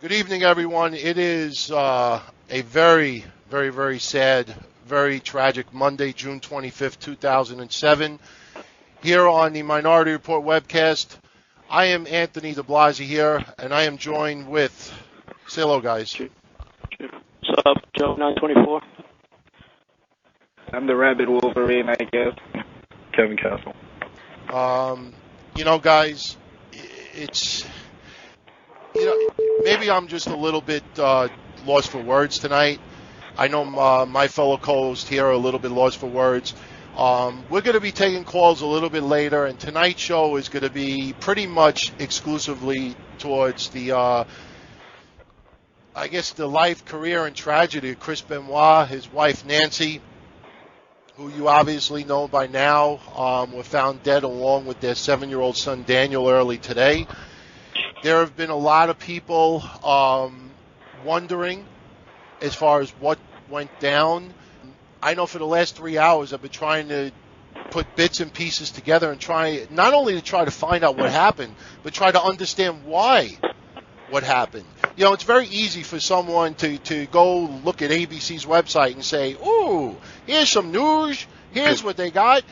Good evening, everyone. It is a very, very, very sad, very tragic Monday, June 25th, 2007. Here on the Minority Report Webcast, I am Anthony DeBlasi here, and I am joined with, say hello, guys. What's up, Joe 924? I'm the Rabbit Wolverine, I guess. Kevin Castle. Guys, it's... maybe I'm just a little bit lost for words tonight. I know my fellow co-hosts here are a little bit lost for words. We're going to be taking calls a little bit later, and tonight's show is going to be pretty much exclusively towards the life, career, and tragedy of Chris Benoit, his wife Nancy, who you obviously know by now, were found dead along with their 7-year-old son Daniel early today. There have been a lot of people wondering as far as what went down. I know for the last 3 hours I've been trying to put bits and pieces together and try not only to try to find out what happened, but try to understand why what happened. You know, it's very easy for someone to go look at ABC's website and say, ooh, here's some news, here's what they got,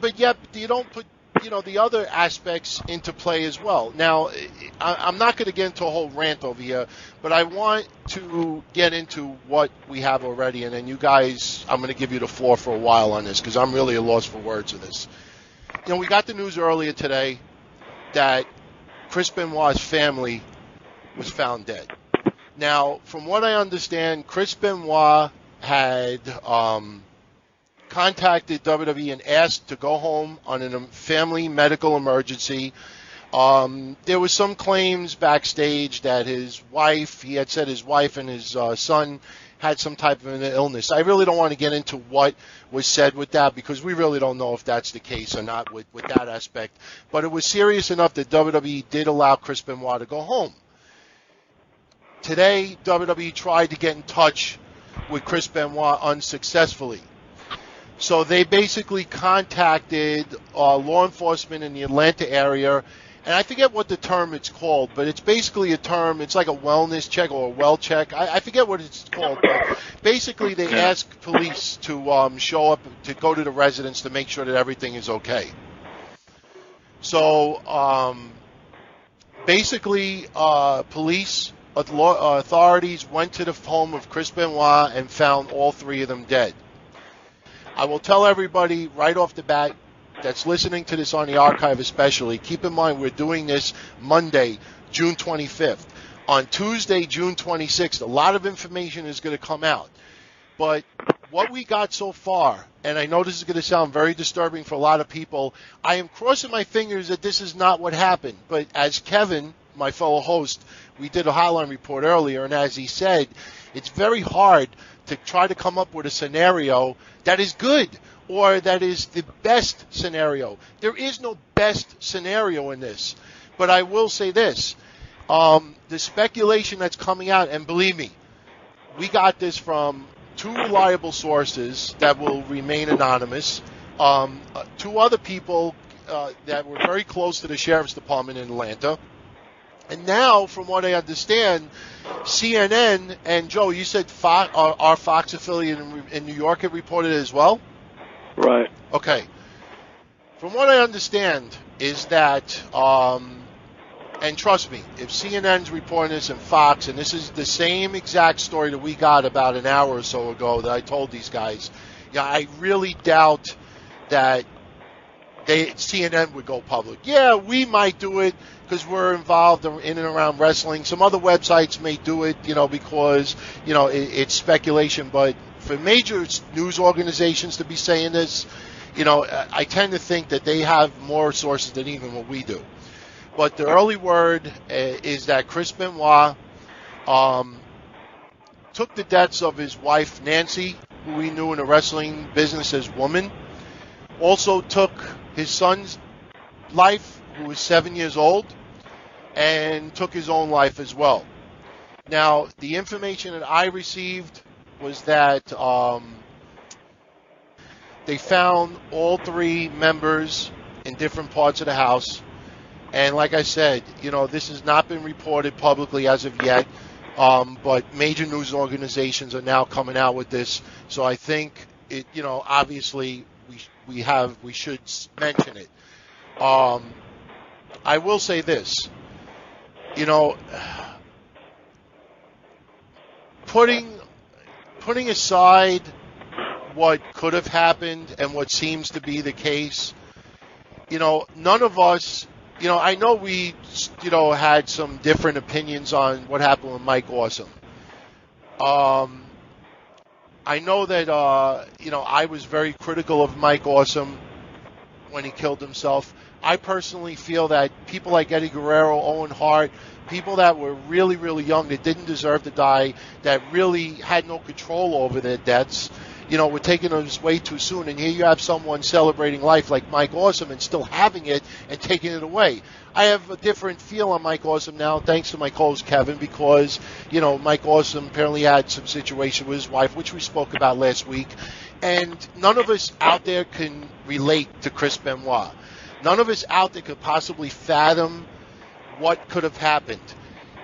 but yet you don't put the other aspects into play as well. Now, I'm not going to get into a whole rant over here, but I want to get into what we have already, and then you guys, I'm going to give you the floor for a while on this, because I'm really at a loss for words of this. We got the news earlier today that Chris Benoit's family was found dead. Now, from what I understand, Chris Benoit had contacted WWE and asked to go home on a family medical emergency. There was some claims backstage that he had said his wife and his son had some type of an illness. I really don't want to get into what was said with that because we really don't know if that's the case or not with that aspect. But it was serious enough that WWE did allow Chris Benoit to go home. Today, WWE tried to get in touch with Chris Benoit unsuccessfully. So they basically contacted law enforcement in the Atlanta area, and I forget what the term it's called, but it's basically a term, it's like a wellness check or a well check. I forget what it's called, but basically they ask police to show up, to go to the residence to make sure that everything is okay. So basically police authorities went to the home of Chris Benoit and found all three of them dead. I will tell everybody right off the bat that's listening to this on the archive especially, keep in mind we're doing this Monday, June 25th. On Tuesday, June 26th, a lot of information is going to come out. But what we got so far, and I know this is going to sound very disturbing for a lot of people, I am crossing my fingers that this is not what happened. But as Kevin, my fellow host, we did a hotline report earlier, and as he said, it's very hard to try to come up with a scenario that is good or that is the best scenario. There is no best scenario in this. But I will say this. The speculation that's coming out, and believe me, we got this from two reliable sources that will remain anonymous, two other people that were very close to the sheriff's department in Atlanta. And now, from what I understand, CNN and Joe, you said our Fox affiliate in New York had reported it as well? Right. Okay. From what I understand is that, and trust me, if CNN's reporting this and Fox, and this is the same exact story that we got about an hour or so ago that I told these guys, I really doubt that CNN would go public. Yeah, we might do it because we're involved in and around wrestling. Some other websites may do it, because, it's speculation. But for major news organizations to be saying this, I tend to think that they have more sources than even what we do. But the early word is that Chris Benoit took the deaths of his wife, Nancy, who we knew in the wrestling business as Woman, also took his son's life, who was 7 years old, and took his own life as well. Now, the information that I received was that they found all three members in different parts of the house, And like I said, this has not been reported publicly as of yet, but major news organizations are now coming out with this. So I think it, obviously we should mention it. I will say this, putting aside what could have happened and what seems to be the case, none of us, I know we, had some different opinions on what happened with Mike Awesome. I know that, I was very critical of Mike Awesome when he killed himself. I personally feel that people like Eddie Guerrero, Owen Hart, people that were really, really young, that didn't deserve to die, that really had no control over their deaths, were taking those way too soon. And here you have someone celebrating life like Mike Awesome and still having it and taking it away. I have a different feel on Mike Awesome now, thanks to my co-host Kevin, because, Mike Awesome apparently had some situation with his wife, which we spoke about last week. And none of us out there can relate to Chris Benoit. None of us out there could possibly fathom what could have happened.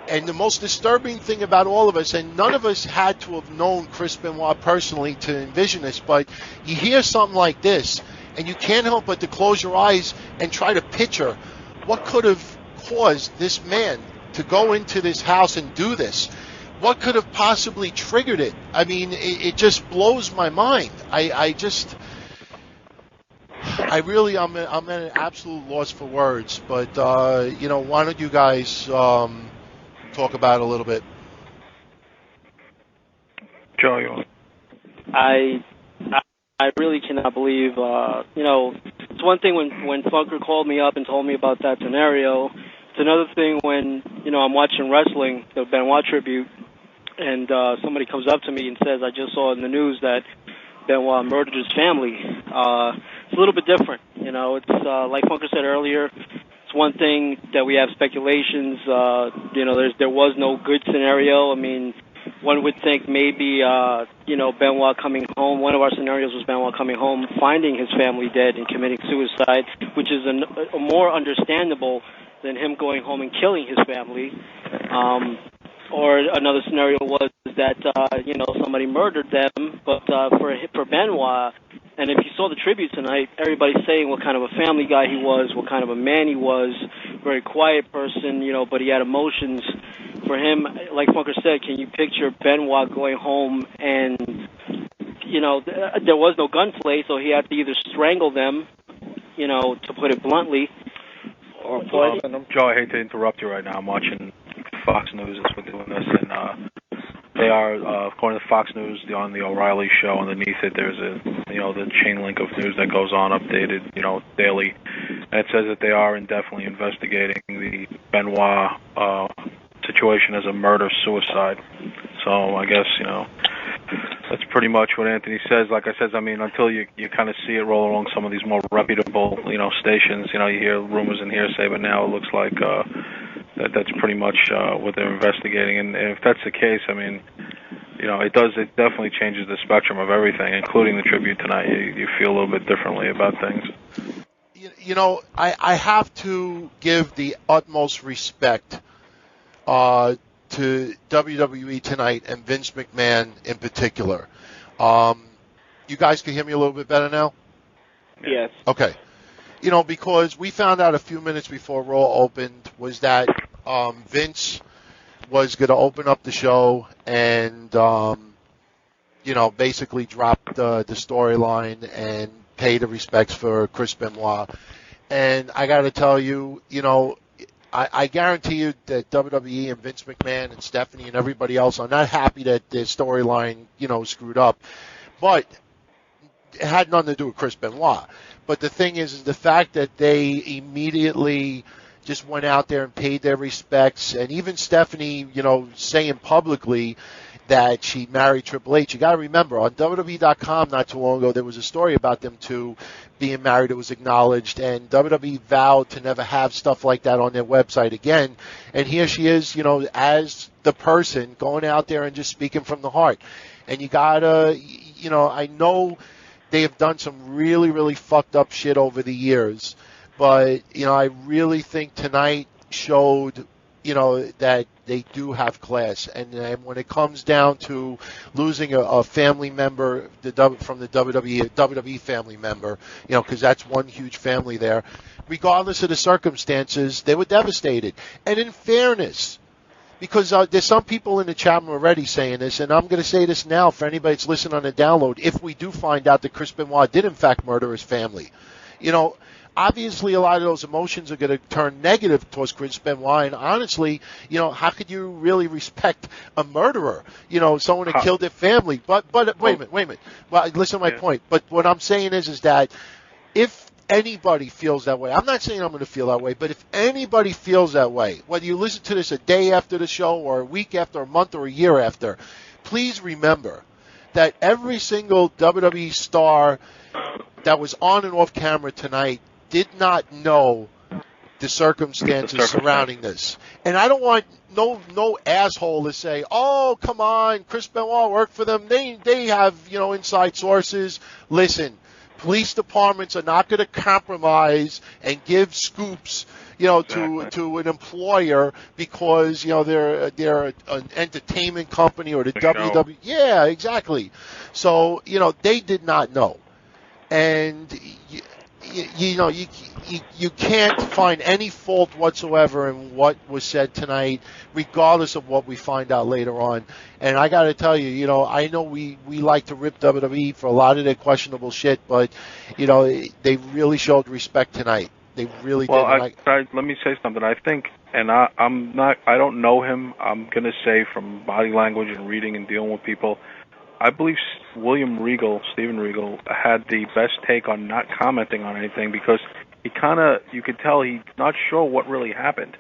And the most disturbing thing about all of us, and none of us had to have known Chris Benoit personally to envision this, but you hear something like this, and you can't help but to close your eyes and try to picture what could have caused this man to go into this house and do this. What could have possibly triggered it? I mean, it just blows my mind. I'm at an absolute loss for words. But why don't you guys talk about it a little bit? Joe, you want? I really cannot believe. It's one thing when Funker called me up and told me about that scenario. It's another thing when I'm watching wrestling, the Benoit tribute, and somebody comes up to me and says, "I just saw in the news that Benoit murdered his family." It's a little bit different. It's like Funker said earlier. It's one thing that we have speculations. There was no good scenario. I mean, one would think maybe Benoit coming home. One of our scenarios was Benoit coming home, finding his family dead and committing suicide, which is a more understandable than him going home and killing his family. Or another scenario was that somebody murdered them, but for Benoit, and if you saw the tribute tonight, everybody's saying what kind of a family guy he was, what kind of a man he was, very quiet person, but he had emotions. For him, like Funker said, can you picture Benoit going home and there was no gunplay, so he had to either strangle them, to put it bluntly, or Joe, I hate to interrupt you right now. I'm watching Fox News as we're doing this, and they are, according to Fox News, on the O'Reilly show, underneath it, there's the chain link of news that goes on, updated, daily, and it says that they are indefinitely investigating the Benoit situation as a murder-suicide. So I guess, that's pretty much what Anthony says. Like I said, I mean, until you kind of see it roll along some of these more reputable, stations, you hear rumors and hearsay, but now it looks like that's pretty much what they're investigating. And if that's the case, I mean, it definitely changes the spectrum of everything, including the tribute tonight. You feel a little bit differently about things. I have to give the utmost respect to WWE tonight and Vince McMahon in particular. You guys can hear me a little bit better now? Yes. Okay. Because we found out a few minutes before Raw opened was that Vince was going to open up the show and, basically drop the storyline and pay the respects for Chris Benoit. And I got to tell you, I guarantee you that WWE and Vince McMahon and Stephanie and everybody else are not happy that their storyline, screwed up. But it had nothing to do with Chris Benoit. But the thing is the fact that they immediately just went out there and paid their respects. And even Stephanie, saying publicly that she married Triple H. You got to remember, on WWE.com not too long ago, there was a story about them two being married. It was acknowledged, and WWE vowed to never have stuff like that on their website again. And here she is, as the person going out there and just speaking from the heart. And you got to, I know they have done some really, really fucked up shit over the years. But, I really think tonight showed, that they do have class. And when it comes down to losing a family member from the WWE family member, because that's one huge family there, regardless of the circumstances, they were devastated. And in fairness, because there's some people in the chat room already saying this, and I'm going to say this now for anybody that's listening on the download, if we do find out that Chris Benoit did in fact murder his family, obviously a lot of those emotions are going to turn negative towards Chris Benoit, and honestly, how could you really respect a murderer, someone that killed their family? But wait a minute. Well, listen to my point. But what I'm saying is that if anybody feels that way, I'm not saying I'm going to feel that way, but if anybody feels that way, whether you listen to this a day after the show or a week after, a month or a year after, please remember that every single WWE star that was on and off camera tonight did not know the circumstances surrounding this. And I don't want no asshole to say, oh, come on, Chris Benoit worked for them. They have, inside sources. Listen, police departments are not going to compromise and give scoops, to an employer because they're an entertainment company or the WWE. Yeah, exactly. So they did not know, and you can't find any fault whatsoever in what was said tonight, regardless of what we find out later on. And I got to tell you, I know we like to rip WWE for a lot of their questionable shit, but, they really showed respect tonight. They really did. Well, let me say something. I think, and I don't know him. I'm going to say from body language and reading and dealing with people, I believe Steven Regal, had the best take on not commenting on anything because you could tell he's not sure what really happened.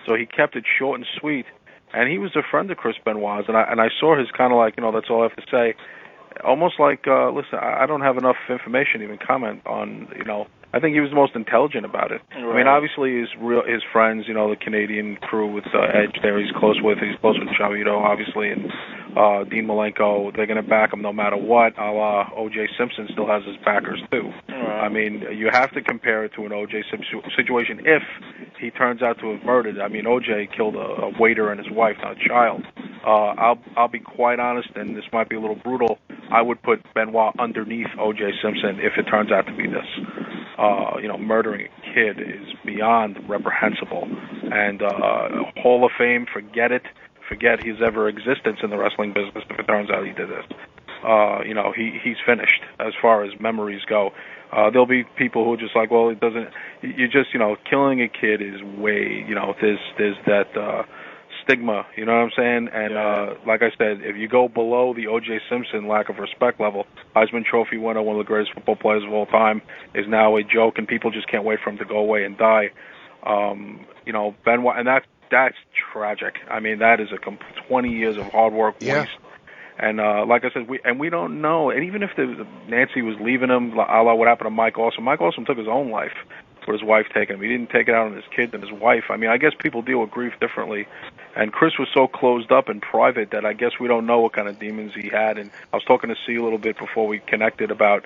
So he kept it short and sweet. And he was a friend of Chris Benoit's, and I saw his kind of like, that's all I have to say. Almost like, listen, I don't have enough information to even comment on, I think he was the most intelligent about it. Right. I mean, obviously his friends, the Canadian crew with Edge there, he's close with Chavito, obviously, and Dean Malenko, they're going to back him no matter what. O.J. Simpson still has his backers, too. Right. I mean, you have to compare it to an O.J. Simpson situation if he turns out to have murdered. I mean, O.J. killed a waiter and his wife, not a child. I'll be quite honest, and this might be a little brutal. I would put Benoit underneath O.J. Simpson if it turns out to be this. Murdering a kid is beyond reprehensible. And Hall of Fame, forget it. Forget his ever existence in the wrestling business if it turns out he did this. He's finished as far as memories go. There'll be people who are just like, well, it doesn't. You just, killing a kid is way, there's that stigma. You know what I'm saying? And like I said, if you go below the O.J. Simpson lack of respect level, Heisman Trophy winner, one of the greatest football players of all time, is now a joke, and people just can't wait for him to go away and die. Benoit, and that's tragic. I mean, that is 20 years of hard work waste. And like I said, we don't know. And even if Nancy was leaving him, a la what happened to Mike Awesome. Mike Awesome took his own life with his wife taking him. He didn't take it out on his kids and his wife. I mean, I guess people deal with grief differently. And Chris was so closed up and private that I guess we don't know what kind of demons he had. And I was talking to C a little bit before we connected about,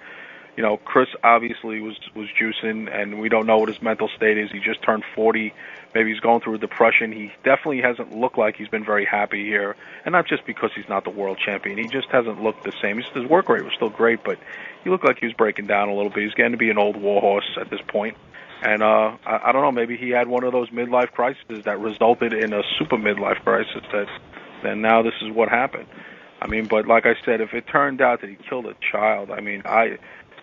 Chris obviously was juicing, and we don't know what his mental state is. He just turned 40. Maybe he's going through a depression. He definitely hasn't looked like he's been very happy here. And not just because he's not the world champion. He just hasn't looked the same. His work rate was still great, but he looked like he was breaking down a little bit. He's getting to be an old warhorse at this point. And I don't know, maybe he had one of those midlife crises that resulted in a super midlife crisis then now this is what happened. I mean, but like I said, if it turned out that he killed a child, I mean,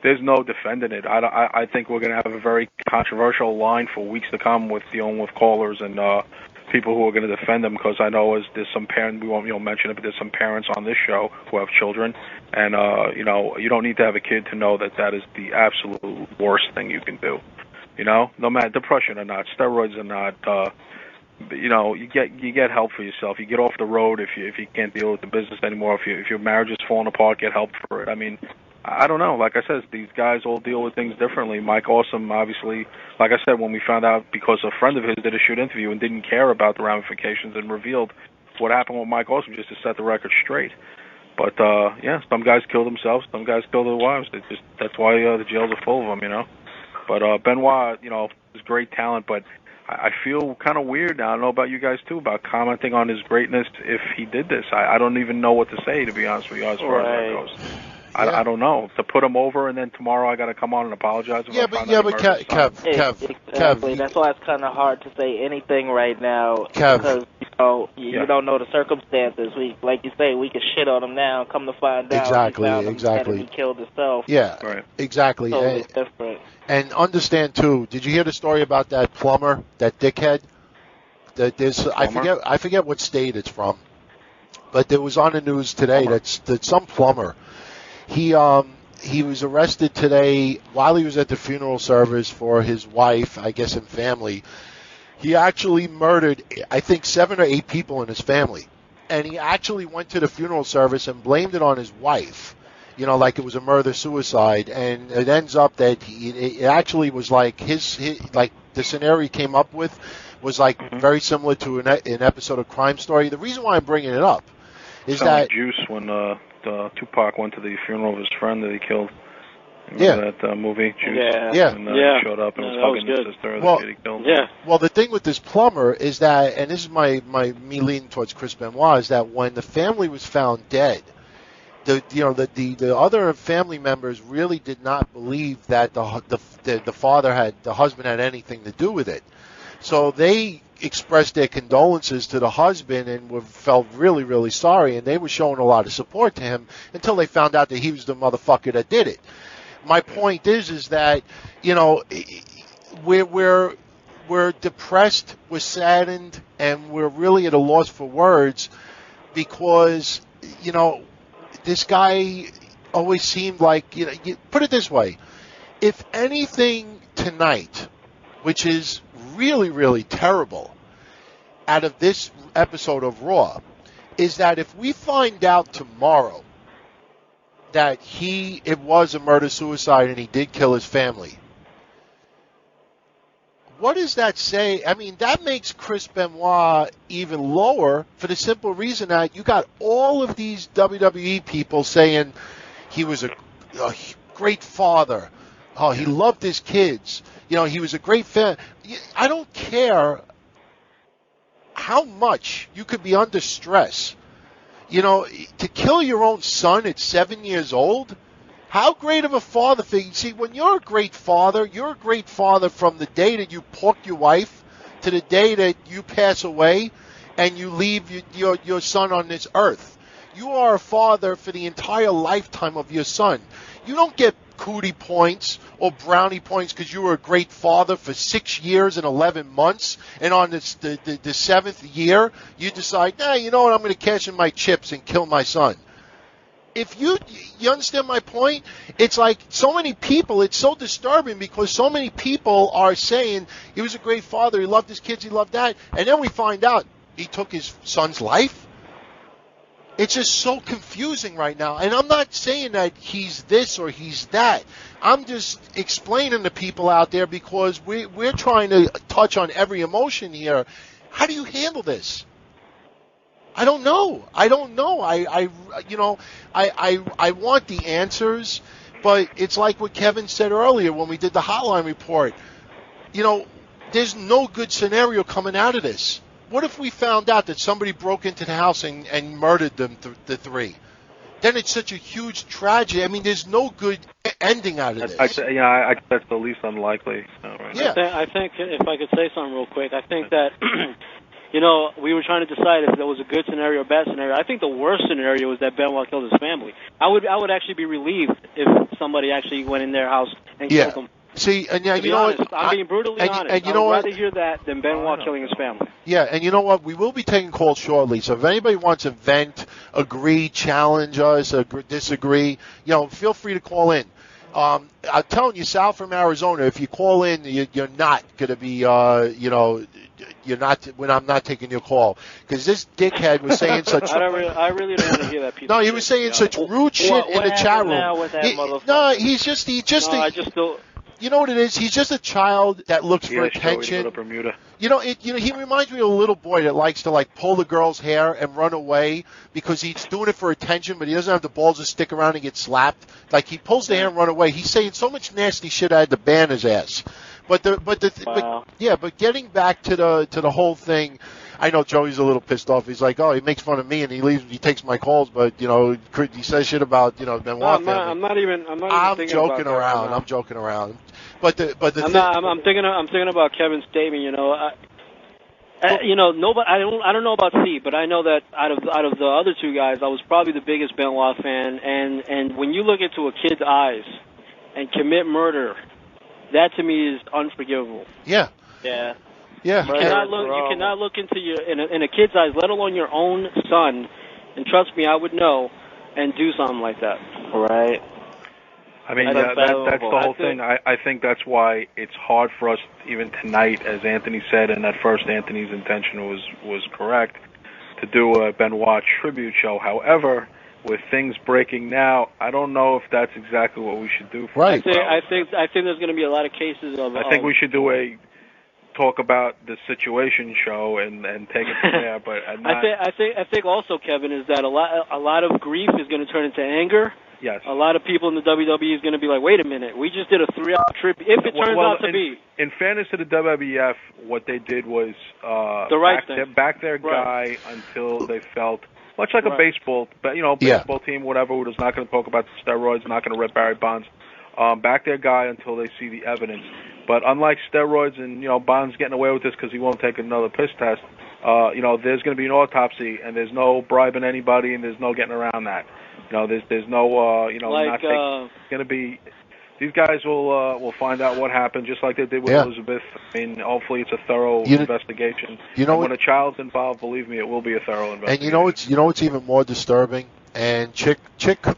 there's no defending it. I think we're going to have a very controversial line for weeks to come with dealing with callers and people who are going to defend him, because I know there's some parents, we won't mention it, but there's some parents on this show who have children, and you don't need to have a kid to know that is the absolute worst thing you can do. No matter depression or not, steroids or not, you get help for yourself. You get off the road if you can't deal with the business anymore. If your marriage is falling apart, get help for it. I mean, I don't know. Like I said, these guys all deal with things differently. Mike Awesome, obviously, like I said, when we found out because a friend of his did a shoot interview and didn't care about the ramifications and revealed what happened with Mike Awesome just to set the record straight. But some guys kill themselves, some guys kill their wives. That's why the jails are full of them, But Benoit, his great talent, but I feel kind of weird now. I don't know about you guys too, about commenting on his greatness if he did this. I don't even know what to say, to be honest with you, as far as that goes. I don't know. To put him over and then tomorrow I got to come on and apologize. Kev, exactly. That's why it's kind of hard to say anything right now because you don't know the circumstances. Like you say, we can shit on him now. Come to find out, he killed himself. Yeah, right. Exactly. Totally different. And understand too. Did you hear the story about that plumber, that dickhead? I forget what state it's from, but it was on the news today that some plumber. He was arrested today while he was at the funeral service for his wife, I guess, and family. He actually murdered, I think, 7 or 8 people in his family. And he actually went to the funeral service and blamed it on his wife, like it was a murder-suicide. And it ends up that it actually was like like the scenario he came up with was like very similar to an episode of Crime Story. The reason why I'm bringing it up is that... like Juice when... Tupac went to the funeral of his friend that he killed. Remember that movie, Juice? Yeah. And he showed up and was hugging his sister that he killed. Yeah. Well, the thing with this plumber is that, and this is me leaning towards Chris Benoit, is that when the family was found dead, the other family members really did not believe that the husband had anything to do with it. So they expressed their condolences to the husband and felt really, really sorry, and they were showing a lot of support to him until they found out that he was the motherfucker that did it. My point is that we're depressed, we're saddened, and we're really at a loss for words because this guy always seemed like put it this way: if anything tonight, which is really, really terrible out of this episode of Raw, is that if we find out tomorrow that it was a murder-suicide and he did kill his family, what does that say? I mean, that makes Chris Benoit even lower for the simple reason that you got all of these WWE people saying he was a great father. Oh, he loved his kids. He was a great fan. I don't care how much you could be under stress. To kill your own son at 7 years old, how great of a father figure. See, when you're a great father from the day that you pork your wife to the day that you pass away and you leave your son on this earth. You are a father for the entire lifetime of your son. You don't get cootie points or brownie points because you were a great father for 6 years and 11 months, and on the 7th year, you decide, you know what, I'm going to cash in my chips and kill my son. If you understand my point? It's like so many people, it's so disturbing because so many people are saying he was a great father, he loved his kids, he loved that, and then we find out he took his son's life. It's just so confusing right now. And I'm not saying that he's this or he's that. I'm just explaining to people out there because we're trying to touch on every emotion here. How do you handle this? I don't know. I want the answers, but it's like what Kevin said earlier when we did the hotline report. There's no good scenario coming out of this. What if we found out that somebody broke into the house and murdered them, the 3? Then it's such a huge tragedy. I mean, there's no good ending out of this. I that's the least unlikely. Right now. I think, if I could say something real quick, I think that, we were trying to decide if there was a good scenario or bad scenario. I think the worst scenario is that Benoit killed his family. I would actually be relieved if somebody actually went in their house and killed them. See, and you know what? I'm being brutally honest. And I would rather hear that than Benoit killing his family. Yeah, and you know what? We will be taking calls shortly. So if anybody wants to vent, agree, challenge us, disagree, feel free to call in. I'm telling you, Sal from Arizona, if you call in, you're not going to be, you're not. When I'm not taking your call, because this dickhead was saying such. I really don't want to hear that. Piece no, he was saying such rude shit in the chat room. Now with that You know what it is? He's just a child that looks for attention. He reminds me of a little boy that likes to pull the girl's hair and run away because he's doing it for attention, but he doesn't have the balls to stick around and get slapped. Like he pulls the hair and run away. He's saying so much nasty shit I had to ban his ass. But getting back to the whole thing, I know Joey's a little pissed off. He's like, oh, he makes fun of me and he leaves, he takes my calls, but he says shit about Benoit family. I'm joking around. I'm joking around. I'm thinking about Kevin's statement. Nobody. I don't know about C, but I know that out of the other two guys, I was probably the biggest Benoit fan. And when you look into a kid's eyes and commit murder, that to me is unforgivable. Yeah. Yeah. Yeah. You cannot look into in a kid's eyes, let alone your own son. And trust me, I would know, and do something like that. Right. I mean, that's the whole thing. I think that's why it's hard for us, even tonight, as Anthony said, and at first Anthony's intention was correct, to do a Benoit tribute show. However, with things breaking now, I don't know if that's exactly what we should do. Right. I think there's going to be a lot of cases of. I think we should do a talk about the situation show and take it from there. But I think also, Kevin, is that a lot of grief is going to turn into anger. Yes. A lot of people in the WWE is going to be like, wait a minute, we just did a 3-hour trip. If it turns out to be. In fairness to the WWF, what they did was the right thing. Back their guy until they felt, much like a baseball team, whatever, who's not going to talk about the steroids, not going to rip Barry Bonds, back their guy until they see the evidence. But unlike steroids and, Bonds getting away with this because he won't take another piss test, there's going to be an autopsy, and there's no bribing anybody, and there's no getting around that. There's no, going to be. These guys will find out what happened, just like they did with Elizabeth. I mean, hopefully it's a thorough investigation. When a child's involved, believe me, it will be a thorough investigation. And you know what's even more disturbing? And Chick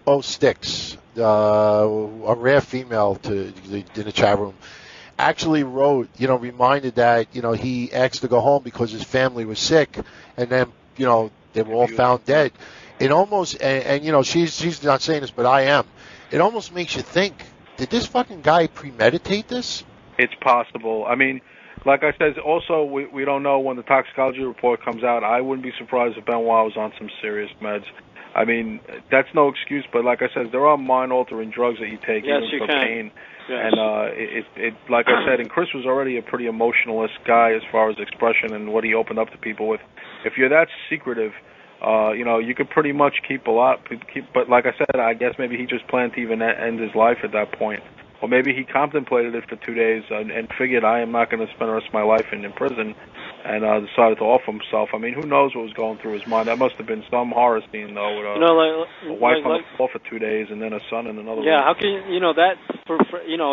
O'Sticks, a rare female in the chat room, actually wrote, reminded that, he asked to go home because his family was sick, and then, they were all found dead. It almost, and she's not saying this, but I am. It almost makes you think, did this fucking guy premeditate this? It's possible. I mean, like I said, also, we don't know when the toxicology report comes out. I wouldn't be surprised if Benoit was on some serious meds. I mean, that's no excuse, but like I said, there are mind-altering drugs that you take even for pain. Yes. And like I said, and Chris was already a pretty emotionalist guy as far as expression and what he opened up to people with. If you're that secretive, you could pretty much keep a lot. But like I said, I guess maybe he just planned to even end his life at that point. Or maybe he contemplated it for 2 days and figured, I am not going to spend the rest of my life in prison, and decided to off himself. I mean, who knows what was going through his mind? That must have been some horror scene, though, with a wife on the floor for 2 days and then a son in another room. How can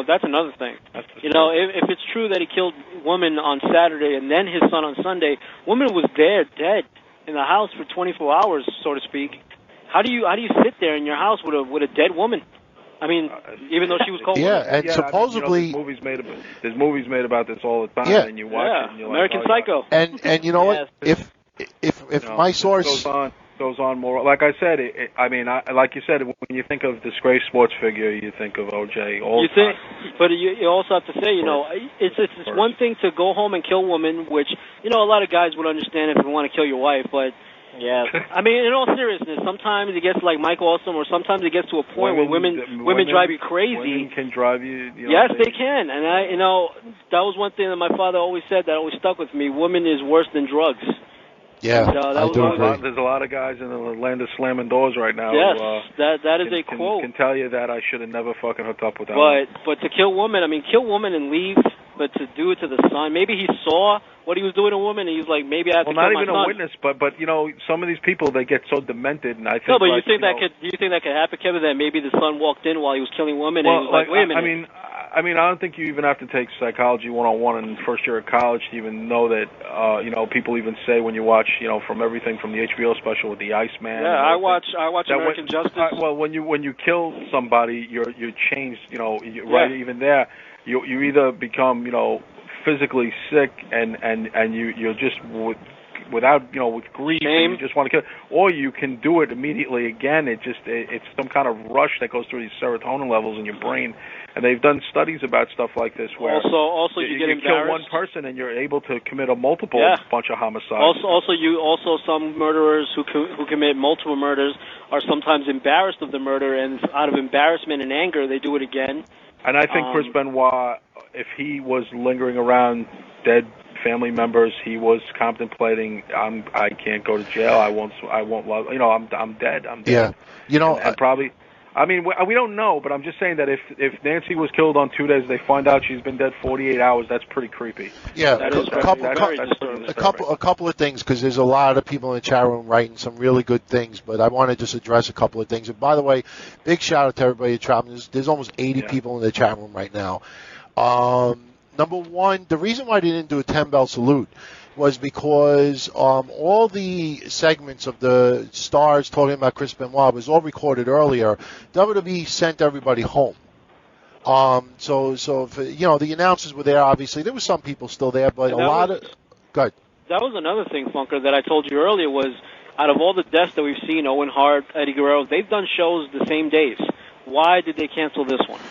that's another thing. If it's true that he killed woman on Saturday and then his son on Sunday, woman was there dead in the house for 24 hours, so to speak. How do you sit there in your house with a dead woman? I mean, even though she was cold. Yeah, and supposedly there's movies made about this all the time, and you watch it, and you're American like, Psycho. And you know what? If my source goes on more, like I said, like you said, when you think of disgraced sports figure, you think of OJ. But you also have to say, it's one thing to go home and kill a woman, which a lot of guys would understand if you want to kill your wife, but. Yeah, I mean, in all seriousness, sometimes it gets like Mike Awesome, or sometimes it gets to a point where women drive you crazy. Women can drive you. Yes, they can, and that was one thing that my father always said that always stuck with me. Woman is worse than drugs. Yeah, I do agree. There's a lot of guys in the land of slamming doors right now. Yes, that is a quote. Can tell you that I should have never fucking hooked up with that. But to kill women, kill woman and leave. But to do it to the son, maybe he saw what he was doing to a woman, and he's like, maybe I have to kill my son. Well, not even a witness, but some of these people, they get so demented, and I think. No, but do you think that could happen, Kevin? That maybe the son walked in while he was killing women, and he was like, wait a minute. I don't think you even have to take psychology 101 in first year of college to even know that. People even say when you watch, from everything from the HBO special with the Iceman. Yeah, I watch American Justice. Well, when you kill somebody, you're changed. Right, even there. You either become physically sick and you're just without with grief and you just want to kill, or you can do it immediately again. It's some kind of rush that goes through these serotonin levels in your brain, and they've done studies about stuff like this where also you get embarrassed. Kill one person and you're able to commit a multiple bunch of homicides. Also some murderers who commit multiple murders are sometimes embarrassed of the murder, and out of embarrassment and anger they do it again. And I think Chris Benoit, if he was lingering around dead family members, he was contemplating, I can't go to jail. I won't love. I'm dead. I'm dead. Yeah. And probably. I mean, we don't know, but I'm just saying that if Nancy was killed on 2 days, they find out she's been dead 48 hours. That's pretty creepy. Yeah, a couple of things, because there's a lot of people in the chat room writing some really good things, but I want to just address a couple of things. And by the way, big shout out to everybody in the chat room. There's almost 80 people in the chat room right now. Number one, the reason why they didn't do a 10-bell salute was because all the segments of the stars talking about Chris Benoit was all recorded earlier. WWE sent everybody home. So if, the announcers were there, obviously. There were some people still there, but a lot of... Good. That was another thing, Funker, that I told you earlier was, out of all the deaths that we've seen, Owen Hart, Eddie Guerrero, they've done shows the same days. Why did they cancel this one?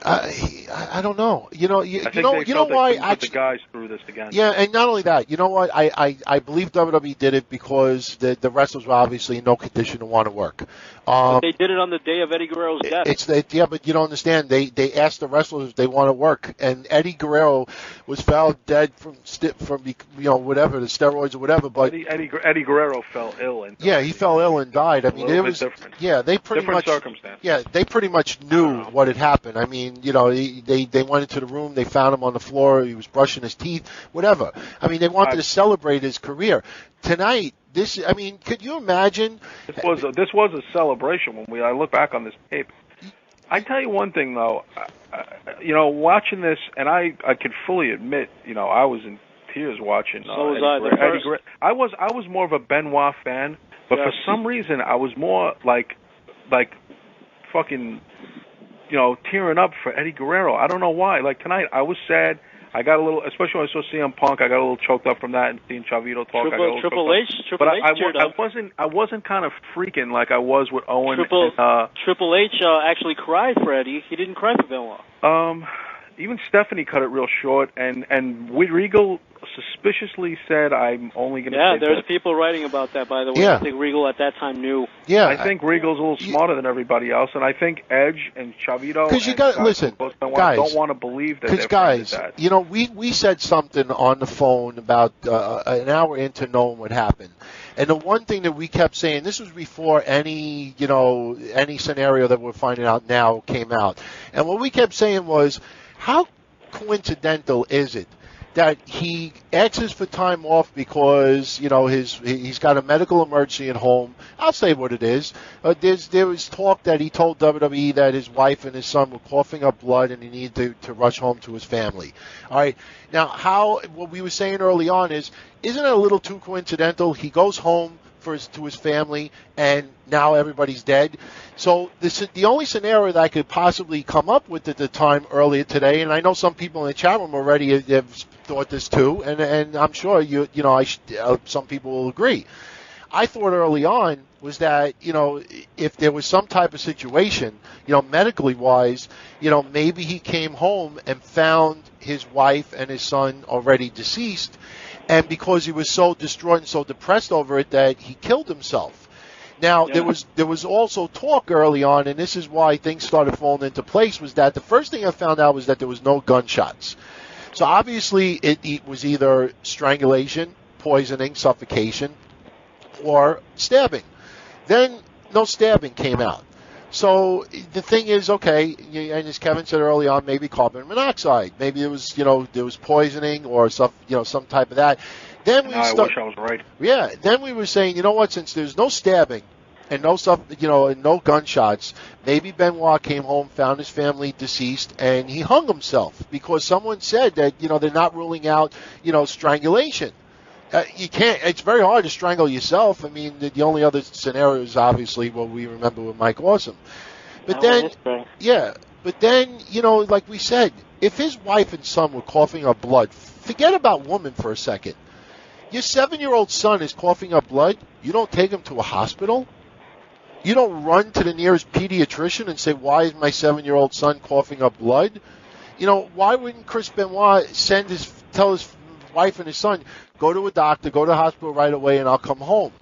I don't know. You know why? Actually, the guys through this again. Yeah, and not only that. You know what? I believe WWE did it because the wrestlers were obviously in no condition to want to work. But they did it on the day of Eddie Guerrero's death. But you don't understand. They asked the wrestlers if they want to work, and Eddie Guerrero was found dead from whatever, the steroids or whatever. But Eddie Guerrero fell ill and died. Yeah, he fell ill and died. I mean, it was different. Yeah, they pretty different much circumstances. Yeah, they pretty much knew what had happened. I mean, they went into the room, they found him on the floor, he was brushing his teeth, whatever. I mean, they wanted to celebrate his career. Tonight, could you imagine? This was a celebration when I look back on this tape. I tell you one thing though, watching this, and I can fully admit, I was in tears watching. So was I. I was more of a Benoit fan, but for some reason I was more like fucking, tearing up for Eddie Guerrero. I don't know why. Like tonight, I was sad. I got a little, especially when I saw CM Punk, I got a little choked up from that, and seeing Chavito talk. Triple H I wasn't kind of freaking like I was with Owen. Triple H actually cried for Eddie. He didn't cry for Benoit. Even Stephanie cut it real short, and Regal suspiciously said, "I'm only going to." Yeah, there's people writing about that. By the way, yeah. I think Regal at that time knew. Yeah, I think Regal's a little smarter than everybody else, and I think Edge and Chavito. Because you got listen, guys. Don't want to believe that. Because guys, we said something on the phone about an hour into knowing what happened. And the one thing that we kept saying, this was before any scenario that we're finding out now came out. And what we kept saying was, how coincidental is it that he asks for time off because he's got a medical emergency at home? I'll say what it is. There was talk that he told WWE that his wife and his son were coughing up blood and he needed to rush home to his family. All right. Now, what we were saying early on isn't it a little too coincidental? He goes home to his family, and now everybody's dead. So the only scenario that I could possibly come up with at the time earlier today, and I know some people in the chat room already have thought this too, and I'm sure some people will agree. I thought early on was that if there was some type of situation, medically wise, maybe he came home and found his wife and his son already deceased. And because he was so distraught and so depressed over it that he killed himself. Now, there was also talk early on, and this is why things started falling into place, was that the first thing I found out was that there was no gunshots. So obviously it was either strangulation, poisoning, suffocation, or stabbing. Then no stabbing came out. So the thing is, okay, and as Kevin said early on, maybe carbon monoxide, maybe it was, there was poisoning or some type of that. Then I wish I was right. Yeah. Then we were saying, since there's no stabbing and no stuff, and no gunshots, maybe Benoit came home, found his family deceased, and he hung himself because someone said that, they're not ruling out, strangulation. You can't. It's very hard to strangle yourself. I mean, the only other scenario is obviously what we remember with Mike Awesome. But then, like we said, if his wife and son were coughing up blood, forget about woman for a second. Your 7-year-old son is coughing up blood. You don't take him to a hospital. You don't run to the nearest pediatrician and say, "Why is my 7-year-old son coughing up blood?" Why wouldn't Chris Benoit tell his wife and his son, go to a doctor, go to the hospital right away, and I'll come home?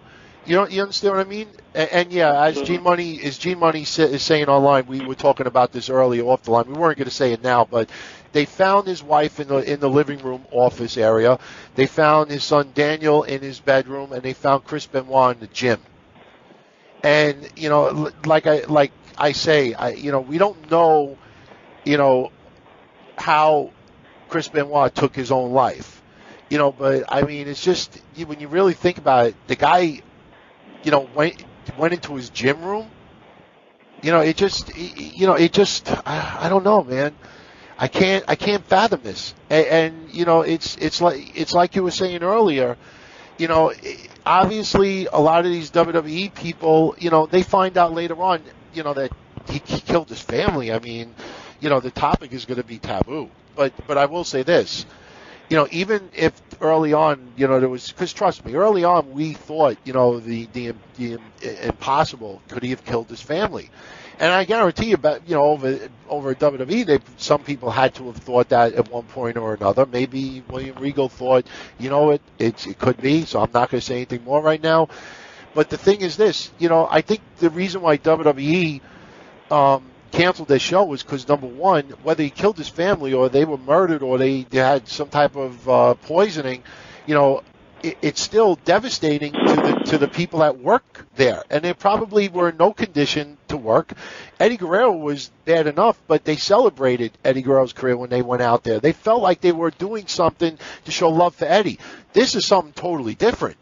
You understand what I mean? And yeah, as G Money is saying online, we were talking about this earlier off the line. We weren't going to say it now, but they found his wife in the living room office area. They found his son Daniel in his bedroom, and they found Chris Benoit in the gym. And like I say, we don't know, how Chris Benoit took his own life, But I mean, it's just when you really think about it, the guy, went into his gym room. I don't know, man. I can't fathom this. And it's like you were saying earlier. Obviously, a lot of these WWE people, they find out later on, that he killed his family. I mean, the topic is going to be taboo. But I will say this. Even if early on, there was, because trust me, early on we thought, the impossible, could he have killed his family? And I guarantee you, but over at WWE, some people had to have thought that at one point or another. Maybe William Regal thought, it could be. So I'm not going to say anything more right now. But the thing is this, I think the reason why WWE canceled their show was because, number one, whether he killed his family or they were murdered or they had some type of poisoning, it's still devastating to the people that work there. And they probably were in no condition to work. Eddie Guerrero was bad enough, but they celebrated Eddie Guerrero's career when they went out there. They felt like they were doing something to show love for Eddie. This is something totally different.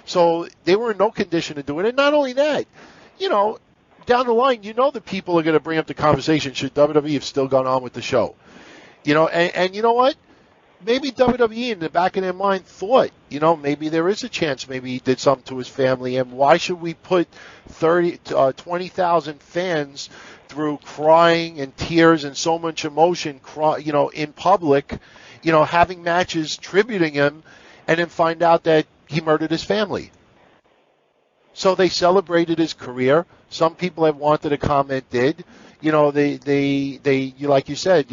So they were in no condition to do it. And not only that, down the line, the people are going to bring up the conversation, should WWE have still gone on with the show? And you know what? Maybe WWE in the back of their mind thought, maybe there is a chance maybe he did something to his family, and why should we put 20,000 fans through crying and tears and so much emotion, in public, having matches tributing him, and then find out that he murdered his family? So they celebrated his career. Some people that wanted to comment did. They like you said,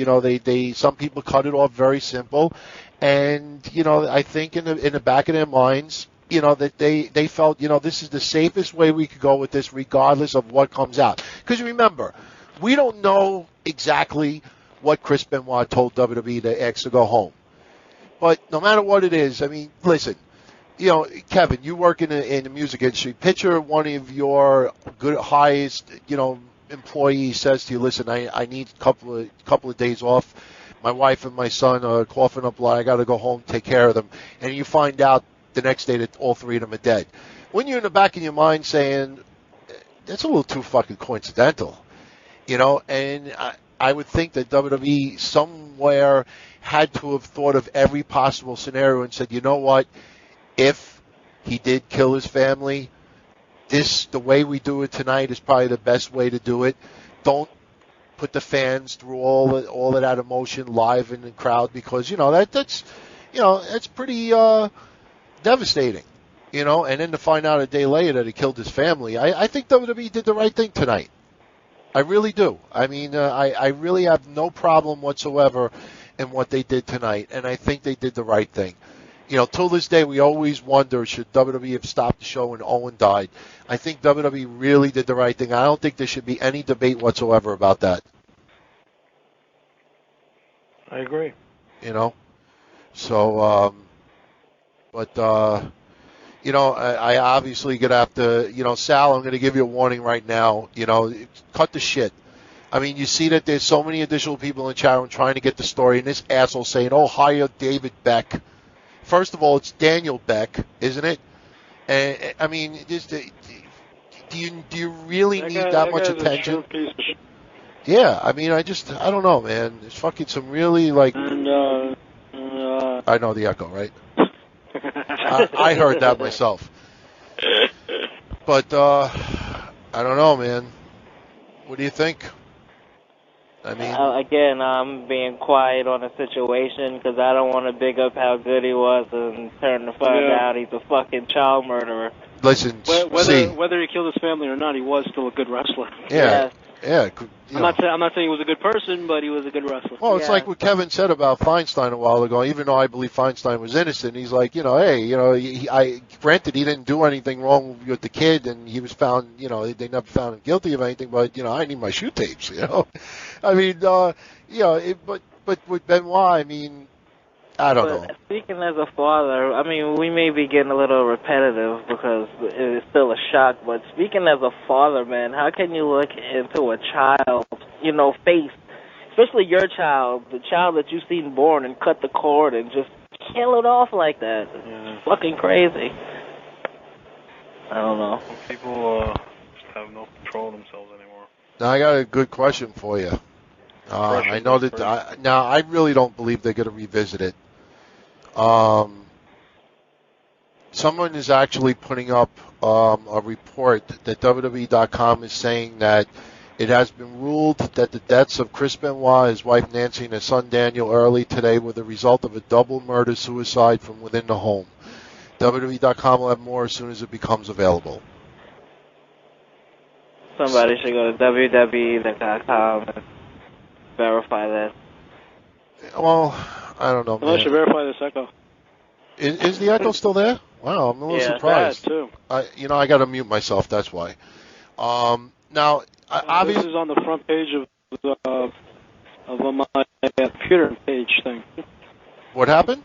some people cut it off very simple. And, I think in the back of their minds, that they felt, this is the safest way we could go with this regardless of what comes out. Because remember, we don't know exactly what Chris Benoit told WWE to ask to go home. But no matter what it is, I mean, listen, Kevin, you work in the music industry. Picture one of your highest, employees says to you, listen, I need a couple of days off. My wife and my son are coughing up blood. I got to go home, take care of them. And you find out the next day that all three of them are dead. When you're in the back of your mind saying, that's a little too fucking coincidental, and I would think that WWE somewhere had to have thought of every possible scenario and said, you know what? If he did kill his family, the way we do it tonight is probably the best way to do it. Don't put the fans through all of that emotion live in the crowd, because that's pretty devastating, And then to find out a day later that he killed his family, I think WWE did the right thing tonight. I really do. I mean, I really have no problem whatsoever in what they did tonight, and I think they did the right thing. Till this day, we always wonder, should WWE have stopped the show when Owen died? I think WWE really did the right thing. I don't think there should be any debate whatsoever about that. I agree. So, I obviously going to have to, Sal, I'm going to give you a warning right now. Cut the shit. I mean, you see that there's so many additional people in the chat room trying to get the story, and this asshole saying, oh, hire David Beck. First of all, it's Daniel Beck, isn't it? And I mean, do you really need that much attention? Yeah, I mean, I don't know, man. There's fucking some really I know the echo, right? I heard that myself. But I don't know, man. What do you think? I mean, again, I'm being quiet on the situation because I don't want to big up how good he was and turn to find out he's a fucking child murderer. Listen, whether he killed his family or not, he was still a good wrestler. Yeah. Yeah. I'm not saying he was a good person, but he was a good wrestler. Well, it's like what Kevin said about Feinstein a while ago. Even though I believe Feinstein was innocent, he's like, hey, granted he didn't do anything wrong with the kid, and he was found, they never found him guilty of anything. But I need my shoe tapes. I mean, but with Benoit, I mean, I don't know. Speaking as a father, I mean, we may be getting a little repetitive because it's still a shock, but speaking as a father, man, how can you look into a child's, face, especially your child, the child that you've seen born, and cut the cord and just kill it off like that? It's fucking crazy. I don't know. People just have no control of themselves anymore. Now, I got a good question for you. I know that I really don't believe they're going to revisit it. Someone is actually putting up a report that WWE.com is saying that it has been ruled that the deaths of Chris Benoit, his wife Nancy, and his son Daniel early today were the result of a double murder-suicide from within the home. WWE.com will have more as soon as it becomes available. Somebody should go to WWE.com and verify that. Well, I don't know, man. I should verify this echo. Is the echo still there? Wow, I'm a little surprised. Too. I got to mute myself. That's why. Now, obviously, this is on the front page of my computer page thing. What happened?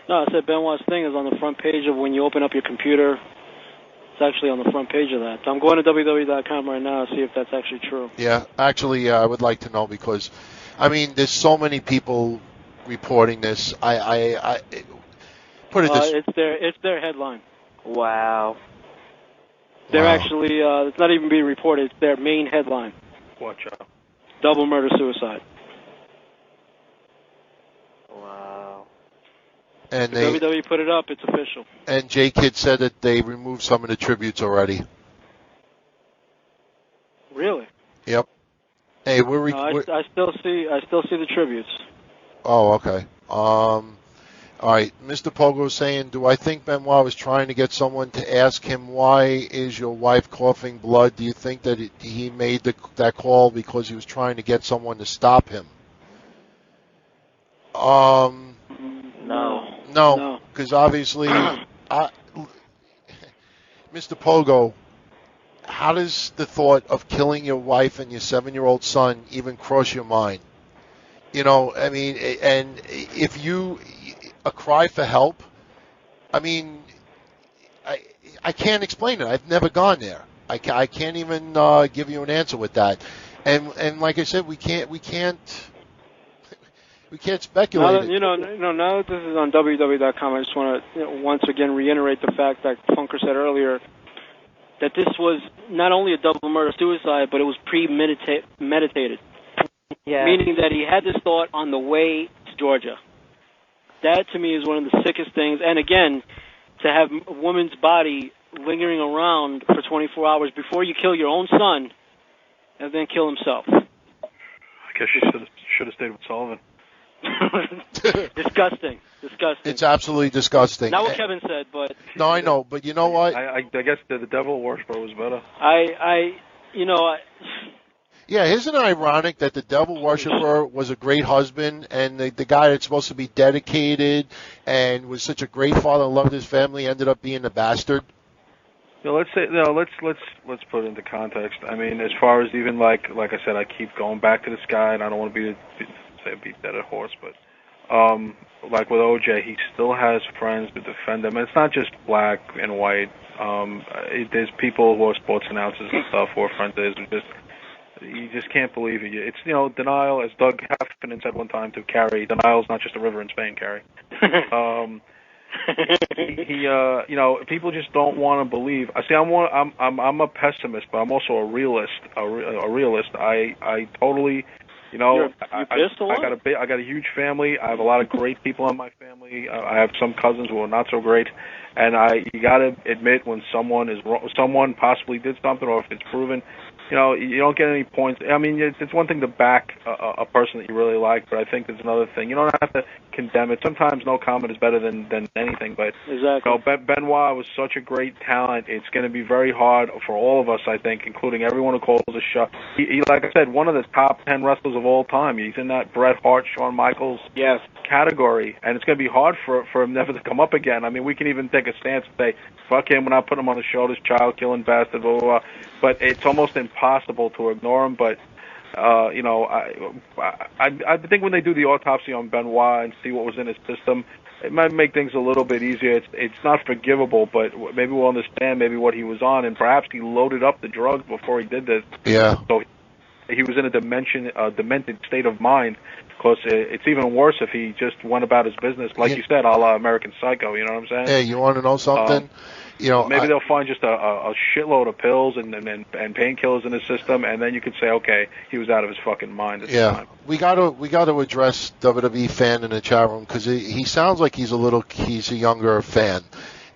No, I said Benoit's thing is on the front page of when you open up your computer. It's actually on the front page of that. So I'm going to WWE.com right now to see if that's actually true. Yeah, actually, I would like to know because, I mean, there's so many people reporting this. I put it this. It's their headline. Wow. They're actually. It's not even being reported. It's their main headline. Watch out. Double murder suicide. Wow. And WWE put it up. It's official. And J-Kid said that they removed some of the tributes already. Really? Yep. Hey, I still see the tributes. Oh, okay. All right. Mr. Pogo saying, do I think Benoit was trying to get someone to ask him, why is your wife coughing blood? Do you think that he made that call because he was trying to get someone to stop him? No, because obviously, Mr. Pogo, how does the thought of killing your wife and your 7-year-old son even cross your mind? I mean, and if a cry for help, I mean, I can't explain it. I've never gone there. I can't even give you an answer with that. And like I said, we can't speculate. Now that this is on WWE.com, I just want to once again reiterate the fact that Funker said earlier that this was not only a double murder suicide, but it was premeditated. Yeah. Meaning that he had this thought on the way to Georgia. That to me is one of the sickest things. And again, to have a woman's body lingering around for 24 hours before you kill your own son, and then kill himself. I guess you should have stayed with Sullivan. Disgusting. It's absolutely disgusting. Not what Kevin said, but... No, I know, but you know what? I guess the devil worshiper was better. Yeah, isn't it ironic that the devil worshiper was a great husband, and the guy that's supposed to be dedicated and was such a great father and loved his family ended up being a bastard? Let's put it into context. I mean, as far as even like I said, I keep going back to this guy, and I don't want to beat that a horse, but like with OJ, he still has friends to defend him. And it's not just black and white. There's people who are sports announcers and stuff who are friends of his, and you just can't believe it. It's denial, as Doug Heffernan said one time to Carrie. Denial's not just a river in Spain, Carrie. People just don't want to believe. I see. I'm a pessimist, but I'm also a realist. A realist. I totally. I got a huge family. I have a lot of great people in my family. I have some cousins who are not so great, and you got to admit when someone is wrong, someone possibly did something, or if it's proven, you don't get any points. I mean, it's one thing to back a person that you really like, but I think there's another thing. You don't have to condemn it. Sometimes no comment is better than anything. But exactly. Benoit was such a great talent. It's going to be very hard for all of us, I think, including everyone who calls the show. He, like I said, one of the top 10 wrestlers of all time. He's in that Bret Hart, Shawn Michaels category, and it's going to be hard for him never to come up again. I mean, we can even take a stance and say, fuck him, we're not putting him on the show, this child-killing bastard, blah, blah, blah. But it's almost impossible to ignore him. But, I think when they do the autopsy on Benoit and see what was in his system, it might make things a little bit easier. It's not forgivable, but maybe we'll understand maybe what he was on, and perhaps he loaded up the drugs before he did this. Yeah. So he was in a demented state of mind. Because it's even worse if he just went about his business, like you said, a la American Psycho. You know what I'm saying? Hey, you want to know something? Maybe they'll find just a shitload of pills and painkillers in his system, and then you could say, okay, he was out of his fucking mind at the time. we got to address WWE Fan in the chat room because he sounds like he's a younger fan.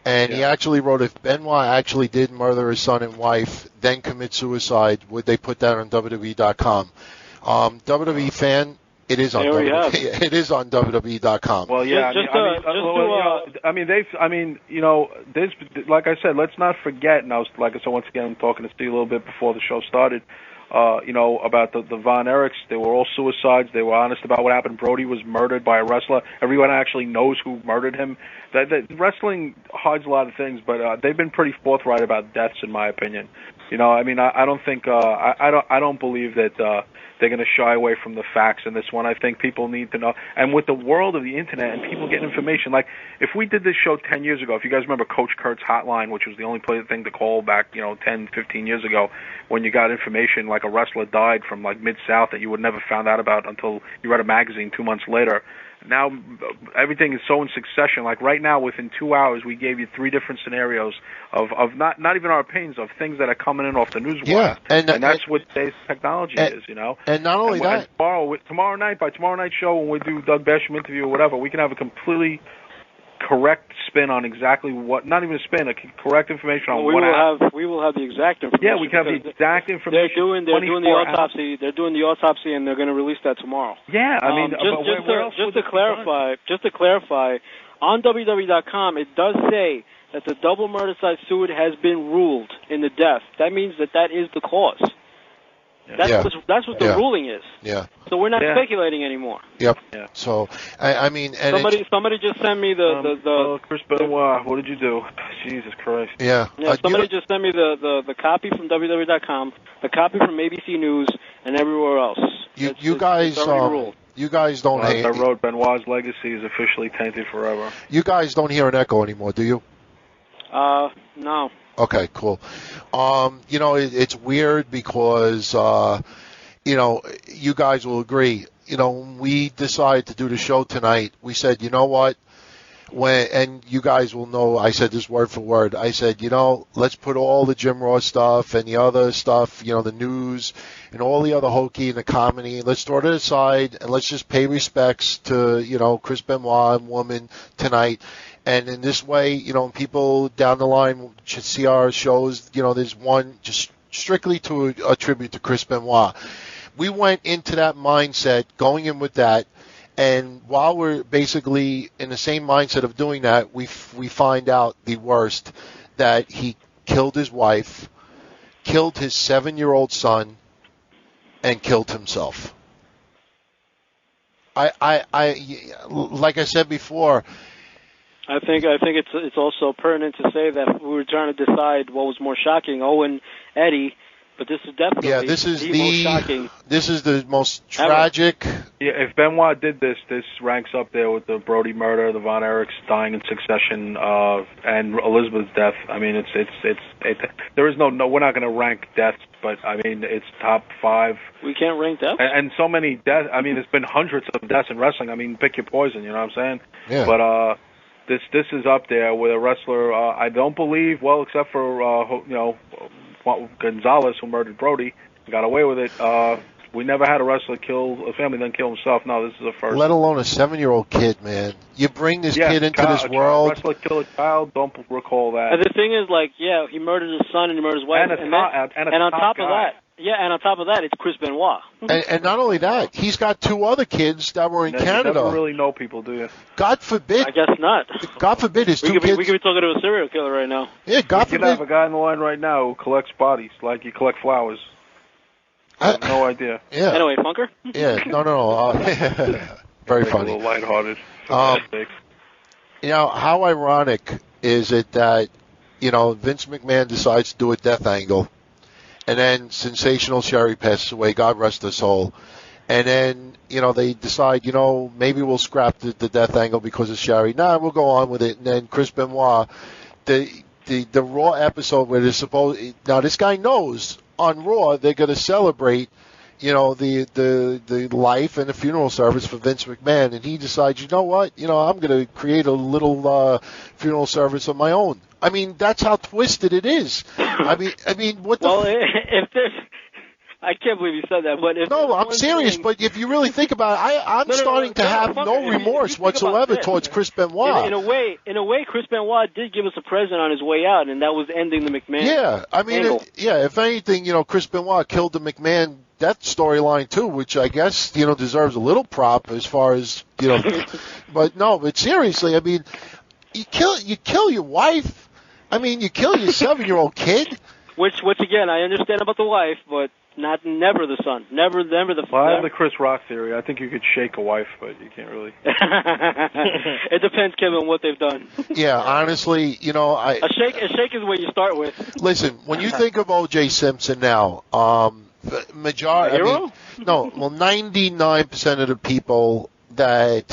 And he actually wrote, if Benoit actually did murder his son and wife, then commit suicide, would they put that on WWE.com? WWE Fan. It is on WWE. It is on WWE.com. Well, yeah. There's, like I said, let's not forget. And once again, I'm talking to Steve a little bit before the show started. About the Von Erichs. They were all suicides. They were honest about what happened. Brody was murdered by a wrestler. Everyone actually knows who murdered him. That wrestling hides a lot of things, but they've been pretty forthright about deaths, in my opinion. I don't think I don't believe that they're going to shy away from the facts in this one. I think people need to know. And with the world of the internet and people getting information, like if we did this show 10 years ago, if you guys remember Coach Kurt's hotline, which was the only thing to call back, 10, 15 years ago, when you got information like a wrestler died from like Mid-South that you would never found out about until you read a magazine 2 months later. Now everything is so in succession. Like right now, within 2 hours, we gave you 3 different scenarios of not even our opinions, of things that are coming in off the newswire. Yeah, and that's what today's technology is, And not only that, tomorrow night, by tomorrow night's show, when we do Doug Basham interview or whatever, we can have a completely correct spin on exactly what, not even a spin, a correct information on what happened. We will have the exact information. Yeah, we can have the exact information. They're doing the autopsy. They're doing the autopsy, and they're going to release that tomorrow. Yeah, I mean, just to clarify, on WWE.com, it does say that the double murder-side suicide has been ruled in the death. That means that is the cause. That's what the ruling is. Yeah. So we're not speculating anymore. Yep. Yeah. So I mean, and somebody just sent me the Chris Benoit, what did you do? Jesus Christ. Yeah. Somebody just sent me the copy from WWE.com, the copy from ABC News, and everywhere else. You guys don't hate. I wrote Benoit's legacy is officially tainted forever. You guys don't hear an echo anymore, do you? No. Okay, cool. It's weird because, you guys will agree. When we decided to do the show tonight, we said, you know what? And you guys will know, I said this word for word. I said, let's put all the Jim Ross stuff and the other stuff, the news and all the other hokey and the comedy. Let's throw it aside and let's just pay respects to, Chris Benoit and woman tonight. And in this way, people down the line should see our shows. There's one just strictly to a tribute to Chris Benoit. We went into that mindset, going in with that, and while we're basically in the same mindset of doing that, we find out the worst, that he killed his wife, killed his 7-year-old son, and killed himself. I like I said before, I think it's also pertinent to say that we were trying to decide what was more shocking, Owen, Eddie, but this is definitely most shocking. This is the most tragic. Yeah, if Benoit did this ranks up there with the Brody murder, the Von Erichs dying in succession, and Elizabeth's death. I mean, it's there is no we're not going to rank deaths, but I mean it's top 5. We can't rank deaths, and so many deaths. I mean, there's been hundreds of deaths in wrestling. I mean, pick your poison. You know what I'm saying? Yeah. But This is up there with a wrestler. I don't believe, well, except for Gonzalez, who murdered Brody, got away with it. We never had a wrestler kill a family, then kill himself. No, this is the first. Let alone a 7-year-old kid, man. You bring this kid into this world. A wrestler kill a child. Don't recall that. And the thing is, he murdered his son and he murdered his wife, and on top of that, Yeah, and on top of that, it's Chris Benoit. And not only that, he's got 2 other kids that were in Canada. You never really know people, do you? God forbid. I guess not. God forbid his 2 kids. We could be talking to a serial killer right now. Yeah, God forbid. forbid. You could have a guy on the line right now who collects bodies like you collect flowers. I have no idea. Yeah. Anyway, Funker? Yeah, no. Very funny. A little lighthearted. You know, how ironic is it that, you know, Vince McMahon decides to do a death angle, and then Sensational Sherry passes away, God rest her soul, and then, you know, they decide, you know, maybe we'll scrap the death angle because of Sherry. Nah, we'll go on with it. And then Chris Benoit, the Raw episode where they're supposed, now this guy knows on Raw they're going to celebrate, you know, the life and the funeral service for Vince McMahon, and he decides, you know what, you know, I'm going to create a little funeral service of my own. I mean, that's how twisted it is. I mean, what the? Well, if there's, I can't believe you said that, but if no, I'm serious. But if you really think about it, I'm starting to have no remorse whatsoever towards Chris Benoit. In a way, Chris Benoit did give us a present on his way out, and that was ending the McMahon. Yeah, I mean, if anything, you know, Chris Benoit killed the McMahon death storyline too, which I guess, you know, deserves a little prop as far as, you know. but seriously, I mean, you kill your wife. I mean, you kill your 7-year-old kid. Which again, I understand about the wife, but never the son. Never the. Well, I have the Chris Rock theory. I think you could shake a wife, but you can't really. It depends, Kevin, what they've done. Yeah, honestly, you know, a shake is what you start with. Listen, when you think of O.J. Simpson now, majority. 99% of the people that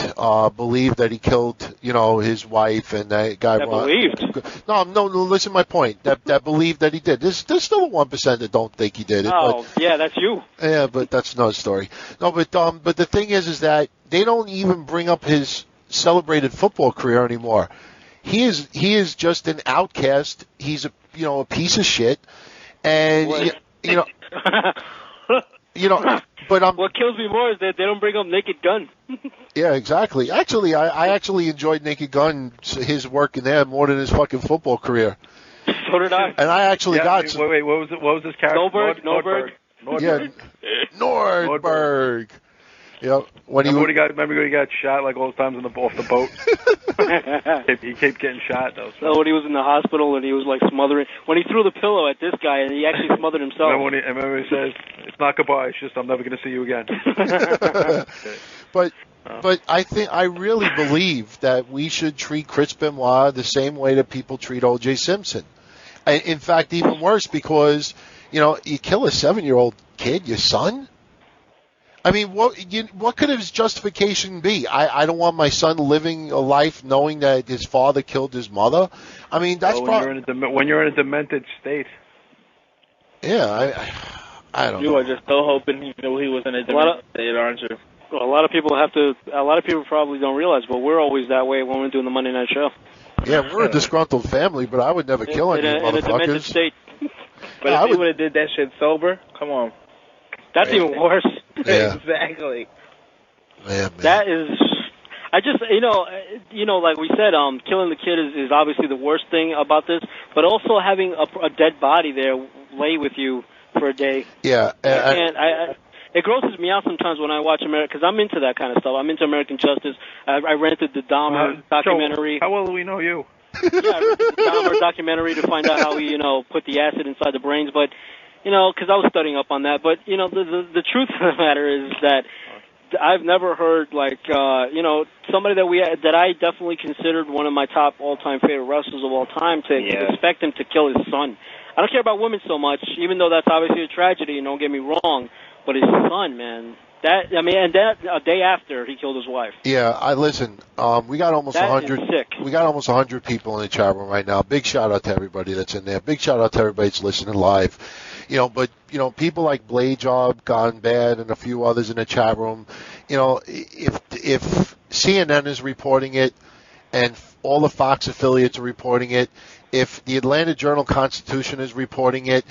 believe that he killed, you know, his wife and that guy. That believed. No, listen to my point. That believed that he did. There's still a 1% that don't think he did it. Oh, yeah, that's you. Yeah, but that's another story. No, but the thing is that they don't even bring up his celebrated football career anymore. He is just an outcast. He's a piece of shit, and you know. You know, but what kills me more is that they don't bring up Naked Gun. Yeah, exactly. Actually, I actually enjoyed Naked Gun, his work in there more than his fucking football career. So did I. And I actually got. Wait, what was it? What was his character? Nordberg. Yeah, Nordberg. Yeah, remember when he got shot like all the times off the boat? He kept getting shot though. So when he was in the hospital and he was like smothering, when he threw the pillow at this guy and he actually smothered himself. Remember he says, "It's not goodbye. It's just I'm never going to see you again." But I really believe that we should treat Chris Benoit the same way that people treat O.J. Simpson. In fact, even worse, because you kill a 7-year-old kid, your son. I mean, what could his justification be? I don't want my son living a life knowing that his father killed his mother. I mean, that's when you're in a demented state. Yeah, I don't know. You are just so hoping he knew he was in a demented state, aren't you? Well, a lot of people probably don't realize, but we're always that way when we're doing the Monday Night Show. Yeah, we're a disgruntled family, but I would never kill any motherfuckers. In a demented state. But if he would have did that shit sober, come on. That's even worse. Yeah. Exactly. Man. That is, I just, like we said, killing the kid is obviously the worst thing about this, but also having a dead body there lay with you for a day. Yeah. It grosses me out sometimes when I watch America, because I'm into that kind of stuff. I'm into American Justice. I rented the Dahmer documentary. How well do we know you? Yeah, I rented the Dahmer documentary to find out how he, put the acid inside the brains, but because I was studying up on that. But, the truth of the matter is that I've never heard, somebody that I definitely considered one of my top all-time favorite wrestlers of all time to expect him to kill his son. I don't care about women so much, even though that's obviously a tragedy, and don't get me wrong, but his son, man. And that a day after he killed his wife. Yeah, listen. We got almost 100. Sick. We got almost 100 people in the chat room right now. Big shout out to everybody that's in there. Big shout out to everybody that's listening live. But people like Blade Job, Gone Bad, and a few others in the chat room. If CNN is reporting it, and all the Fox affiliates are reporting it, if the Atlanta Journal-Constitution is reporting it,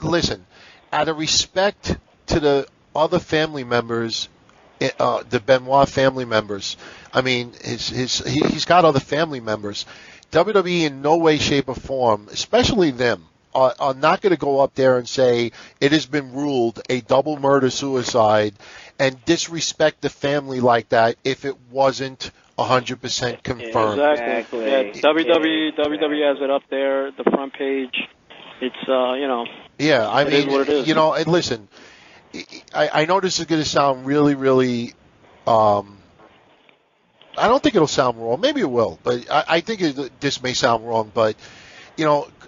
listen, out of respect to the other family members, the Benoit family members. I mean, he's got other family members. WWE in no way, shape, or form, especially them, are not going to go up there and say it has been ruled a double murder-suicide and disrespect the family like that if it wasn't 100% confirmed. Exactly. Yeah, WWE has it up there, the front page. It's, Yeah, I mean, is what it is. And listen, I know this is going to sound really, really, I don't think it'll sound wrong. Maybe it will, but I think this may sound wrong, but,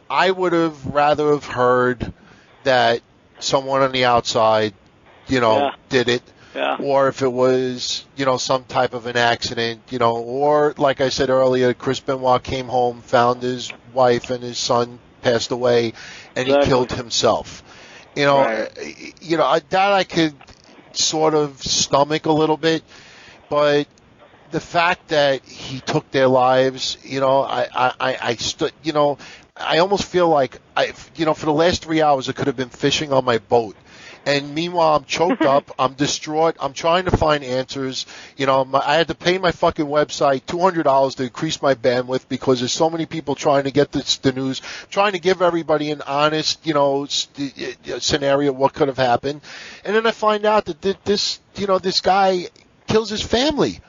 I would have rather have heard that someone on the outside, did it. Yeah. Or if it was, some type of an accident, or like I said earlier, Chris Benoit came home, found his wife and his son passed away, and he killed himself. That I could sort of stomach a little bit, but the fact that he took their lives, I almost feel like for the last 3 hours I could have been fishing on my boat. And meanwhile, I'm choked up. I'm distraught. I'm trying to find answers. I had to pay my fucking website $200 to increase my bandwidth because there's so many people trying to get the news, trying to give everybody an honest, scenario of what could have happened. And then I find out that this guy kills his family.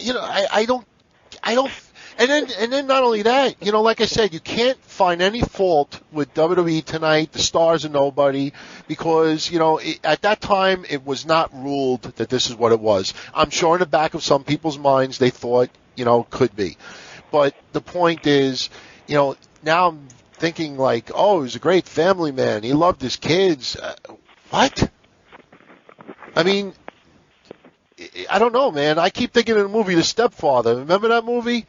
I don't. And then not only that, like I said, you can't find any fault with WWE tonight. The stars are nobody because, at that time it was not ruled that this is what it was. I'm sure in the back of some people's minds they thought, could be. But the point is, now I'm thinking like, oh, he was a great family man. He loved his kids. What? I mean, I don't know, man. I keep thinking of the movie The Stepfather. Remember that movie?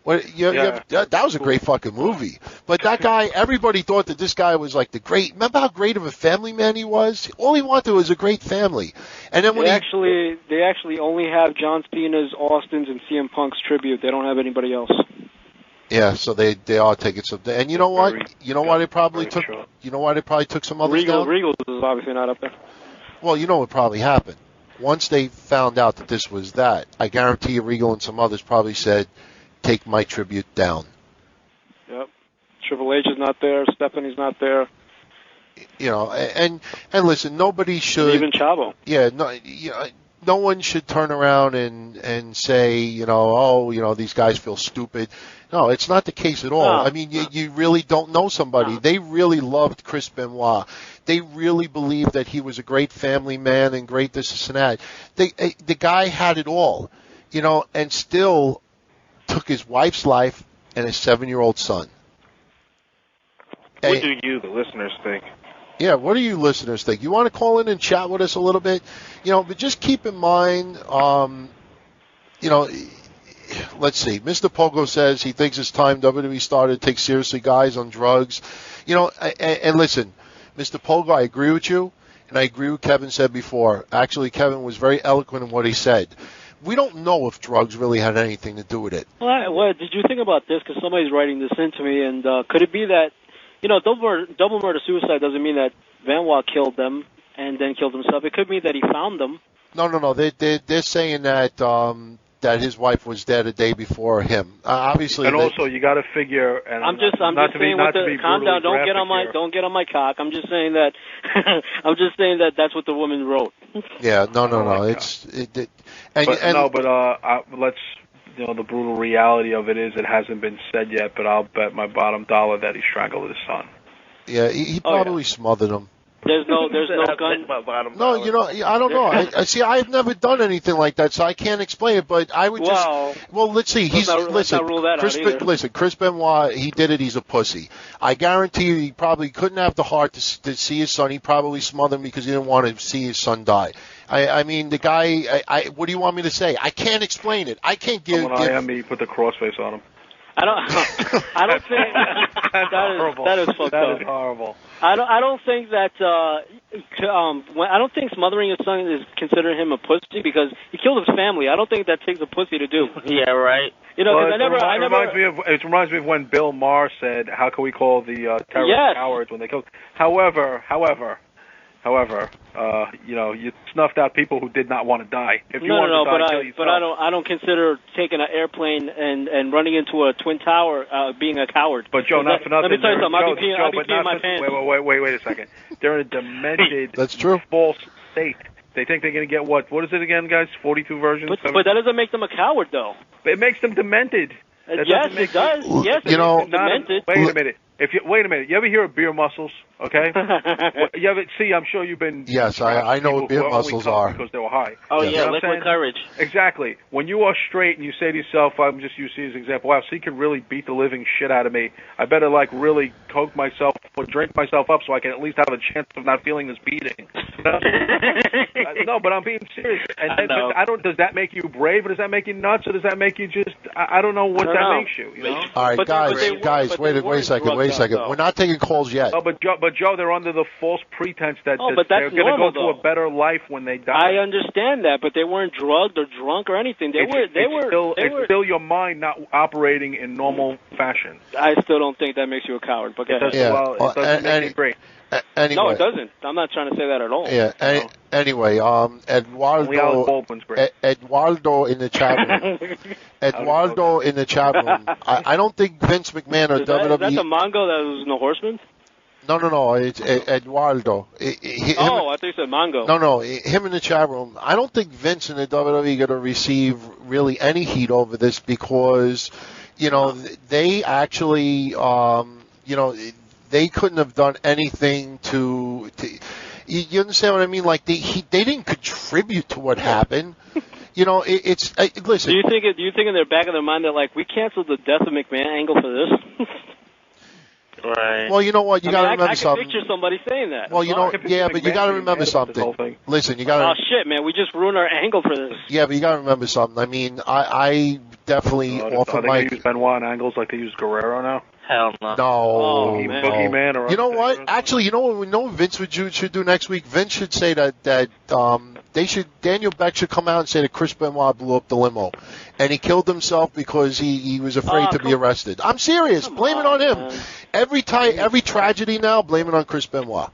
That was a great fucking movie. But that guy, everybody thought that this guy was like remember how great of a family man he was? All he wanted was a great family. And then they actually only have John Cena's, Austin's, and CM Punk's tribute. They don't have anybody else. Yeah, so they are taking some. And you know what? Why they probably took? You know why they probably took some others down? Regal is obviously not up there. Well, you know what probably happened. Once they found out that this was that, I guarantee you Regal and some others probably said, take my tribute down. Yep. Triple H is not there. Stephanie's not there. And listen, nobody should. Even Chavo. Yeah, no one should turn around and say, these guys feel stupid. No, it's not the case at all. No. I mean, you really don't know somebody. No. They really loved Chris Benoit. They really believed that he was a great family man and great this and that. The guy had it all, and still took his wife's life and his 7-year-old son. What do you, the listeners, think? Yeah, what do you listeners think? You want to call in and chat with us a little bit? But just keep in mind, let's see. Mr. Pogo says he thinks it's time WWE started to take seriously guys on drugs. And listen, Mr. Pogo, I agree with you, and I agree with Kevin said before. Actually, Kevin was very eloquent in what he said. We don't know if drugs really had anything to do with it. Well, did you think about this? Because somebody's writing this into me, and could it be that, double murder-suicide doesn't mean that Benoit killed them and then killed himself. It could mean that he found them. No. They're saying that that his wife was dead a day before him. Obviously, and also you got to figure. And I'm just saying. Calm down. Don't get on my cock. I'm just saying that. That's what the woman wrote. Yeah. No. Let's. The brutal reality of it is it hasn't been said yet, but I'll bet my bottom dollar that he strangled his son. Yeah, he probably smothered him. There's no gun. No, I don't know. I see. I've never done anything like that, so I can't explain it. But I would Well, let's see. Chris Benoit, he did it. He's a pussy. I guarantee you, he probably couldn't have the heart to see his son. He probably smothered him because he didn't want to see his son die. I mean, the guy. What do you want me to say? I can't explain it. I can't give. He put the crossface on him. I don't think that is fucked up. That is horrible. I don't think that I don't think smothering his son is considering him a pussy because he killed his family. I don't think that takes a pussy to do. Yeah, right. It reminds me of when Bill Maher said, "How can we call the terrorists cowards when they kill?" However, However, you snuffed out people who did not want to die. If you No, kill yourself. but I don't consider taking an airplane and running into a twin tower being a coward. But Joe, not for nothing. Let me tell you something. I'll be peeing my pants. Wait a second. They're in a demented, That's true. false state. They think they're going to get what is it again, guys? 42 versions. But that doesn't make them a coward, though. It makes them demented. Yes, it does. Yes, it makes them demented. Wait a minute. You ever hear of beer muscles? Okay. I'm sure you've been. Yes, I know what beer muscles are because they were high. Oh Yes. yeah, liquid courage. Exactly. When you are straight and you say to yourself, I'm just using this example. Wow, so he can really beat the living shit out of me. I better really coke myself or drink myself up so I can at least have a chance of not feeling this beating. No, but I'm being serious. And does that make you brave, or does that make you nuts, or does that make you just? I don't know what that makes you. All right, guys, wait a second. We're not taking calls yet. Oh, but Joe, they're under the false pretense that but they're going to go though. to a better life when they die. I understand that, but they weren't drugged or drunk or anything. It's still your mind not operating in normal fashion. I still don't think that makes you a coward. But it doesn't make you great. Anyway. No, it doesn't. I'm not trying to say that at all. Yeah. Anyway, Eduardo in the chat room. I don't think Vince McMahon or WWE. Is that the Mongo that was in the Horsemen? No. It's Eduardo. I thought you said Mongo. No. Him in the chat room. I don't think Vince and the WWE are going to receive really any heat over this because, they actually, they couldn't have done anything to you understand what I mean? Like they didn't contribute to what happened. Listen. Do you think in their back of their mind that we canceled the death of McMahon angle for this? Right. Well, you know what? You got to remember something. I can picture somebody saying that. Well, but you got to remember something. Listen, you got to. Oh shit, man! We just ruined our angle for this. Yeah, but you got to remember something. I mean, I definitely offer my. They use Benoit angles like they use Guerrero now. Hell no. No. Boogeyman or you know what? Actually, you know what Vince should do next week? Vince should say that Daniel Beck should come out and say that Chris Benoit blew up the limo. And he killed himself because he was afraid to be arrested. I'm serious. Blame it on him. Man. Every tragedy now, blame it on Chris Benoit.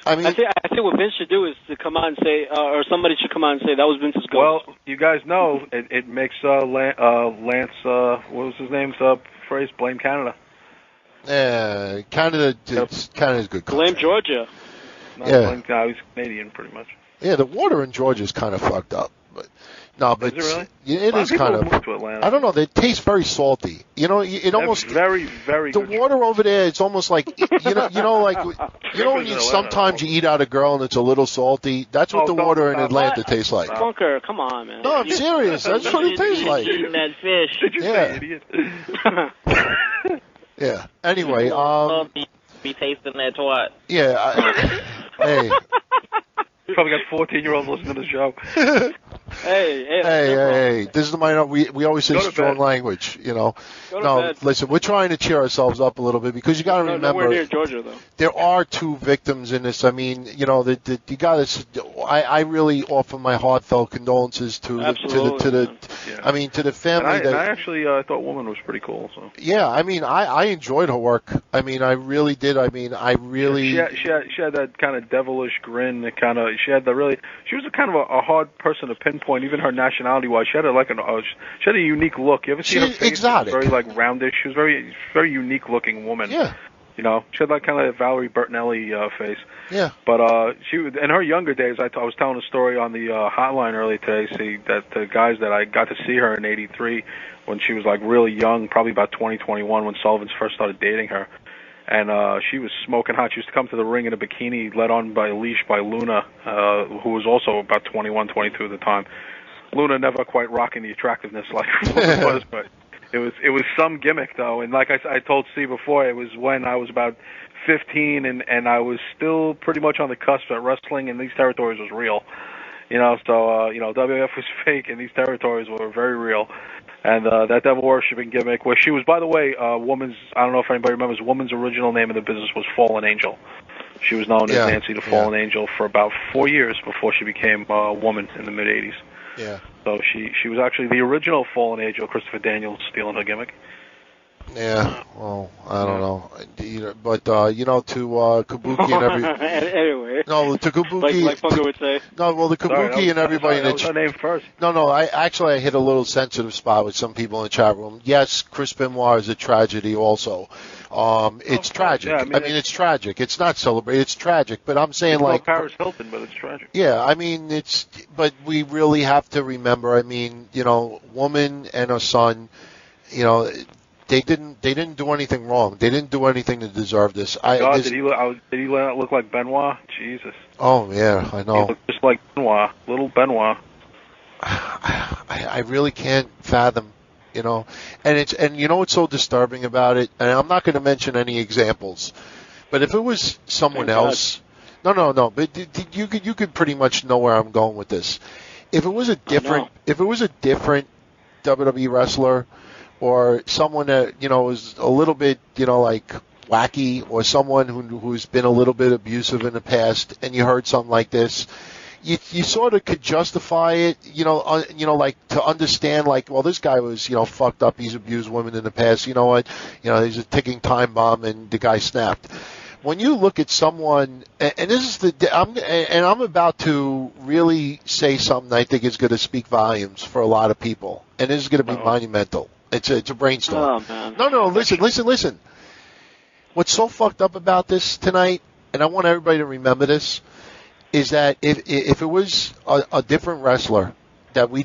I mean, I think what Vince should do is to come out and say, or somebody should come out and say that was Vince's ghost. Well, you guys know it makes Lance, what was his name's phrase? Blame Canada. Yeah, Canada's good country. Blame Georgia. Blame, he's Canadian, pretty much. Yeah, the water in Georgia is kind of fucked up. But is it really? It is kind of. I don't know. They taste very salty. It almost very, very. The water over there, it's almost like when sometimes you eat out a girl and it's a little salty. That's what the water in Atlanta tastes like. Bunker, come on, man. No, I'm serious. That's what it tastes like. Eating that fish. Did you say idiot? Yeah. Anyway, be tasting that twat. Yeah. Hey. Probably got 14-year-olds listening to the show. Hey. This is the minority. We always say strong language, listen, we're trying to cheer ourselves up a little bit because you got to remember. Nowhere near Georgia, though. There are two victims in this. I mean, you got to. I really offer my heartfelt condolences to the family. And I actually thought Woman was pretty cool. So. Yeah, I mean, I enjoyed her work. I mean, I really did. I mean, I really. She had that kind of devilish grin. She was a kind of a hard person to pinpoint, even her nationality-wise. She had a unique look. You ever see her face? Exotic. Very roundish. She was very, very unique-looking woman. Yeah. She had that kind of Valerie Bertinelli face. Yeah. But she in her younger days, I was telling a story on the hotline earlier today. See that the guys that I got to see her in '83 when she was really young, probably about 21, when Sullivan's first started dating her. And she was smoking hot. She used to come to the ring in a bikini, led on by a leash by Luna, who was also about 21, 22 at the time. Luna never quite rocking the attractiveness like it was, but it was some gimmick though. And like I told Steve before, it was when I was about 15, and I was still pretty much on the cusp that wrestling in these territories was real. WWF was fake, and these territories were very real. And that devil worshipping gimmick, where she was, by the way, I don't know if anybody remembers, Woman's original name in the business was Fallen Angel. She was known as Nancy the Fallen Angel for about 4 years before she became a woman in the mid-'80s. Yeah. So she was actually the original Fallen Angel, Christopher Daniels stealing her gimmick. Yeah, well, I don't know. But, to Kabuki and Anyway. No, to Kabuki. Like Funko would say. No, well, the Kabuki and everybody in the that was her name first. No, I hit a little sensitive spot with some people in the chat room. Yes, Chris Benoit is a tragedy also. It's tragic. Yeah, I mean, it's tragic. It's not celebrated. It's tragic. But I'm saying, it's like... Paris Hilton, but it's tragic. Yeah, I mean, but we really have to remember, I mean, woman and a son, they didn't do anything wrong. They didn't do anything to deserve this. Did he look like Benoit? Jesus. Oh, yeah, I know. He looked just like Benoit, little Benoit. I really can't fathom, and what's so disturbing about it, and I'm not going to mention any examples, but if it was someone else, no, but you could pretty much know where I'm going with this. If it was a different WWE wrestler, or someone that is a little bit like wacky, or someone who's been a little bit abusive in the past, and you heard something like this, you sort of could justify it, like to understand, like, well, this guy was fucked up, he's abused women in the past, he's a ticking time bomb, and the guy snapped. When you look at someone, and this is I'm about to really say something I think is going to speak volumes for a lot of people, and this is going to be monumental. It's a brainstorm. Oh, man. No, listen. What's so fucked up about this tonight, and I want everybody to remember this, is that if it was a different wrestler that we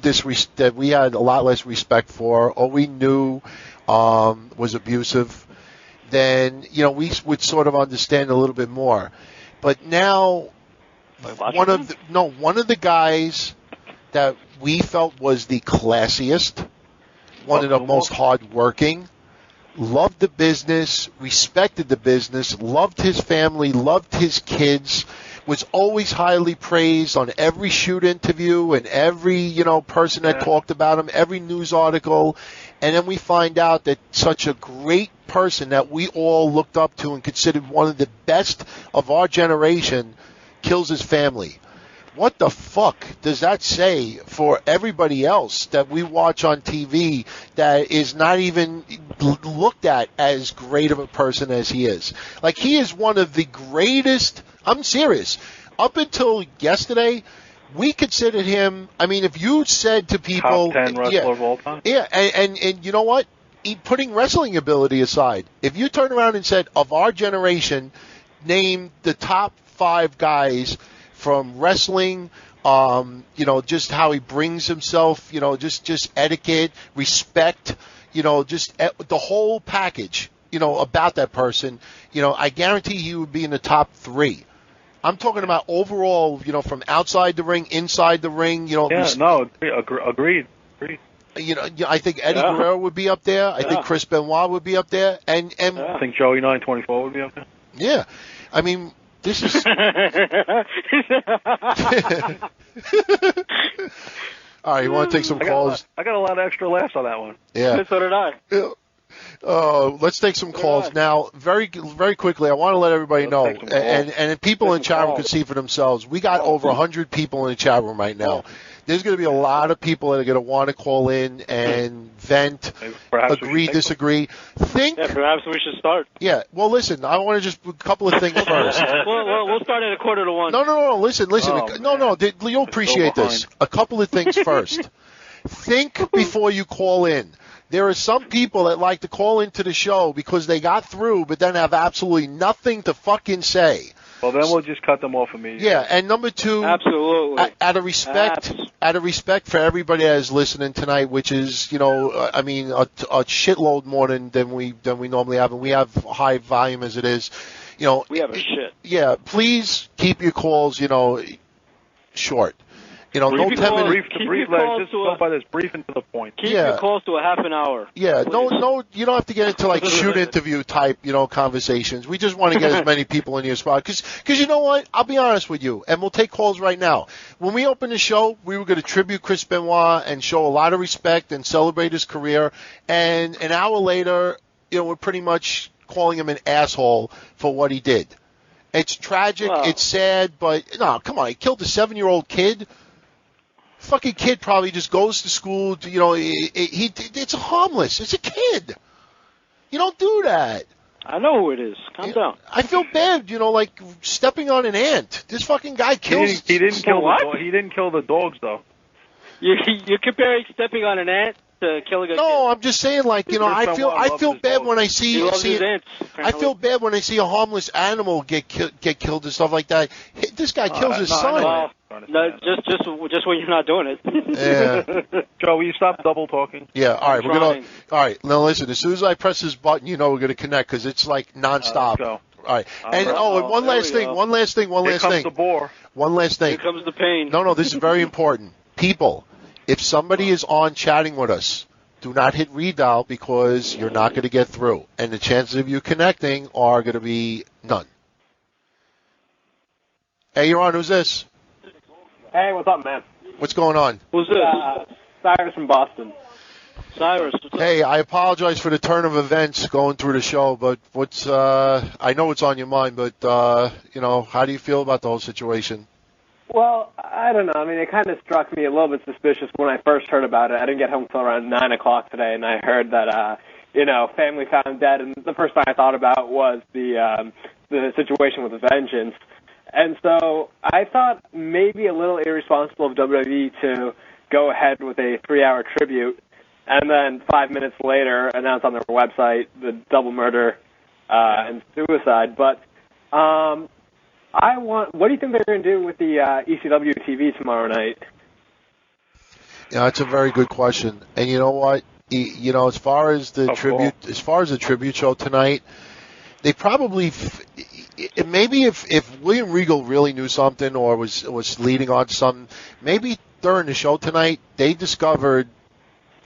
had a lot less respect for, or we knew was abusive, then we would sort of understand a little bit more. But now, one of the guys that we felt was the classiest, one of the most hardworking, loved the business, respected the business, loved his family, loved his kids, was always highly praised on every shoot interview and every person that talked about him, every news article, and then we find out that such a great person that we all looked up to and considered one of the best of our generation kills his family. What the fuck does that say for everybody else that we watch on TV that is not even looked at as great of a person as he is? Like, he is one of the greatest. I'm serious. Up until yesterday, we considered him. I mean, if you said to people, top 10 wrestler of all time. Yeah, and you know what? Putting wrestling ability aside, if you turn around and said, of our generation, name the top 5 guys from wrestling, just how he brings himself, just etiquette, respect, just the whole package, about that person, I guarantee he would be in the top 3. I'm talking about overall, from outside the ring, inside the ring, agreed. I think Eddie Guerrero would be up there. I think Chris Benoit would be up there, and I think Joey 924 would be up there. Yeah, I mean, this is. All right, you want to take some calls? I got a lot of extra laughs on that one. Yeah. So did I. Let's take some calls now. Very, very quickly, I want to let everybody know, and people in the chat room can see for themselves. We got over 100 people in the chat room right now. There's going to be a lot of people that are going to want to call in and vent, agree, disagree. Perhaps we should start. Yeah. Well, listen, I want to just a couple of things first. We'll start at 1:45. No. Listen. No. You'll appreciate this. A couple of things first. Think before you call in. There are some people that like to call into the show because they got through, but then have absolutely nothing to fucking say. Well, then we'll just cut them off immediately. Yeah, and number 2, absolutely, out of respect for everybody that is listening tonight, which is, a shitload more than we normally have, and we have high volume as it is. We have a shit. Yeah, please keep your calls, short. No 10 minutes. Just go by this, brief and to the point. Keep your calls to a half an hour. Yeah, please. No, you don't have to get into like shoot interview type, conversations. We just want to get as many people in your spot. Because you know what? I'll be honest with you, and we'll take calls right now. When we opened the show, we were going to tribute Chris Benoit and show a lot of respect and celebrate his career. And an hour later, we're pretty much calling him an asshole for what he did. It's tragic, it's sad, but no, come on, he killed a 7-year-old kid. Fucking kid probably just goes to school. It's harmless. It's a kid. You don't do that. I know who it is. Calm down. I feel bad, like stepping on an ant. This fucking guy kills. He didn't kill what? He didn't kill the dogs though. You're comparing stepping on an ant to killing a kid. No, I'm just saying, I feel bad when I see. He loves his ants, I feel bad when I see a harmless animal get killed and stuff like that. This guy kills his son. Well, no, just when you're not doing it. Yeah. Joe, will you stop double talking? Yeah. All right, All right. Now listen. As soon as I press this button, we're gonna connect because it's like nonstop. Let's go. All right. And one last thing. Here comes the bore. One last thing. Here comes the pain. No, this is very important. People, if somebody is on chatting with us, do not hit redial because you're not going to get through. And the chances of you connecting are going to be none. Hey, you're on. Who's this? Hey, what's up, man? What's going on? Who's this? Cyrus from Boston. Cyrus. What's up? Hey, I apologize for the turn of events going through the show, but I know it's on your mind, but, how do you feel about the whole situation? Well, I don't know. I mean, it kind of struck me a little bit suspicious when I first heard about it. I didn't get home until around 9 o'clock today, and I heard that, family found him dead, and the first thing I thought about was the situation with Vengeance. And so I thought maybe a little irresponsible of WWE to go ahead with a 3-hour tribute, and then 5 minutes later announce on their website the double murder and suicide. But what do you think they're going to do with the ECW TV tomorrow night? Yeah, that's a very good question. And you know what? As far as the tribute show tonight, they probably maybe if William Regal really knew something or was leading on something, maybe during the show tonight they discovered,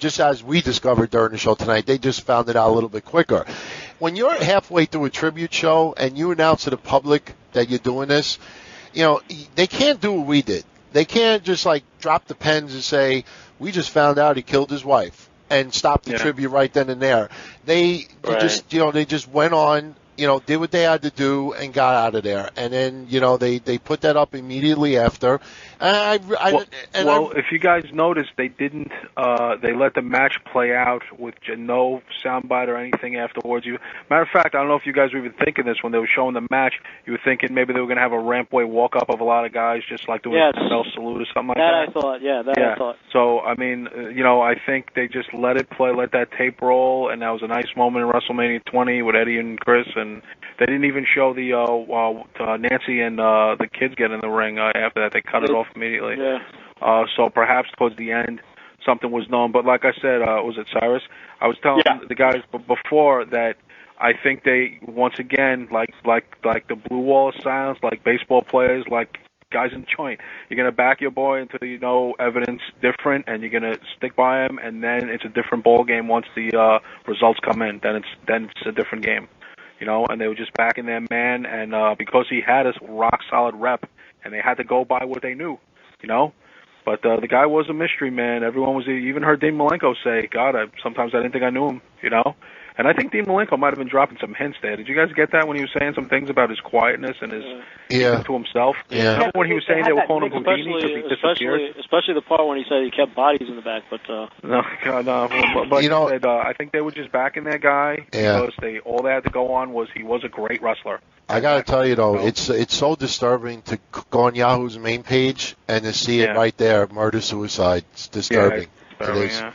just as we discovered during the show tonight, they just found it out a little bit quicker. When you're halfway through a tribute show and you announce to the public that you're doing this, they can't do what we did. They can't just drop the pens and say, we just found out he killed his wife and stop the tribute right then and there. They just went on, did what they had to do and got out of there. And then, they put that up immediately after. If you guys noticed, they didn't. They let the match play out with no soundbite or anything afterwards. Matter of fact, I don't know if you guys were even thinking this when they were showing the match. You were thinking maybe they were going to have a rampway walk up of a lot of guys, just like doing a bell salute or something like that. I thought. I thought. So I mean, I think they just let it play, let that tape roll, and that was a nice moment in WrestleMania 20 with Eddie and Chris, and they didn't even show the Nancy and the kids get in the ring after that. They cut it off immediately. Yeah. So perhaps towards the end something was known. But like I said, was it Cyrus? I was telling the guys before that I think they, once again, like the blue wall of silence, like baseball players, like guys in the joint, you're going to back your boy until you know evidence different, and you're going to stick by him, and then it's a different ball game once the results come in. Then it's a different game. And they were just backing their man, and because he had a rock-solid rep, and they had to go by what they knew, But the guy was a mystery, man. Everyone was, even heard Dean Malenko say, God, sometimes I didn't think I knew him, And I think Dean Malenko might have been dropping some hints there. Did you guys get that when he was saying some things about his quietness and his to himself? Yeah. Remember when he was saying they were calling him Houdini because he disappeared? Especially the part when he said he kept bodies in the back. But No. But I think they were just backing their guy because all they had to go on was he was a great wrestler. I got to tell you, though, it's so disturbing to go on Yahoo's main page and to see it right there, murder-suicide. It's disturbing. It is. Yeah.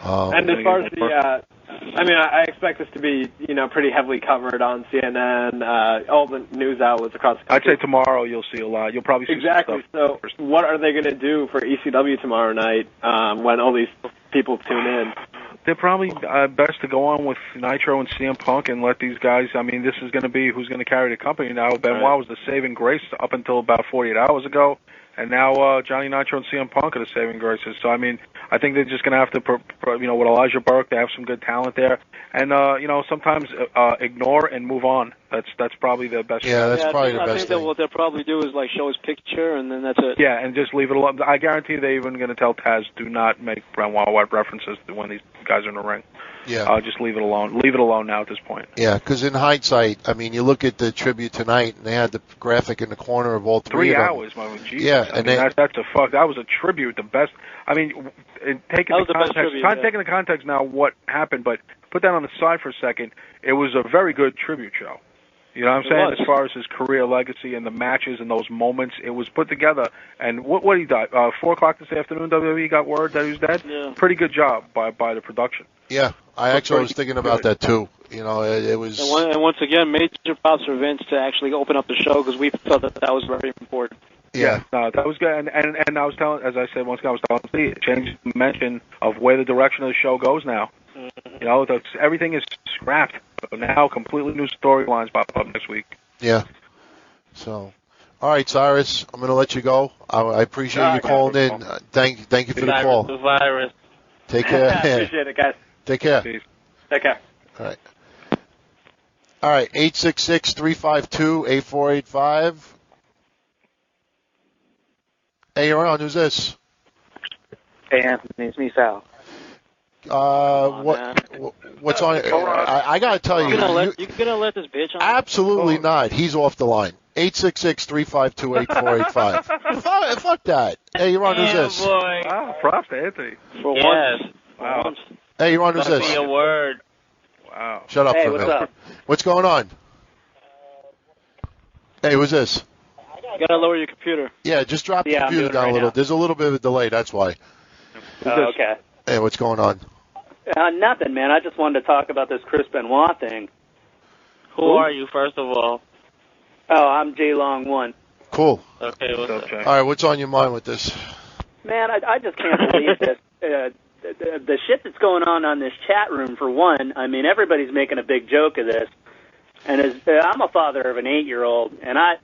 And as far as I expect this to be, pretty heavily covered on CNN, all the news outlets across the country. I'd say tomorrow you'll see a lot. You'll probably see exactly. some stuff. So what are they going to do for ECW tomorrow night when all these people tune in? They're probably best to go on with Nitro and CM Punk and let these guys, this is going to be who's going to carry the company now. Benoit was the saving grace up until about 48 hours ago, and now Johnny Nitro and CM Punk are the saving graces. So, I think they're just going to have to, with Elijah Burke, they have some good talent there. And, sometimes ignore and move on. That's probably the best. Yeah, that's probably the best I think thing. that what they'll probably do is, show his picture, and then that's it. Yeah, and just leave it alone. I guarantee they're even going to tell Taz, do not make Benoit references when these guys are in the ring. Yeah. Just leave it alone. Leave it alone now at this point. Yeah, because in hindsight, you look at the tribute tonight, and they had the graphic in the corner of all 3 3 of them. hours, my Jesus. Yeah, that's a fuck. That was a tribute. The best. Taking the context now what happened, but put that on the side for a second, it was a very good tribute show. You know what I'm saying? As far as his career legacy and the matches and those moments, it was put together. And what he died 4 o'clock this afternoon. WWE got word that he was dead. Yeah. Pretty good job by the production. Yeah, I actually was thinking about that too. You know, it was. And once again, major props for Vince to actually open up the show because we felt that was very important. Yeah, no, that was good. And I was telling, as I said once again, I was telling Steve, it changed the dimension of where the direction of the show goes now. You know, everything is scrapped. So now completely new storylines pop up next week. Yeah. So, all right, Cyrus, I'm going to let you go. I appreciate you calling in. Thank you for the call. The virus. Take care. Appreciate it, guys. Take care. Peace. Take care. All right, 866-352-8485. Hey, you're on. Who's this? Hey, Anthony, it's me, Sal. What's on? I got to tell you. You're gonna let this bitch on? Absolutely not. He's off the line. 866-352-8485. Fuck that. Hey, you're on. Who's this? Boy. Wow, props to Anthony. For Yes. once. Wow. Hey, you're on. Who's Must this? be a word. Wow. Shut up Hey, for a what's minute. up? What's going on? Hey, who's this? You gotta lower your computer. Yeah, just drop the Yeah, I'm computer doing it down a right little. now. There's a little bit of a delay. That's why. Okay. Hey, what's going on? Nothing, man. I just wanted to talk about this Chris Benoit thing. Who are you, first of all? Oh, I'm J Long One. Cool. Okay, what's up? All right, what's on your mind with this? Man, I just can't believe that the shit that's going on this chat room. For one, I mean, everybody's making a big joke of this, and I'm a father of an 8-year-old, and I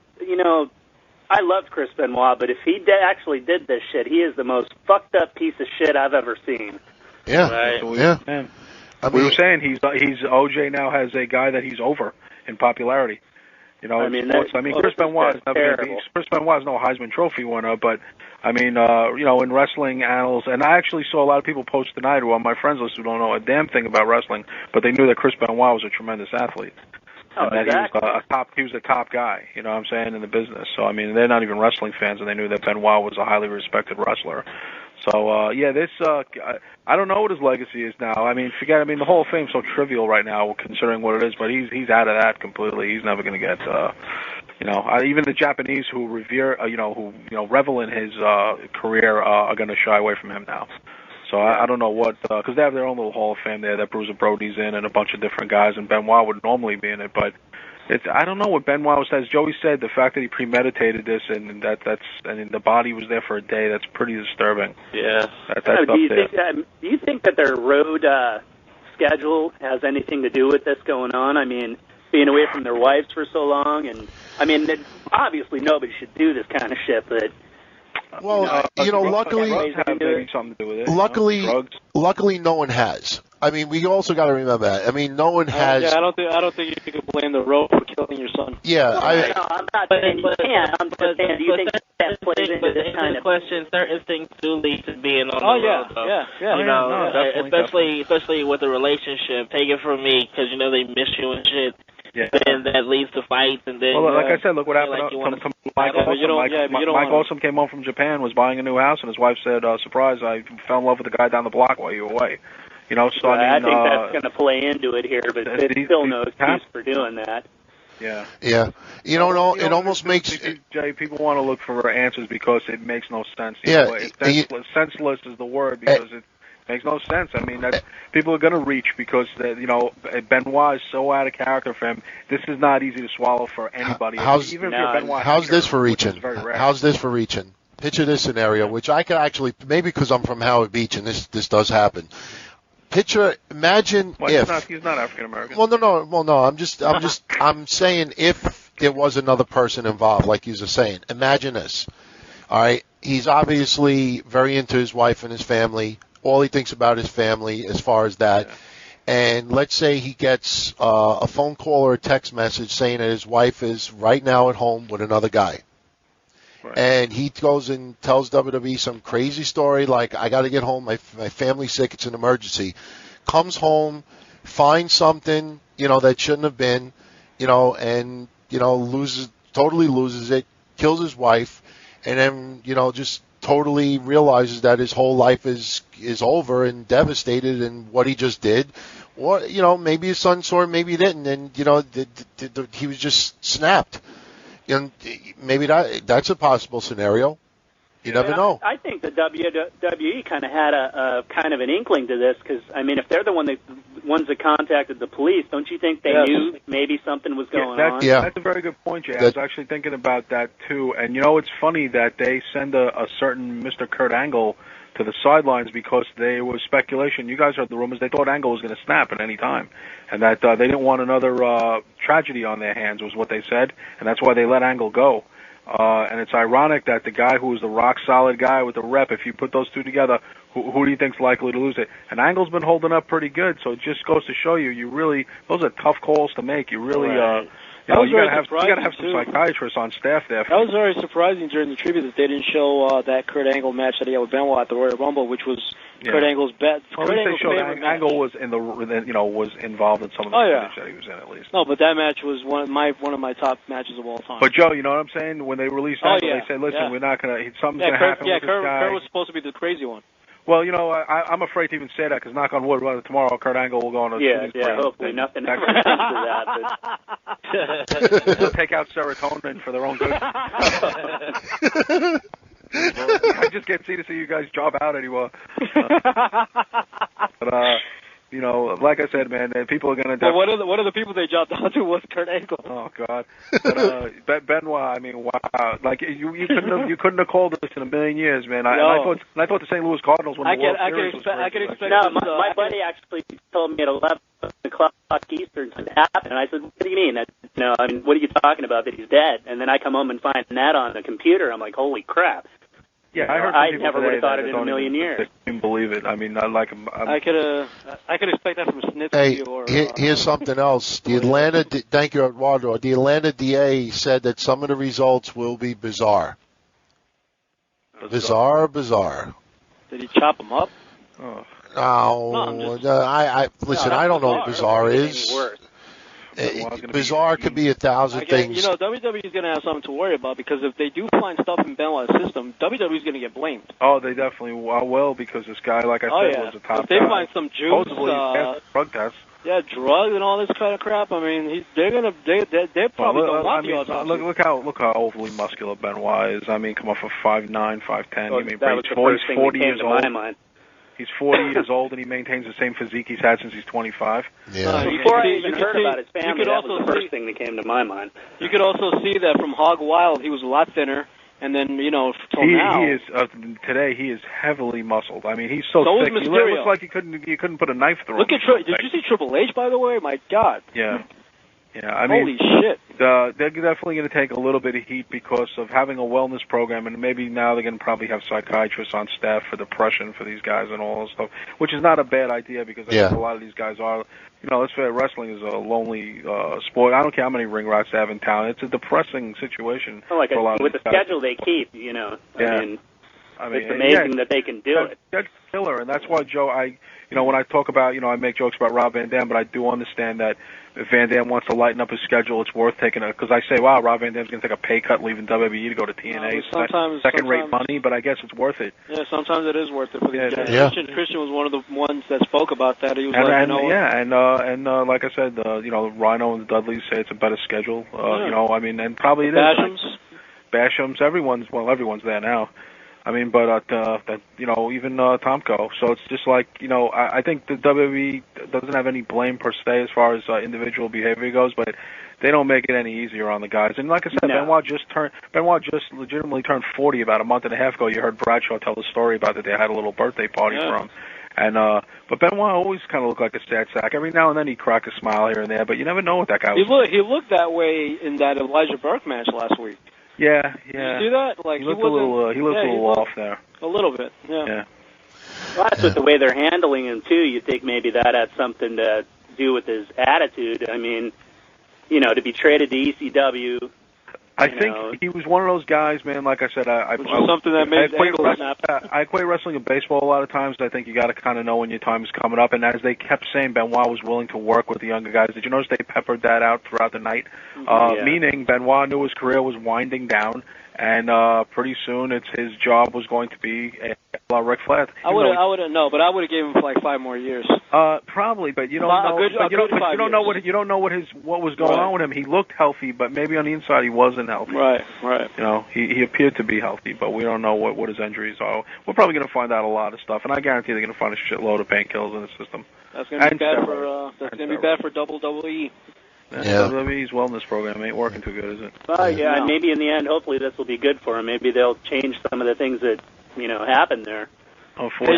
loved Chris Benoit, but if he actually did this shit, he is the most fucked up piece of shit I've ever seen. Yeah. Right. Yeah. I We mean, were saying he's OJ now has a guy that he's over in popularity. You know, I in mean, sports. Chris Benoit is never going to be. Chris Benoit is no Heisman Trophy winner, but I mean, in wrestling annals, and I actually saw a lot of people post tonight who are on my friends list who don't know a damn thing about wrestling, but they knew that Chris Benoit was a tremendous athlete. And that exactly. he was a top guy, you know what I'm saying, in the business. So, I mean, they're not even wrestling fans, and they knew that Benoit was a highly respected wrestler. So, I don't know what his legacy is now. I mean, the Hall of Fame's so trivial right now, considering what it is, but he's out of that completely. He's never going to get, even the Japanese who revere, revel in his career are going to shy away from him now. So I don't know what, because they have their own little Hall of Fame there that Bruiser Brody's in and a bunch of different guys, and Benoit would normally be in it, but I don't know what Benoit was. As Joey said, the fact that he premeditated this and the body was there for a day, that's pretty disturbing. Yeah. That's up there. Do you think that their road schedule has anything to do with this going on? I mean, being away from their wives for so long, and I mean, obviously nobody should do this kind of shit, but. well, luckily, Drugs have maybe something to do with it. Luckily, no one has. I mean, we also got to remember that. I mean, no one has. Yeah, I don't think you can blame the road for killing your son. Yeah, No, I'm not saying you can't. I'm just saying, do you think that plays into this kind of question? Certain things do lead to being on the Oh road. Though. yeah. Especially with the relationship. Take it from me, because they miss you and shit. Yeah. Then that leads to fights, and then. Well, like I said, look what happened like to Mike Awesome. Mike Awesome came home from Japan, was buying a new house, and his wife said, "Surprise! I fell in love with the guy down the block while you were away." So I I mean, think that's going to play into it here, but it's still no excuse for doing that. Yeah. Yeah. It almost makes. Jay, people want to look for answers because it makes no sense. Senseless is the word because it makes no sense. I mean, people are going to reach because Benoit is so out of character for him. This is not easy to swallow for anybody. How's this for reaching? How's this for reaching? Picture this scenario, which I could actually, maybe because I'm from Howard Beach and this does happen. Imagine if he's not African American. Well, no. I'm saying if there was another person involved, like you were saying. Imagine this. All right, he's obviously very into his wife and his family. All he thinks about is family, as far as that. Yeah. And let's say he gets a phone call or a text message saying that his wife is right now at home with another guy. Right. And he goes and tells WWE some crazy story like, I got to get home, my family's sick, it's an emergency. Comes home, finds something, that shouldn't have been, and, totally loses it, kills his wife, and then, just totally realizes that his whole life is over and devastated, and what he just did Or, maybe his son saw it, maybe he didn't, and, he was just snapped. And maybe that's a possible scenario. You never know. I think the WWE kind of had a kind of an inkling to this because, I mean, if they're the ones that contacted the police, don't you think they knew maybe something was going on? Yeah, that's a very good point, Jay. I was actually thinking about that, too. And, it's funny that they send a certain Mr. Kurt Angle to the sidelines because there was speculation. You guys heard the rumors. They thought Angle was going to snap at any time, and that they didn't want another tragedy on their hands was what they said, and that's why they let Angle go. And it's ironic that the guy who was the rock-solid guy with the rep, if you put those two together, who do you think's likely to lose it? And Angle's been holding up pretty good, so it just goes to show those are tough calls to make. You really, you gotta have some psychiatrists on staff there. That was very surprising during the tribute that they didn't show that Kurt Angle match that he had with Benoit at the Royal Rumble, which was Kurt Angle's bet. Well, at least they showed Angle was was involved in some of the footage that he was in, at least. No, but that match was one of my top matches of all time. But Joe, you know what I'm saying? When they released Angle, they said, "Listen, we're not gonna. Something's gonna happen with this guy." Kurt was supposed to be the crazy one. Well, I'm afraid to even say that because, knock on wood, tomorrow Kurt Angle will go on a hopefully nothing ever comes to that. They'll take out serotonin for their own good. I just can't see you guys job out anymore. But like I said, man, people are gonna. Well, what are the people they jobbed out to was Kurt Angle. Oh God, but Benoit. I mean, wow! Like you couldn't have called this in a million years, man. I thought the St. Louis Cardinals won the World Series. I can expect. No, my buddy actually told me at 11 o'clock Eastern something happened, and I said, "What do you mean? I mean, what are you talking about? That he's dead?" And then I come home and find that on the computer. I'm like, "Holy crap!" Yeah, I heard. I never would have thought it in a million years. I couldn't believe it. I mean, I could expect that from Snitsky. Hey, here's something else. Thank you, Eduardo. The Atlanta DA said that some of the results will be bizarre. Bizarre. Did he chop them up? Oh. Listen. I don't know what bizarre is. Bizarre could be 1,000 things. WWE is going to have something to worry about because if they do find stuff in Benoit's system, WWE is going to get blamed. Oh, they definitely will because this guy, like I said, was a top guy. If they find some juice, drug tests. Yeah, drugs and all this kind of crap. I mean, they're probably going to want the autopsy. Look how overly muscular Benoit is. I mean, come off of 5'9", 5'10". Well, that was the first thing that came to my mind. He's 40 years old, and he maintains the same physique he's had since he's 25. Yeah. Before I even heard about his family, that was the first thing that came to my mind. You could also see that from Hog Wild, he was a lot thinner, and then, till now. He is, today, he is heavily muscled. I mean, he's so thick. He looks like you couldn't put a knife through him. Did you see Triple H, by the way? My God. Yeah. Yeah, I mean, holy shit. They're definitely going to take a little bit of heat because of having a wellness program, and maybe now they're going to probably have psychiatrists on staff for depression for these guys and all that stuff, which is not a bad idea because I think a lot of these guys are, let's say wrestling is a lonely sport. I don't care how many ring rats they have in town. It's a depressing situation for a lot of with these the guys. schedule they keep, I mean, it's amazing that they can do it. That's killer, and that's why, Joe, when I talk about, I make jokes about Rob Van Dam, but I do understand that if Van Dam wants to lighten up his schedule, it's worth taking it. Because I say, wow, Rob Van Dam's going to take a pay cut leaving WWE to go to TNA. Second-rate money, but I guess it's worth it. Yeah, sometimes it is worth it for these guys. Yeah. Christian was one of the ones that spoke about that. He was like I said, Rhino and the Dudleys say it's a better schedule. And probably it is. Basham's, everyone's there now. I mean, but even Tomko. So it's just like, I think the WWE doesn't have any blame per se as far as individual behavior goes, but they don't make it any easier on the guys. And like I said, Benoit just legitimately turned 40 about a month and a half ago. You heard Bradshaw tell the story about that they had a little birthday party for him. And but Benoit always kind of looked like a sad sack. Every now and then he'd crack a smile here and there, but you never know what that guy was. He looked that way in that Elijah Burke match last week. Yeah. Did you see that? Like he looked a little off there. A little bit, yeah. Well, that's with the way they're handling him too. You think maybe that had something to do with his attitude. I mean, to be traded to ECW. I think he was one of those guys, man. Like I said, I equate wrestling and baseball a lot of times. I think you got to kind of know when your time is coming up. And as they kept saying, Benoit was willing to work with the younger guys. Did you notice they peppered that out throughout the night? Meaning Benoit knew his career was winding down, and pretty soon his job was going to be about Ric Flair. I would have no, but I would have given him for like 5 more years. Probably, but you don't know. You don't know what was going on with him. He looked healthy, but maybe on the inside he wasn't healthy. Right. You know, he appeared to be healthy, but we don't know what his injuries are. We're probably going to find out a lot of stuff, and I guarantee they're going to find a shitload of painkillers in the system. That's going to be bad for bad for WWE. Yeah. WWE's wellness program ain't working too good, is it? Well, yeah, and maybe in the end, hopefully this will be good for him. Maybe they'll change some of the things that happened there. Hopefully.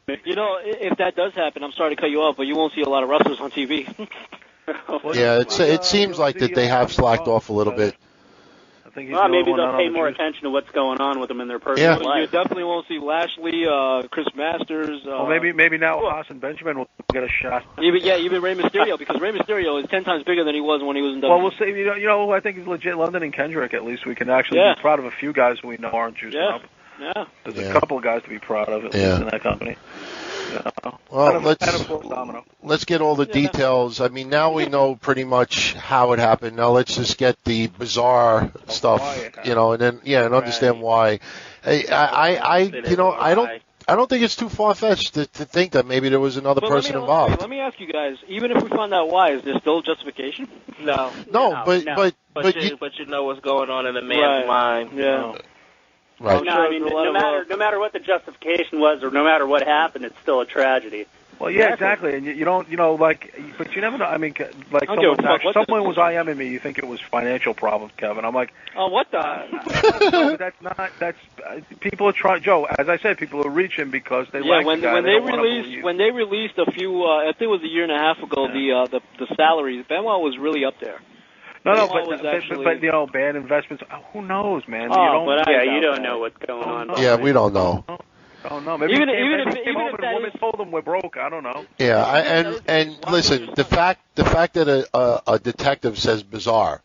If that does happen, I'm sorry to cut you off, but you won't see a lot of wrestlers on TV. Yeah, it seems like that they have slacked off a little bit. Maybe they'll pay more attention to what's going on with them in their personal life. You definitely won't see Lashley, Chris Masters. Maybe now Haas and Benjamin will get a shot. Even Rey Mysterio, because Rey Mysterio is 10 times bigger than he was when he was in WWE. Well, we'll see. You know, I think he's legit. London and Kendrick, at least we can actually be proud of a few guys who we know aren't juiced up. Yeah. There's a couple of guys to be proud of at least in that company. Well, let's get all the details. I mean, now we know pretty much how it happened. Now let's just get the bizarre stuff, and then and understand why. I don't think it's too far-fetched to think that maybe there was another person involved. Let me ask you guys, even if we find out why, is there still justification? No, but you know what's going on in the man's mind. Yeah. Right. No, I mean, no matter what the justification was or no matter what happened, it's still a tragedy. Well, yeah, exactly. And you don't, but you never know. I mean, like someone was IMing me. You think it was financial problems, Kevin? I'm like, oh, what the? No, that's not. That's people are trying. Joe, as I said, people are reaching because they like the guy. When they released a few, I think it was a year and a half ago, the salaries. Benoit was really up there. No, but bad investments. Who knows, man? You don't know what's going on. Yeah, we don't know. Oh no, maybe even if that woman told them we're broke. I don't know. Yeah, and listen, the fact that a detective says bizarre,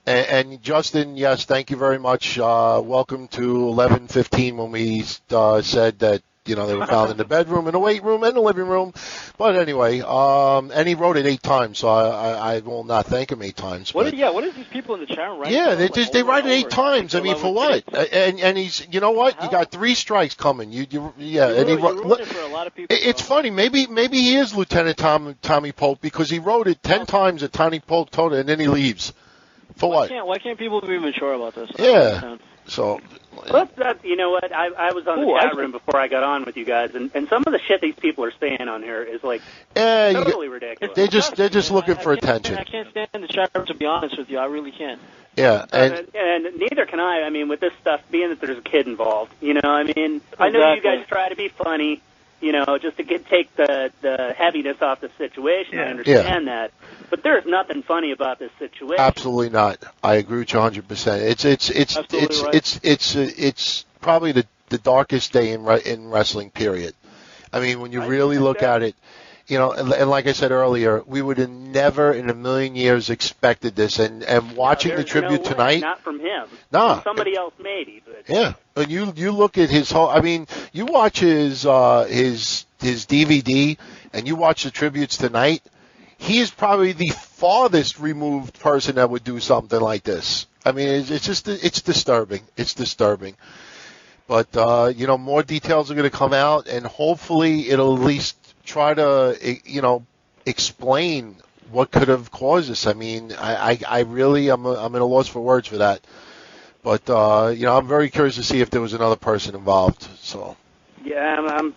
and Justin, yes, thank you very much. Welcome to 11:15 when we said that. They were found in the bedroom, in the weight room, and the living room. But anyway, and he wrote it 8 times, so I will not thank him 8 times. What is these people in the chat room writing? Yeah, they write it 8 times. I mean, for what? And he's, you know what? You got 3 strikes coming. And he wrote it for a lot of people. It's funny. Maybe he is Lieutenant Tommy Pope because he wrote it 10 times that Tommy Pope told it, and then he leaves. For what? Why can't people be mature about this? Yeah. So. You know what? I was on the chat room before I got on with you guys, and some of the shit these people are saying on here is like totally ridiculous. They're just looking for attention. I can't stand the chat room, to be honest with you. I really can't. Yeah, and neither can I. I mean, with this stuff, being that there's a kid involved, I mean, I know you guys try to be funny, just to take the heaviness off the situation. I understand that. But there's nothing funny about this situation. Absolutely not. I agree with you 100%. It's probably the darkest day in wrestling. Period. I mean, when you really look at it, and like I said earlier, we would have never in a million years expected this. And watching the tribute tonight, not from him. Nah, from somebody else maybe. But. Yeah, and you look at his whole. I mean, you watch his DVD, and you watch the tributes tonight. He is probably the farthest removed person that would do something like this. I mean, it's disturbing. It's disturbing. But, more details are going to come out, and hopefully it'll at least try to, explain what could have caused this. I mean, I really, I'm at a loss for words for that. But, I'm very curious to see if there was another person involved, so. Yeah,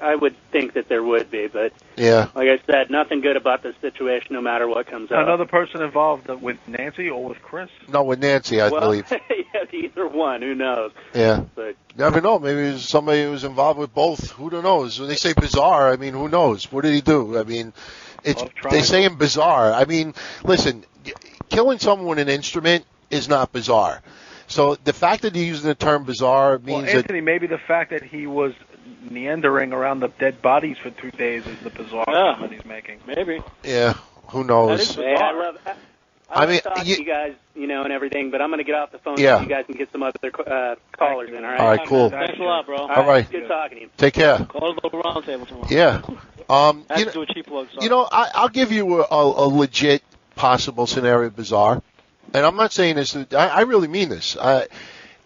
I would think that there would be, but like I said, nothing good about this situation, no matter what comes out. Another person involved with Nancy or with Chris? No, with Nancy, I believe. Yeah, either one. Who knows? Yeah. But, never know. Maybe it was somebody who was involved with both. Who knows? When they say bizarre, I mean, who knows? What did he do? I mean, they say him bizarre. I mean, listen, killing someone with an instrument is not bizarre. So the fact that he's using the term bizarre means Anthony, maybe the fact that he was meandering around the dead bodies for 2 days is the bizarre comment he's making. Maybe. Yeah, who knows? I mean, talk to you guys, and everything, but I'm going to get off the phone so you guys can get some other callers in, all right? All right, cool. Thanks a lot, bro. All right. Good talking to you. Take care. Call the round table tomorrow. Yeah. Do a cheap plug, I'll give you a legit possible scenario bizarre. And I'm not saying this. I really mean this.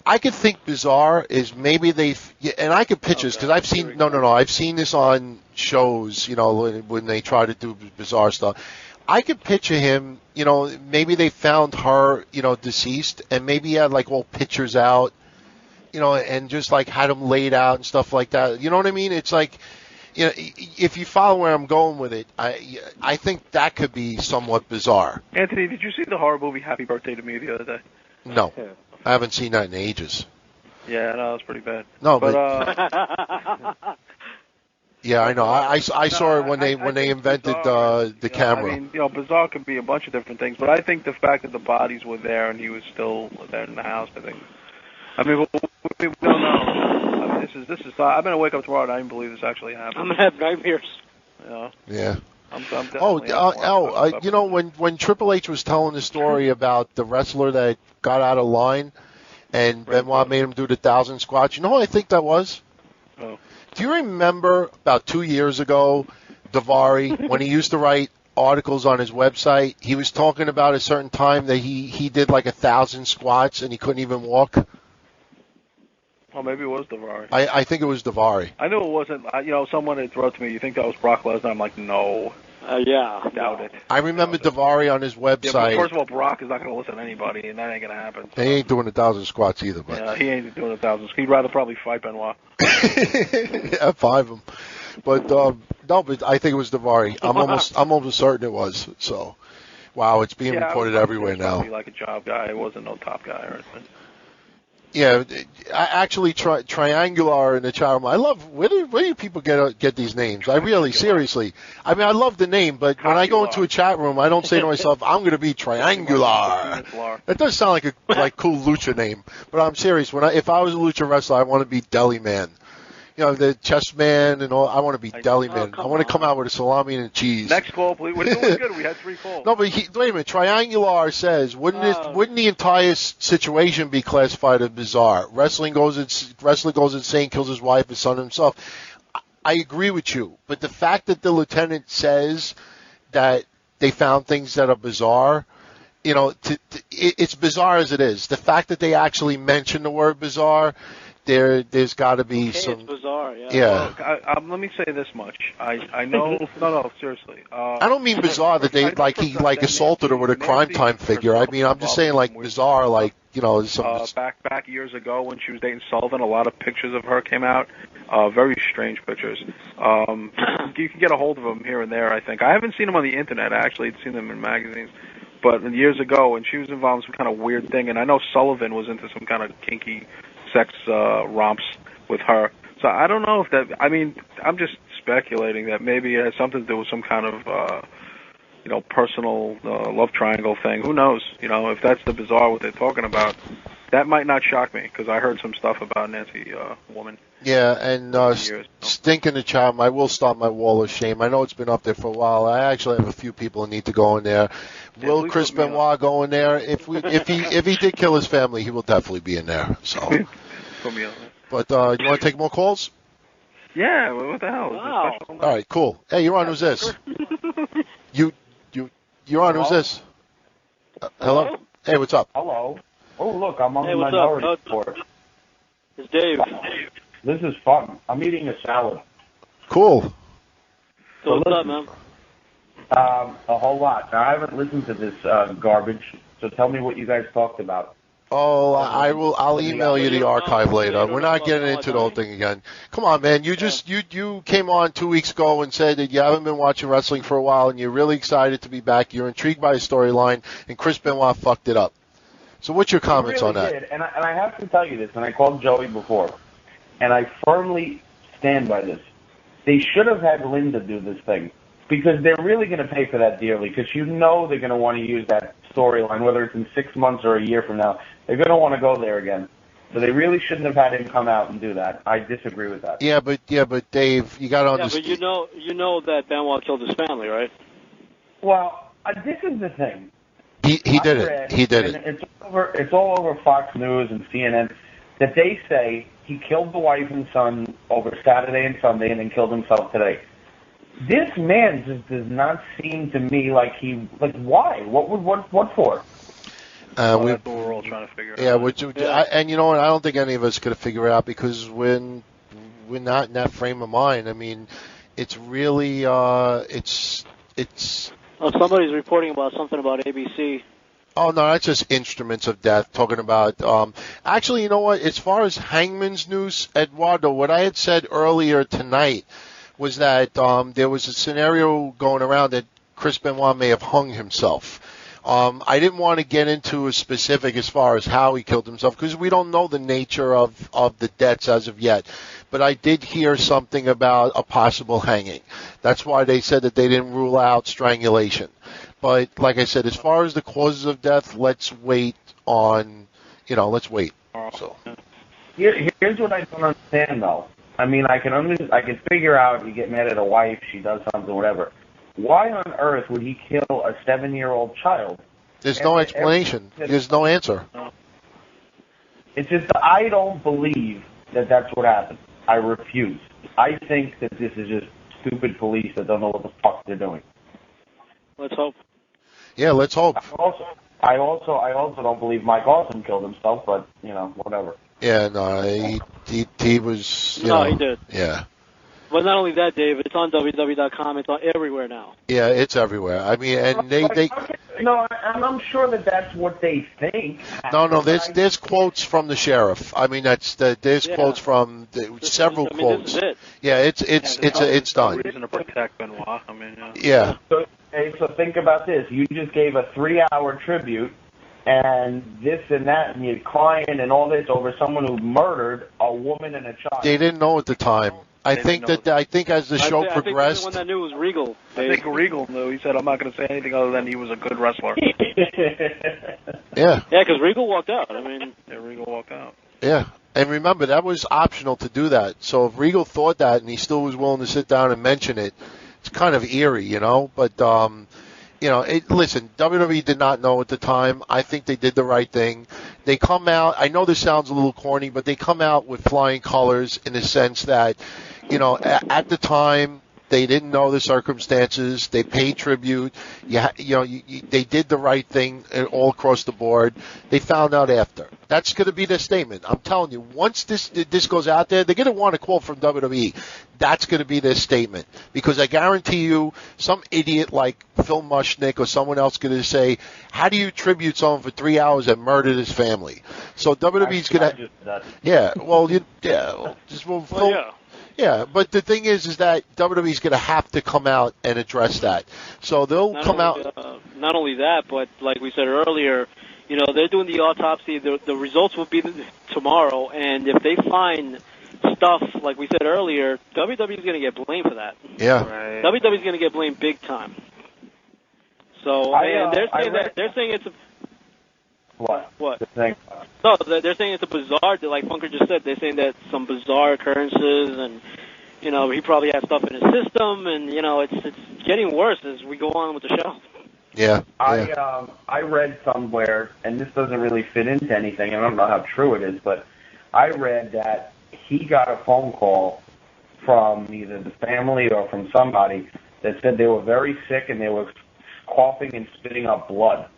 I could think bizarre is maybe and I could pitch this because I've seen I've seen this on shows, when they try to do bizarre stuff. I could picture him, maybe they found her, deceased, and maybe he had like all pictures out, and just like had them laid out and stuff like that. You know what I mean? It's like, if you follow where I'm going with it, I think that could be somewhat bizarre. Anthony, did you see the horror movie Happy Birthday to Me the other day? No. I haven't seen that in ages. Yeah, no, it was pretty bad. No, but yeah, I know. I saw it when they invented the camera. I mean, bizarre could be a bunch of different things, but I think the fact that the bodies were there and he was still there in the house, I think. I mean, we don't know. I mean, this is. I'm gonna wake up tomorrow and I didn't believe this actually happened. I'm gonna have nightmares. Yeah. I'm when Triple H was telling the story about the wrestler that got out of line and Benoit made him do the 1,000 squats, you know who I think that was? Oh. Do you remember about 2 years ago, Daivari, when he used to write articles on his website, he was talking about a certain time that he did like 1,000 squats and he couldn't even walk? Well, maybe it was Daivari. I think it was Daivari. I knew it wasn't. Someone had wrote to me, "You think that was Brock Lesnar?" I'm like, no. Yeah. I doubt it. I remember Daivari on his website. Yeah, but first of all, Brock is not going to listen to anybody, and that ain't going to happen. He ain't doing 1,000 squats either. But. Yeah, he ain't doing 1,000. He'd rather probably fight Benoit. F5 him. But no, but I think it was Daivari. I'm almost certain it was. So, wow, it's being reported everywhere now. Like a job guy, it wasn't no top guy or anything. Yeah, actually, Triangular in the chat room. I love where do people get these names? I really, seriously. I mean, I love the name, but when I go into a chat room, I don't say to myself, "I'm going to be Triangular." That does sound like a cool lucha name, but I'm serious. If I was a lucha wrestler, I want to be Deli Man. The chest man and all. I want to be Deli Man. I want to come out with a salami and cheese. Next call, please. We're doing good. We had 3 calls. No, but wait a minute. Triangular says, wouldn't the entire situation be classified as bizarre? Wrestler goes insane, kills his wife, his son, himself. I agree with you, but the fact that the lieutenant says that they found things that are bizarre, it's bizarre as it is. The fact that they actually mention the word bizarre. There's got to be some. It's bizarre, yeah. Yeah. Look, let me say this much. I know. No, seriously. I don't mean bizarre that they he assaulted her with a crime time figure. I mean, I'm just saying bizarre, some. Back years ago when she was dating Sullivan, a lot of pictures of her came out. Very strange pictures. You can get a hold of them here and there. I think I haven't seen them on the internet. I actually had seen them in magazines. But years ago, when she was involved in some kind of weird thing, and I know Sullivan was into some kind of kinky sex romps with her. So I don't know if that. I mean, I'm just speculating that maybe it has something to do with some kind of, personal love triangle thing. Who knows? If that's the bizarre what they're talking about, that might not shock me because I heard some stuff about Nancy woman. Yeah, and Stink in the chat. I will start my wall of shame. I know it's been up there for a while. I actually have a few people who need to go in there. Will Chris Benoit go in there? If he did kill his family, he will definitely be in there. So, put me on. But you want to take more calls? Yeah. What the hell? Wow. All right, cool. Hey, you're on. Who's this? You're on. Who's this? Hello. Hey, what's up? Hello. Oh, look, I'm on the Minority Report. It's Dave. This is fun. I'm eating a salad. Cool. So what's up, man? A whole lot. Now, I haven't listened to this garbage, so tell me what you guys talked about. Oh, I'll email you the archive later. We're not getting into the whole thing again. Come on, man. You came on 2 weeks ago and said that you haven't been watching wrestling for a while and you're really excited to be back. You're intrigued by the storyline, and Chris Benoit fucked it up. So what's your comments on that? Did. And I have to tell you this, and I called Joey before, and I firmly stand by this. They should have had Linda do this thing because they're really going to pay for that dearly because they're going to want to use that storyline, whether it's in 6 months or a year from now. They're going to want to go there again. So they really shouldn't have had him come out and do that. I disagree with that. Yeah, but Dave, you got to understand. Yeah, but you know that Benoit killed his family, right? Well, this is the thing. He did it. He did it. It's all over Fox News and CNN that they say he killed the wife and son over Saturday and Sunday and then killed himself today. This man just does not seem to me like why? What for? That's what we're all trying to figure out. Yeah, and you know what? I don't think any of us could have figured it out because we're not in that frame of mind. I mean, it's really it's. Oh, somebody's reporting about something about ABC. Oh no, that's just instruments of death. Talking about actually, you know what? As far as Hangman's news, Eduardo, what I had said earlier tonight was that there was a scenario going around that Chris Benoit may have hung himself. I didn't want to get into a specific as far as how he killed himself because we don't know the nature of the deaths as of yet. But I did hear something about a possible hanging. That's why they said that they didn't rule out strangulation. But like I said, as far as the causes of death, let's wait on, let's wait. So here's what I don't understand though. I mean, I can figure out you get mad at a wife, she does something, whatever. Why on earth would he kill a 7-year-old child? There's no explanation. There's no answer. It's just I don't believe that that's what happened. I refuse. I think that this is just stupid police that don't know what the fuck they're doing. Let's hope. Yeah, let's hope. I also don't believe Mike Awesome killed himself, but whatever. Yeah, no, he was. No, he did. Yeah. But not only that, Dave, it's on WWE.com. It's on everywhere now. Yeah, it's everywhere. I mean, and they. No, I'm sure that that's what they think. No, there's quotes from the sheriff. I mean, there's quotes from several quotes. This is it. Yeah, it's done. Reason to protect Benoit. I mean, yeah. So think about this. You just gave a 3-hour tribute, and this and that, and you're crying and all this over someone who murdered a woman and a child. They didn't know at the time. I think as the show progressed, I think the one that knew was Regal. I think Regal knew. He said, "I'm not going to say anything other than he was a good wrestler." Yeah. Yeah, because Regal walked out. I mean, Regal walked out. Yeah, and remember that was optional to do that. So if Regal thought that and he still was willing to sit down and mention it, it's kind of eerie, But listen, WWE did not know at the time. I think they did the right thing. They come out. I know this sounds a little corny, but they come out with flying colors in the sense that. At the time, they didn't know the circumstances. They paid tribute. They did the right thing all across the board. They found out after. That's going to be their statement. I'm telling you, once this goes out there, they're going to want a call from WWE. That's going to be their statement. Because I guarantee you, some idiot like Phil Mushnick or someone else going to say, how do you tribute someone for 3 hours that murdered his family? So WWE's going to... Yeah, well, Yeah, but the thing is that WWE's going to have to come out and address that. So they'll come out. Not only that, but like we said earlier, they're doing the autopsy. The results will be tomorrow, and if they find stuff, like we said earlier, WWE's going to get blamed for that. Yeah. Right. WWE's going to get blamed big time. So they're saying it's a... What? No, they're saying it's a bizarre, like Funker just said, they're saying that some bizarre occurrences and, he probably has stuff in his system and, it's getting worse as we go on with the show. Yeah. I read somewhere, and this doesn't really fit into anything, I don't know how true it is, but I read that he got a phone call from either the family or from somebody that said they were very sick and they were coughing and spitting up blood.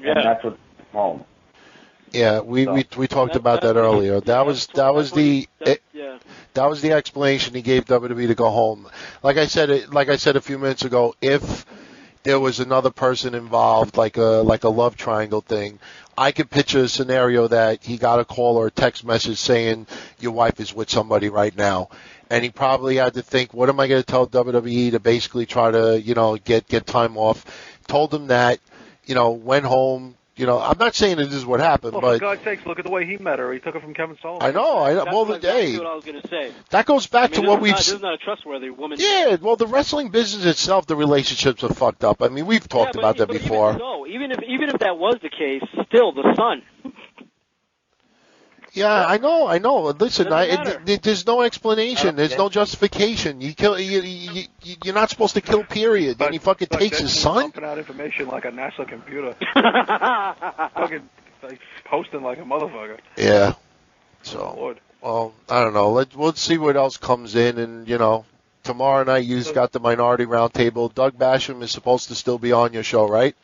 Yeah. And that's what home. Yeah, we talked about that earlier. That was the explanation he gave WWE to go home. Like I said a few minutes ago, if there was another person involved, like a love triangle thing, I could picture a scenario that he got a call or a text message saying your wife is with somebody right now, and he probably had to think, what am I going to tell WWE to basically try to get time off? Told them that, went home. I'm not saying that this is what happened, but... for God's sakes, look at the way he met her. He took her from Kevin Sullivan. I know. That's exactly what I was going to say. That goes back to what we've... This is not a trustworthy woman. Yeah, well, the wrestling business itself, the relationships are fucked up. I mean, we've talked about that before. Even if that was the case, still, the son... Yeah, I know. Listen, there's no explanation. There's no justification. You kill. You're not supposed to kill. Period. Then he fucking takes his son. Pumping out information like a NASA computer. Fucking posting like a motherfucker. Yeah. So, well, I don't know. We'll see what else comes in, and tomorrow night you've got the Minority Roundtable. Doug Basham is supposed to still be on your show, right?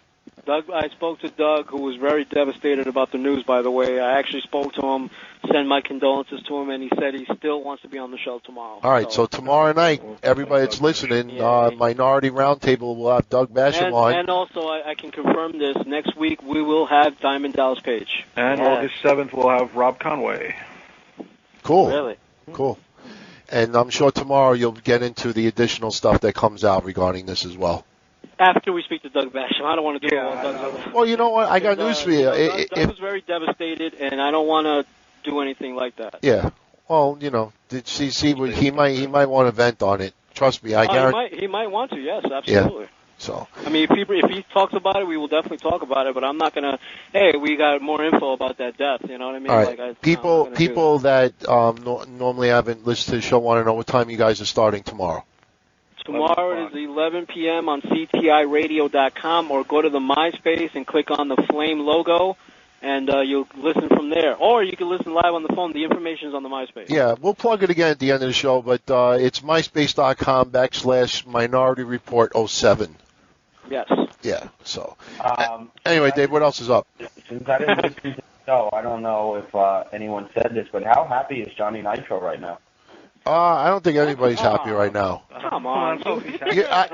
Doug. I spoke to Doug, who was very devastated about the news. By the way, I actually spoke to him, sent my condolences to him, and he said he still wants to be on the show tomorrow. All right, so tomorrow night, everybody that's listening, Minority Roundtable will have Doug Basham on. And also, I can confirm this. Next week, we will have Diamond Dallas Page. And August 7th, we'll have Rob Conway. Cool. Really? Cool. And I'm sure tomorrow you'll get into the additional stuff that comes out regarding this as well. After we speak to Doug Basham. I don't want to do it while Doug's over. Well, you know what? I got news for you. Doug was very devastated, and I don't want to do anything like that. Yeah. Well, you know, he might want to vent on it. Trust me, I guarantee. He might want to. Yes, absolutely. Yeah. So. I mean, if he talks about it, we will definitely talk about it. But I'm not gonna. Hey, we got more info about that death. You know what I mean? All right. People that normally haven't listened to the show want to know what time you guys are starting tomorrow. Tomorrow it is 11 p.m. on CTIRadio.com, or go to the MySpace and click on the Flame logo, and you'll listen from there. Or you can listen live on the phone. The information is on the MySpace. Yeah, we'll plug it again at the end of the show, but it's myspace.com/Minority Report 07. Yes. Yeah, so. Anyway, Dave, what else is up? Since I didn't listen to the show, I don't know if anyone said this, but how happy is Johnny Nitro right now? I don't think anybody's happy right now. Come on.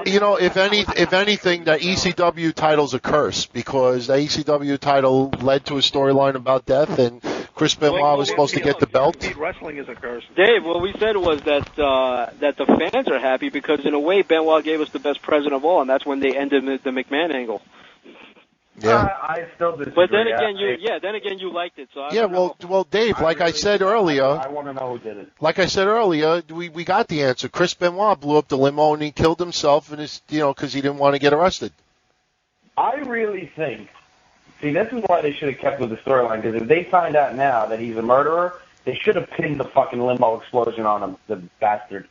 You know, if anything, the ECW title's a curse, because the ECW title led to a storyline about death, and Chris Benoit was supposed to get the belt. Wrestling is a curse. Dave, what we said was that the fans are happy because, in a way, Benoit gave us the best present of all, and that's when they ended the McMahon angle. Yeah. I still disagree. But then again, you liked it. So well, Dave, like I said earlier, I want to know who did it. Like I said earlier, we got the answer. Chris Benoit blew up the limo and he killed himself, and because he didn't want to get arrested. I really think. See, this is why they should have kept with the storyline, because if they find out now that he's a murderer, they should have pinned the fucking limo explosion on him, the bastard.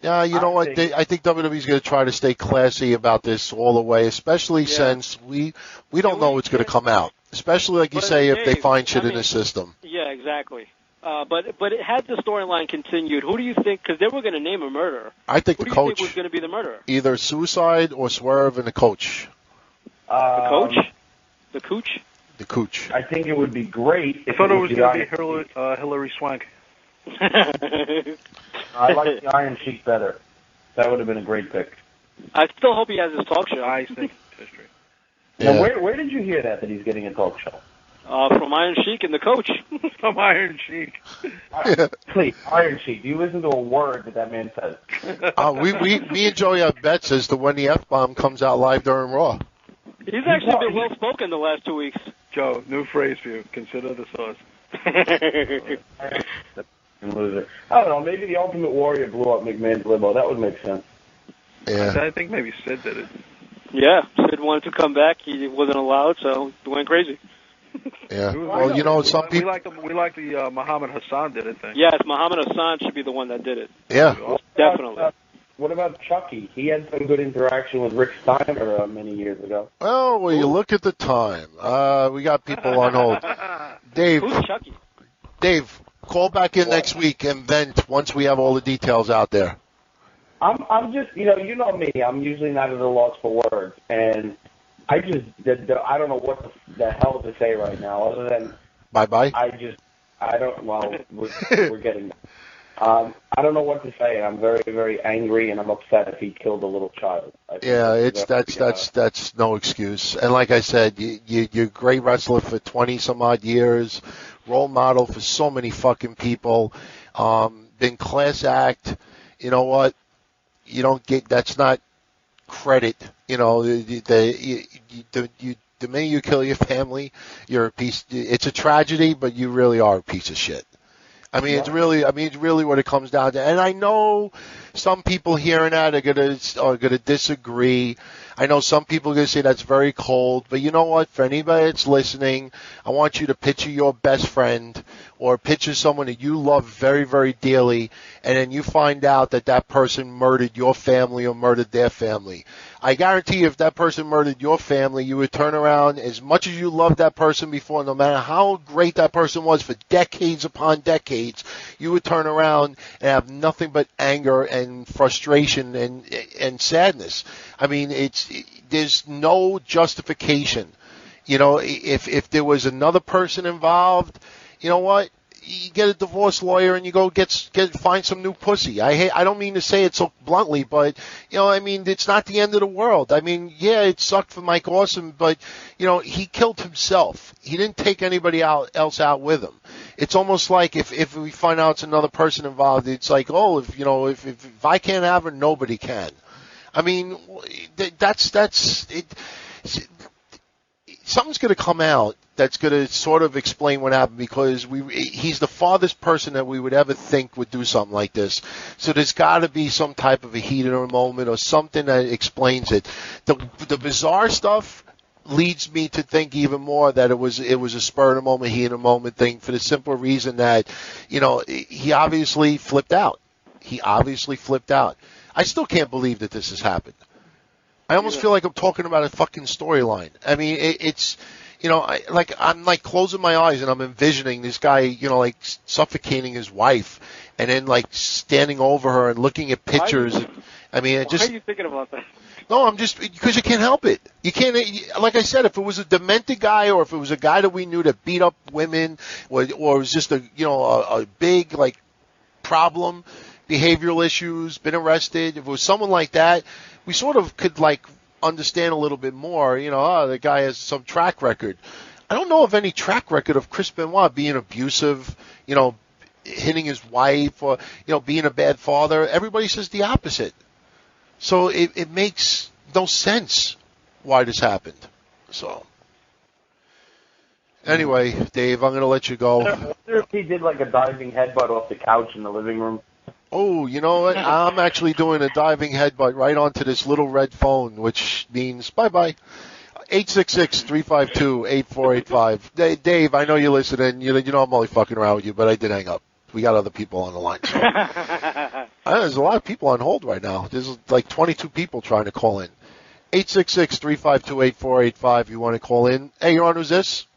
Yeah, you know what? I think WWE's going to try to stay classy about this all the way, especially since we don't know what's going to come out. Especially, like you say, if they find shit in the system. Yeah, exactly. But had the storyline continued, who do you think? Because they were going to name a murderer. I think who the do coach you think was going to be the murderer. Either Suicide or Swerve and the coach. The coach. The cooch. The cooch. I think it would be great. I thought it was going to be Hillary Swank. I like the Iron Sheik better. That would have been a great pick. I still hope he has his talk show. I think history. Yeah. Now, where did you hear that he's getting a talk show? From Iron Sheik and the coach. From Iron Sheik. Please, Iron Sheik, do you listen to a word that man says? Me and Joey have bets as to when the F-bomb comes out live during Raw. He's actually been well-spoken the last 2 weeks. Joe, new phrase for you. Consider the sauce. Loser. I don't know. Maybe the Ultimate Warrior blew up McMahon's limo. That would make sense. Yeah. I think maybe Sid did it. Yeah, Sid wanted to come back. He wasn't allowed, so he went crazy. Yeah. Well, some people. We like the Muhammad Hassan did it thing. Yes, Muhammad Hassan should be the one that did it. Yeah. Definitely. What about Chucky? He had some good interaction with Rick Steiner many years ago. Oh, well, you look at the time. We got people on hold. Dave. Who's Chucky? Dave, call back in next week and vent once we have all the details out there. I'm just, you know me. I'm usually not at a loss for words, and I don't know what the hell to say right now, other than bye. I don't. Well, we're getting. I don't know what to say. I'm very, very angry, and I'm upset if he killed a little child. Yeah, that's no excuse. And like I said, you're a great wrestler for 20 some odd years, role model for so many fucking people, been class act. You know what? You don't get. That's not credit. You know, the minute you kill your family, you're a piece. It's a tragedy, but you really are a piece of shit. It's really what it comes down to. And I know some people hearing that are gonna disagree. I know some people are gonna say that's very cold. But you know what? For anybody that's listening, I want you to picture your best friend or a picture of someone that you love very, very dearly, and then you find out that that person murdered your family or murdered their family. I guarantee you if that person murdered your family, you would turn around, as much as you loved that person before, no matter how great that person was for decades upon decades, you would turn around and have nothing but anger and frustration and sadness. I mean, there's no justification. You know, if there was another person involved, you know what? You get a divorce lawyer and you go find some new pussy. I don't mean to say it so bluntly, but you know, I mean, it's not the end of the world. I mean, yeah, it sucked for Mike Awesome, but you know, he killed himself. He didn't take anybody else out with him. It's almost like if we find out it's another person involved, it's like, oh, if I can't have her, nobody can. I mean, that's it. Something's going to come out that's going to sort of explain what happened, because he's the farthest person that we would ever think would do something like this. So there's got to be some type of a heat in a moment or something that explains it. The bizarre stuff leads me to think even more that it was a spur of the moment, heat in a moment thing, for the simple reason that, you know, he obviously flipped out. I still can't believe that this has happened. I almost feel like I'm talking about a fucking storyline. I mean, it's, you know, I'm like closing my eyes and I'm envisioning this guy, you know, like suffocating his wife and then like standing over her and looking at pictures. I mean, it just. Why are you thinking about that? No, I'm just, because you can't help it. You can't, like I said, if it was a demented guy or if it was a guy that we knew that beat up women or it was just a big, like, problem, behavioral issues, been arrested, if it was someone like that, we sort of could, like, understand a little bit more, you know, the guy has some track record. I don't know of any track record of Chris Benoit being abusive, you know, hitting his wife or, you know, being a bad father. Everybody says the opposite. So it makes no sense why this happened. So, anyway, Dave, I'm going to let you go. I wonder if he did like a diving headbutt off the couch in the living room. Oh, you know what? I'm actually doing a diving headbutt right onto this little red phone, which means bye-bye. 866-352-8485. Dave, I know you're listening. You know I'm only fucking around with you, but I did hang up. We got other people on the line. So. There's a lot of people on hold right now. There's like 22 people trying to call in. 866-352-8485. You want to call in? Hey, you're on. Who's this?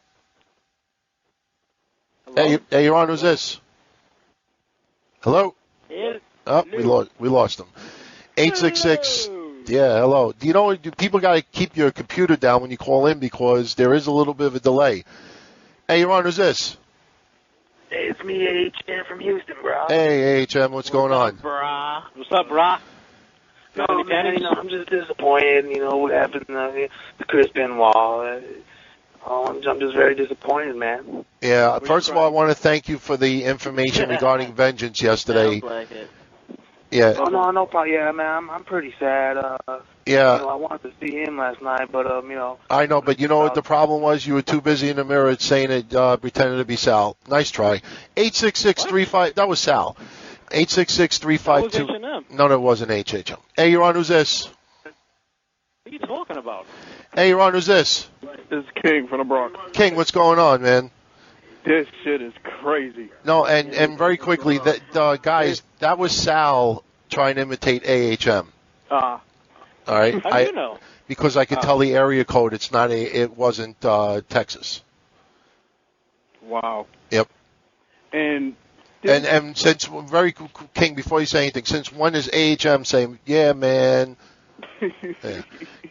Hello? Hey, you're on. Who's this? Hello? Yes. Oh, we lost him. 866. Yeah, hello. Do you know, people got to keep your computer down when you call in because there is a little bit of a delay. Hey, you're on. Who's this? Hey, it's me, AHM from Houston, bro. Hey, AHM, what's going on? Brah. What's up, brah? No, man, you know, I'm just disappointed, you know, what happened to Chris Benoit. I'm just very disappointed, man. Yeah, first of all, I want to thank you for the information regarding Vengeance yesterday. Sounds like it. Yeah. Oh, no problem. Yeah, man, I'm pretty sad. Yeah. You know, I wanted to see him last night, but, you know. I know, but you know what the problem was? You were too busy in the mirror saying it, pretending to be Sal. Nice try. 866-35, that was Sal. 866-352. No, that wasn't HHM. Hey, you're on. Who's this? What are you talking about? Hey, you're on. Who's this? This is King from the Bronx. King, what's going on, man? This shit is crazy. No, and very quickly, guys, that was Sal trying to imitate AHM. All right. How do you know? Because I could tell the area code. It wasn't Texas. Wow. Yep. And since King, before you say anything, since when is AHM saying, yeah, man? Yeah.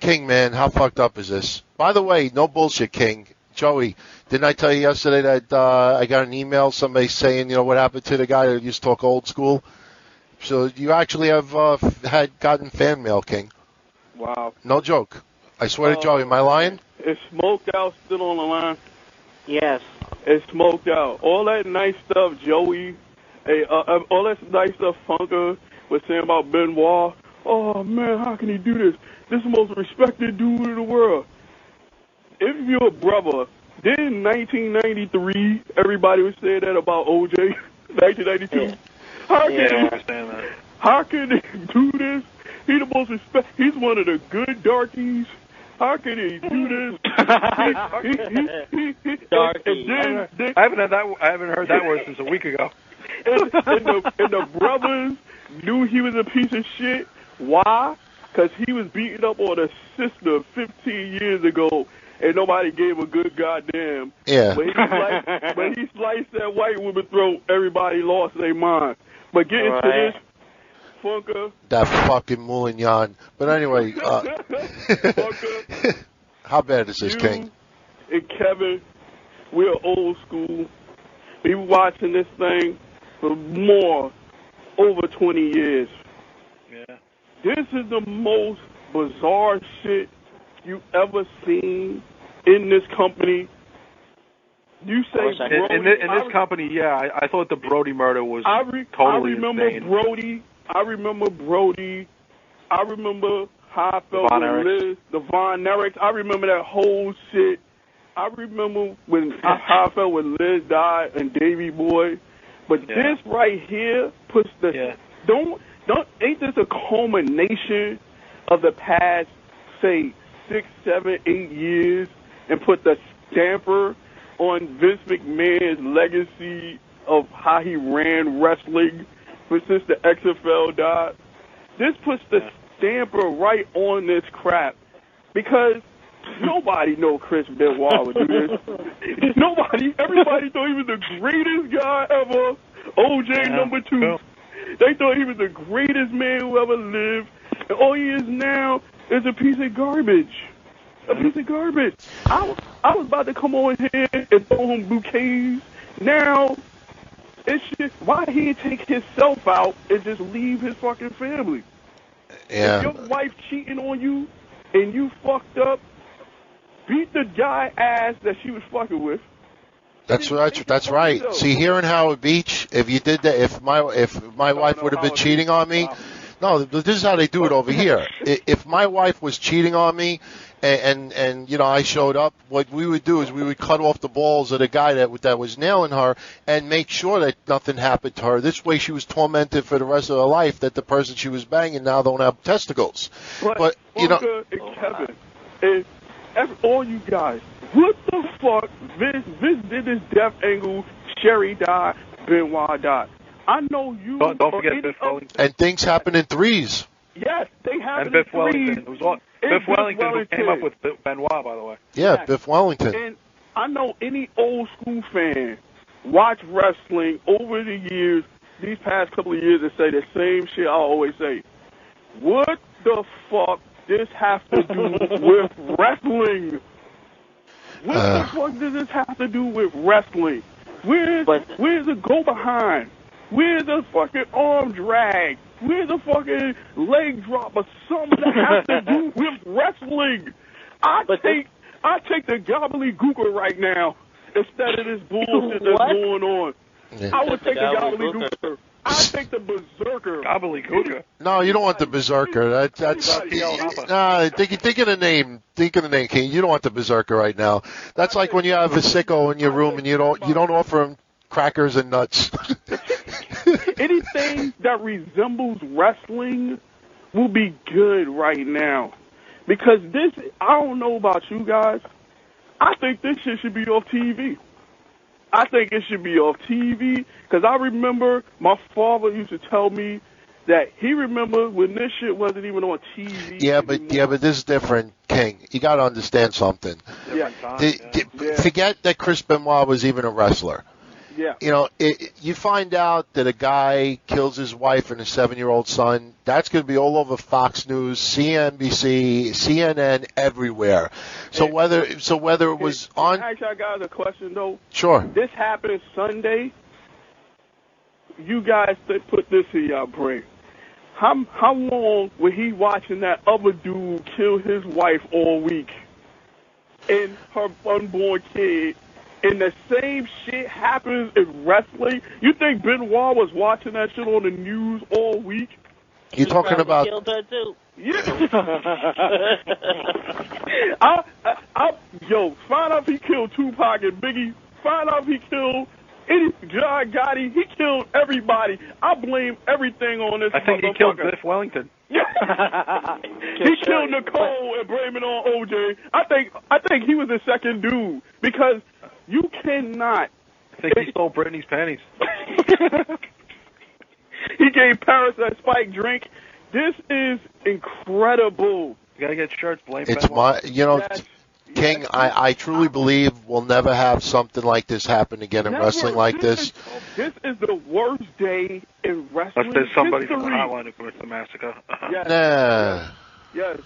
King, man, how fucked up is this? By the way, no bullshit, King. Joey, didn't I tell you yesterday that I got an email, somebody saying, you know, what happened to the guy that used to talk old school? So you actually have gotten fan mail, King. Wow. No joke. I swear to Joey, am I lying? Is Smoked Out still on the line? Yes. It's Smoked Out. All that nice stuff, Joey, all that nice stuff Funker was saying about Benoit. Oh, man, how can he do this? This is the most respected dude in the world. If your brother, then in 1993, everybody was saying that about OJ, 1992. Yeah. How can he do this? He's the most he's one of the good darkies How can he do this? Darky. I haven't heard that word since a week ago. And the brothers knew he was a piece of shit. Why? Because he was beating up on a sister 15 years ago, and nobody gave a good goddamn. Yeah. When he sliced that white woman throat, everybody lost their mind. But getting to this, Funker. That fucking Moulignon. But anyway, Funker, how bad is this, you King? and Kevin, we're old school. We were watching this thing for over 20 years. Yeah. This is the most bizarre shit you ever seen in this company. You say Brody, in this company, yeah, I thought the Brody murder was totally insane. I remember Brody. I remember how I felt with Liz, the Von Erichs. I remember that whole shit. I remember how I felt when Liz died and Davey Boy. But this right here puts the ain't this a culmination of the past, say, 6, 7, 8 years, and put the stamper on Vince McMahon's legacy of how he ran wrestling since the XFL died? This puts the stamper right on this crap, because nobody know Chris Benoit would do this. Everybody thought he was the greatest guy ever. OJ number 2. They thought he was the greatest man who ever lived. And all he is now is a piece of garbage. A piece of garbage. I was about to come on here and throw him bouquets. Now, it's just, why he take himself out and just leave his fucking family? Yeah. If your wife cheating on you and you fucked up, beat the guy ass that she was fucking with. That's right. See, here in Howard Beach, if you did that, if my wife would have been cheating on me, no, this is how they do it over here. If my wife was cheating on me, and you know, I showed up, what we would do is we would cut off the balls of the guy that was nailing her and make sure that nothing happened to her. This way she was tormented for the rest of her life that the person she was banging now don't have testicles. But you know, and Kevin, and all you guys, what the fuck? Vince did this death angle. Sherry died. Benoit died. I know you. Don't forget Biff Wellington. And things happen in threes. Yes, they happen in threes. And Wellington. It was Biff Wellington who came up with Benoit, by the way. Yeah, yes. Biff Wellington. And I know any old school fan watch wrestling over the years, these past couple of years, and say the same shit I always say. What the fuck this have to do with wrestling? What the fuck does this have to do with wrestling? Where's the go behind? Where's the fucking arm drag? Where's the fucking leg drop or something that has to do with wrestling? I take the gobbledygooker right now instead of this bullshit that's going on. Yeah. I would take the gobbledygooker. I take the berserker. Gobbledygooker. No, you don't want the berserker. That's think of the name. Think of the name, King. You don't want the berserker right now. That's like when you have a sicko in your room and you don't offer him crackers and nuts. Anything that resembles wrestling will be good right now, because this. I don't know about you guys. I think this shit should be off TV. I think it should be off TV, because I remember my father used to tell me that he remembered when this shit wasn't even on TV. Yeah, but this is different, King. You got to understand something. Yeah. Forget that Chris Benoit was even a wrestler. Yeah. You know, you find out that a guy kills his wife and his 7-year-old son. That's going to be all over Fox News, CNBC, CNN, everywhere. So whether it was on. Can I ask y'all guys a question though? Sure. This happened Sunday. You guys put this in y'all brain. How long was he watching that other dude kill his wife all week and her unborn kid? And the same shit happens in wrestling. You think Benoit was watching that shit on the news all week? You talking about? Killed her too. Yeah. Yo, find out if he killed Tupac and Biggie. Find out if he killed John Gotti, he killed everybody. I blame everything on this. I think he killed Biff Wellington. He killed Nicole and blame it on OJ. I think he was the second dude because you cannot. I think he stole Britney's panties. He gave Paris that spiked drink. This is incredible. You gotta get shirts. Blame It's Benoit. King, I truly believe we'll never have something like this happen again in wrestling like this. This is the worst day in wrestling Unless there's somebody from the history. hotline who commits the massacre. Nah. Yes.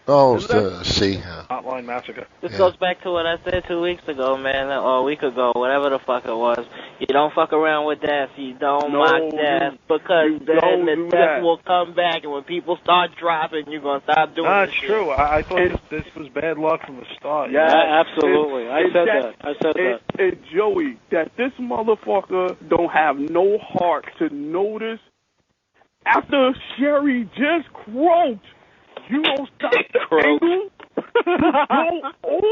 Oh, see. Hotline massacre. This goes back to what I said 2 weeks ago, man, or a week ago, whatever the fuck it was. You don't fuck around with death. You don't mock death because then the death will come back, and when people start dropping, you're going to stop doing That's this true. I thought this was bad luck from the start. Yeah, absolutely. I said that. And Joey, that this motherfucker don't have no heart to notice after Sherry just croaked. You don't stop the angle. Go on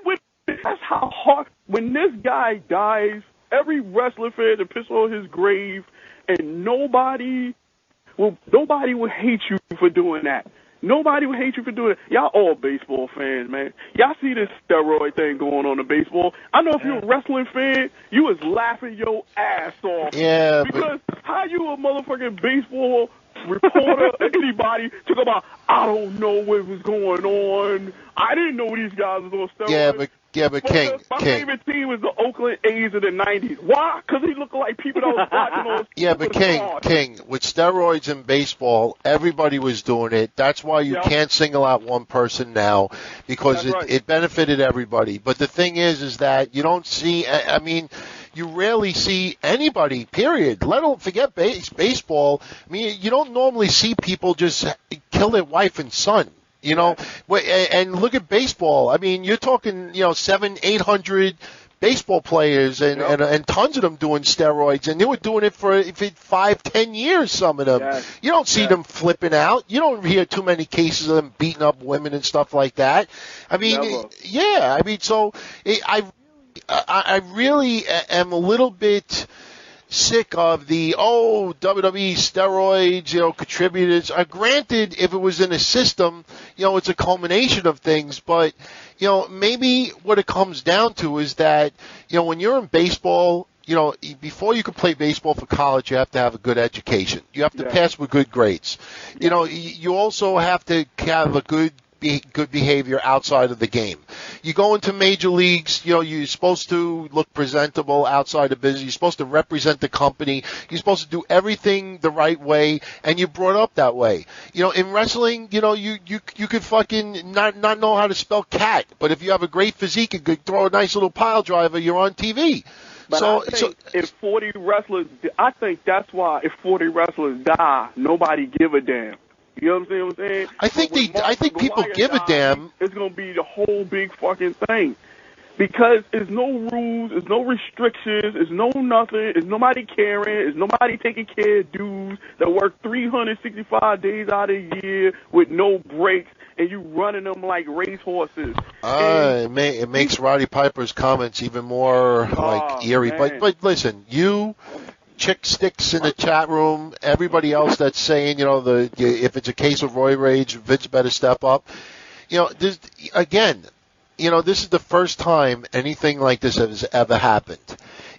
with it. That's how hard. When this guy dies, every wrestler fan to piss on his grave, and nobody will hate you for doing that. Nobody will hate you for doing it. Y'all all baseball fans, man. Y'all see this steroid thing going on in baseball. I know if you're a wrestling fan, you was laughing your ass off. Yeah, because how you a motherfucking baseball reporter or anybody talk about, I don't know what was going on. I didn't know these guys was on steroids. Yeah, but King. My favorite team was the Oakland A's of the 90s. Why? Because they looked like people that was watching on Yeah, but King, with steroids in baseball, everybody was doing it. That's why you can't single out one person now, because it benefited everybody. But the thing is that you don't see, I mean, you rarely see anybody, period. Let alone forget baseball. I mean, you don't normally see people just kill their wife and son. You know, and look at baseball. I mean, you're talking, 700-800 baseball players and tons of them doing steroids, and they were doing it for 5-10 years, some of them. Yes. You don't see them flipping out. You don't hear too many cases of them beating up women and stuff like that. I mean, so I really am a little bit sick of the WWE steroids, contributors. Granted, if it was in a system, it's a culmination of things, but maybe what it comes down to is that when you're in baseball, before you can play baseball for college, you have to have a good education. You have to pass with good grades. You also have to have a good behavior outside of the game. You go into major leagues, you're supposed to look presentable outside of business. You're supposed to represent the company. You're supposed to do everything the right way, and you're brought up that way. In wrestling, you could fucking not know how to spell cat, but if you have a great physique, you could throw a nice little pile driver, you're on TV. But I think if 40 wrestlers, I think that's why if 40 wrestlers die, nobody give a damn. You know what I'm saying? I think people give a damn. It's going to be the whole big fucking thing. Because there's no rules, there's no restrictions, there's no nothing, there's nobody caring, there's nobody taking care of dudes that work 365 days out of the year with no breaks, and you running them like racehorses. It makes Roddy Piper's comments even more eerie. Man. But listen, Chick Sticks in the chat room, everybody else that's saying, if it's a case of roid rage, Vince better step up. This is the first time anything like this has ever happened.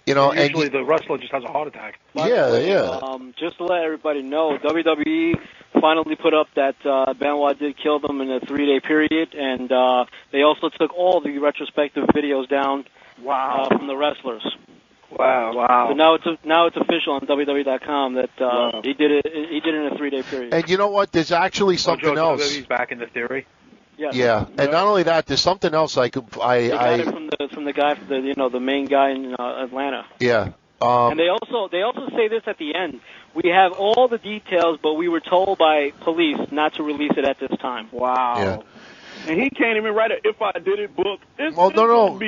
Usually the wrestler just has a heart attack. Just to let everybody know, WWE finally put up that Benoit did kill them in a 3-day period, and they also took all the retrospective videos down from the wrestlers. Wow. So now it's official on WWE.com that he did it in a 3-day period. And you know what? There's actually something else. He's back in the theory. Yeah. And not only that, there's something else I got it from the guy, the main guy in Atlanta. Yeah. And they also say this at the end. We have all the details, but we were told by police not to release it at this time. Wow. Yeah. And he can't even write a "If I Did It" book. No. No,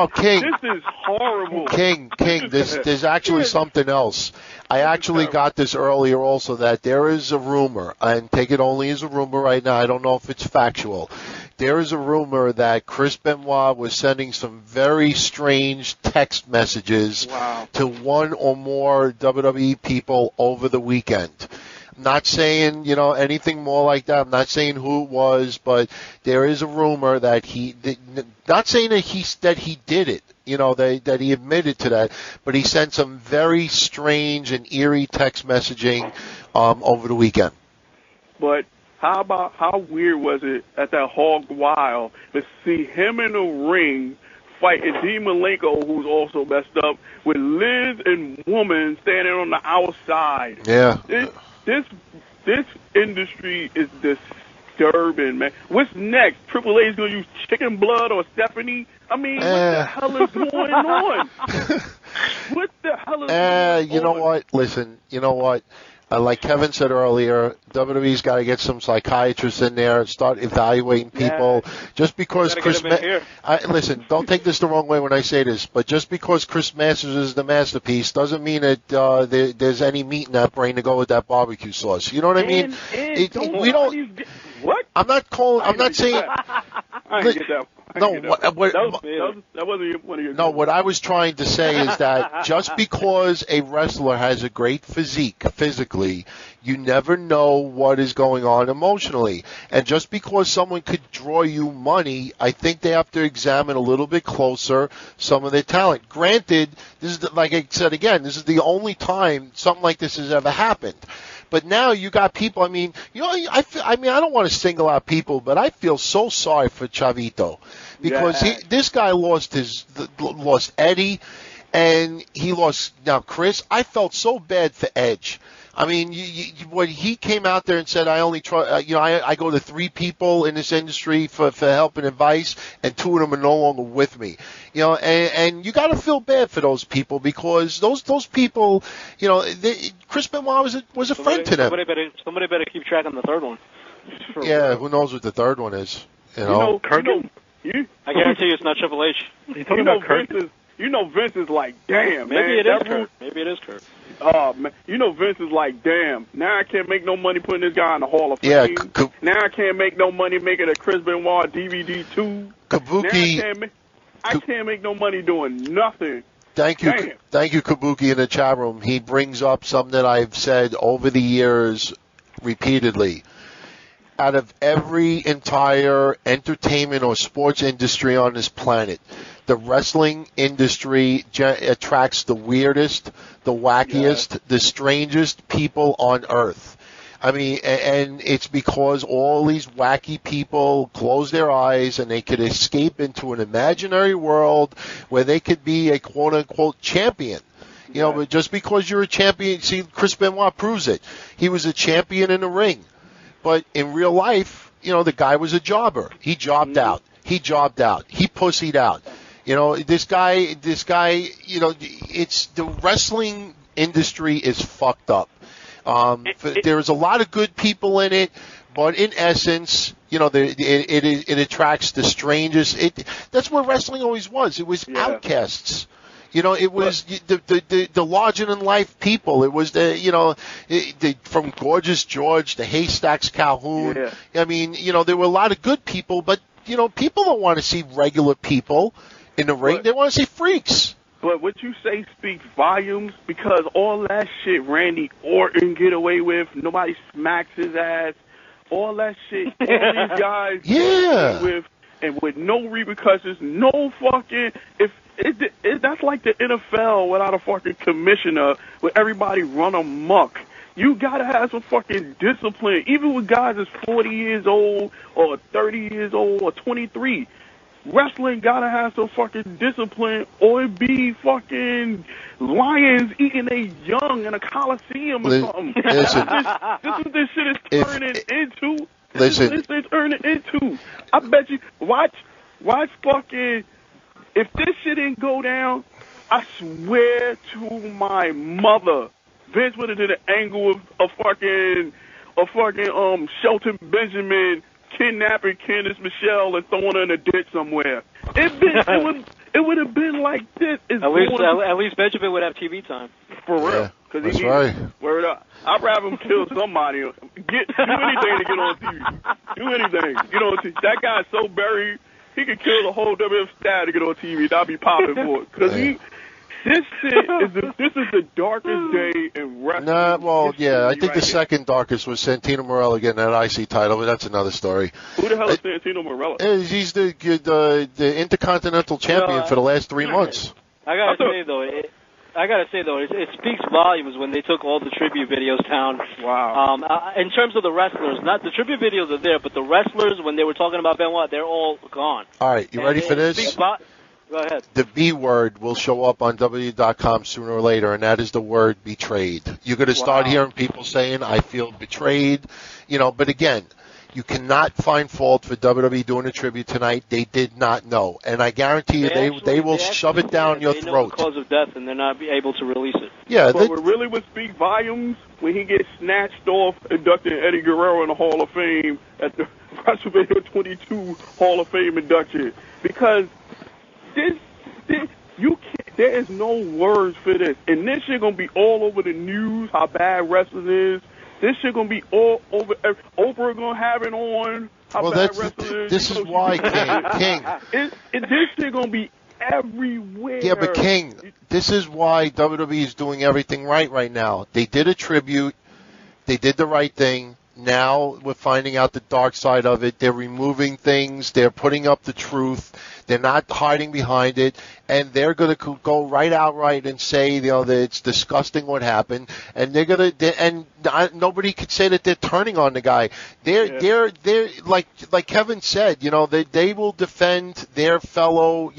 King. This is horrible. King. There's actually something else. I actually got this earlier also, that there is a rumor, and take it only as a rumor right now. I don't know if it's factual. There is a rumor that Chris Benoit was sending some very strange text messages to one or more WWE people over the weekend. I'm not saying, anything more like that. I'm not saying who it was, but there is a rumor that not saying that he did it, that he admitted to that, but he sent some very strange and eerie text messaging over the weekend. But how weird was it at that Hog Wild to see him in the ring fighting Dean Malenko, who's also messed up, with Liz and Woman standing on the outside? Yeah. This industry is disturbing, man. What's next? Triple H is going to use chicken blood or Stephanie? I mean, what the hell is going on? What the hell is going on? You know what? Listen, you know what? Like Kevin said earlier, WWE's got to get some psychiatrists in there and start evaluating people. Yeah. Just because listen, don't take this the wrong way when I say this, but just because Chris Masters is the masterpiece doesn't mean that there's any meat in that brain to go with that barbecue sauce. You know what I mean? What? I'm not saying. I didn't get that. No, that wasn't one of your. No, what I was trying to say is that just because a wrestler has a great physique physically, you never know what is going on emotionally. And just because someone could draw you money, I think they have to examine a little bit closer some of their talent. Granted, this is like I said again, this is the only time something like this has ever happened. But now you got people. I mean, I don't want to single out people, but I feel so sorry for Chavito because this guy lost Eddie, and he lost now Chris. I felt so bad for Edge. I mean, when he came out there and said, "I only try," I go to 3 people in this industry for help and advice, and 2 of them are no longer with me. And you got to feel bad for those people because those people, Chris Benoit was a friend to them. Somebody better keep track on the third one. Yeah, who knows what the third one is? Kirk. I guarantee you it's not Triple H. You talking about Kirk? Vince is like, damn, Maybe man. Maybe it is Kirk. Oh, man. Vince is like, damn, now I can't make no money putting this guy in the Hall of Fame. Yeah, now I can't make no money making a Chris Benoit DVD 2. Kabuki. I can't make no money doing nothing. Thank you, Kabuki, in the chat room. He brings up something that I've said over the years repeatedly. Out of every entire entertainment or sports industry on this planet, the wrestling industry attracts the weirdest, the wackiest, the strangest people on earth. I mean, and it's because all these wacky people close their eyes and they could escape into an imaginary world where they could be a quote-unquote champion. But just because you're a champion, see, Chris Benoit proves it. He was a champion in the ring. But in real life, the guy was a jobber. He jobbed out. He pussied out. This guy, it's the wrestling industry is fucked up. There's a lot of good people in it, but in essence, it attracts the strangest. That's what wrestling always was. It was outcasts. It was the larger-than-life people. It was from Gorgeous George to Haystacks Calhoun. Yeah. I mean, there were a lot of good people, but, people don't want to see regular people in the ring. They want to see freaks. But what you say speaks volumes because all that shit Randy Orton get away with, nobody smacks his ass, all that shit all these guys get away with, and with no repercussions, no fucking... That's like the NFL without a fucking commissioner, where everybody run amok. You gotta have some fucking discipline, even with guys that's 40 years old or 30 years old or 23. Wrestling gotta have some fucking discipline, or it be fucking lions eating a young in a coliseum or something. Listen, this is what this shit is turning into. Listen, this is turning into. I bet you watch fucking. If this shit didn't go down, I swear to my mother, Vince would have did an angle of fucking of fucking Shelton Benjamin kidnapping Candace Michelle and throwing her in a ditch somewhere. It would have been like this. At least Benjamin would have TV time. For real. Yeah, that's right. Word up. I'd rather him kill somebody. Do anything to get on TV. Do anything. Get on TV. That guy's so buried, he could kill the whole WF staff to get on TV. I'd be popping for it. Because this is the darkest day in wrestling. I think the second darkest was Santino Marella getting that IC title, but that's another story. Who the hell is Santino Marella? He's the Intercontinental Champion for the last 3 months. I gotta say though, it speaks volumes when they took all the tribute videos down. Wow. In terms of the wrestlers, not the tribute videos are there, but the wrestlers, when they were talking about Benoit, they're all gone. All right, you ready for this? Go ahead. The B word will show up on WWE.com sooner or later, and that is the word betrayed. You're going to start hearing people saying, I feel betrayed. But again, you cannot find fault for WWE doing a tribute tonight. They did not know. And I guarantee you they will shove it down your throat. They know the cause of death, and they're not able to release it. Yeah, but what really would speak volumes when he gets snatched off inducting Eddie Guerrero in the Hall of Fame at the WrestleMania 22 Hall of Fame induction. Because there is no words for this. And this shit gonna be all over the news, how bad wrestling is. This shit gonna be all over. Oprah gonna have it on how bad wrestling is. This is why, King. This shit gonna be everywhere. Yeah, but King, this is why WWE is doing everything right now. They did a tribute. They did the right thing. Now we're finding out the dark side of it. They're removing things. They're putting up the truth. They're not hiding behind it, and they're going to go right outright and say, that it's disgusting what happened, and nobody could say that they're turning on the guy. They're like Kevin said, they will defend their fellow,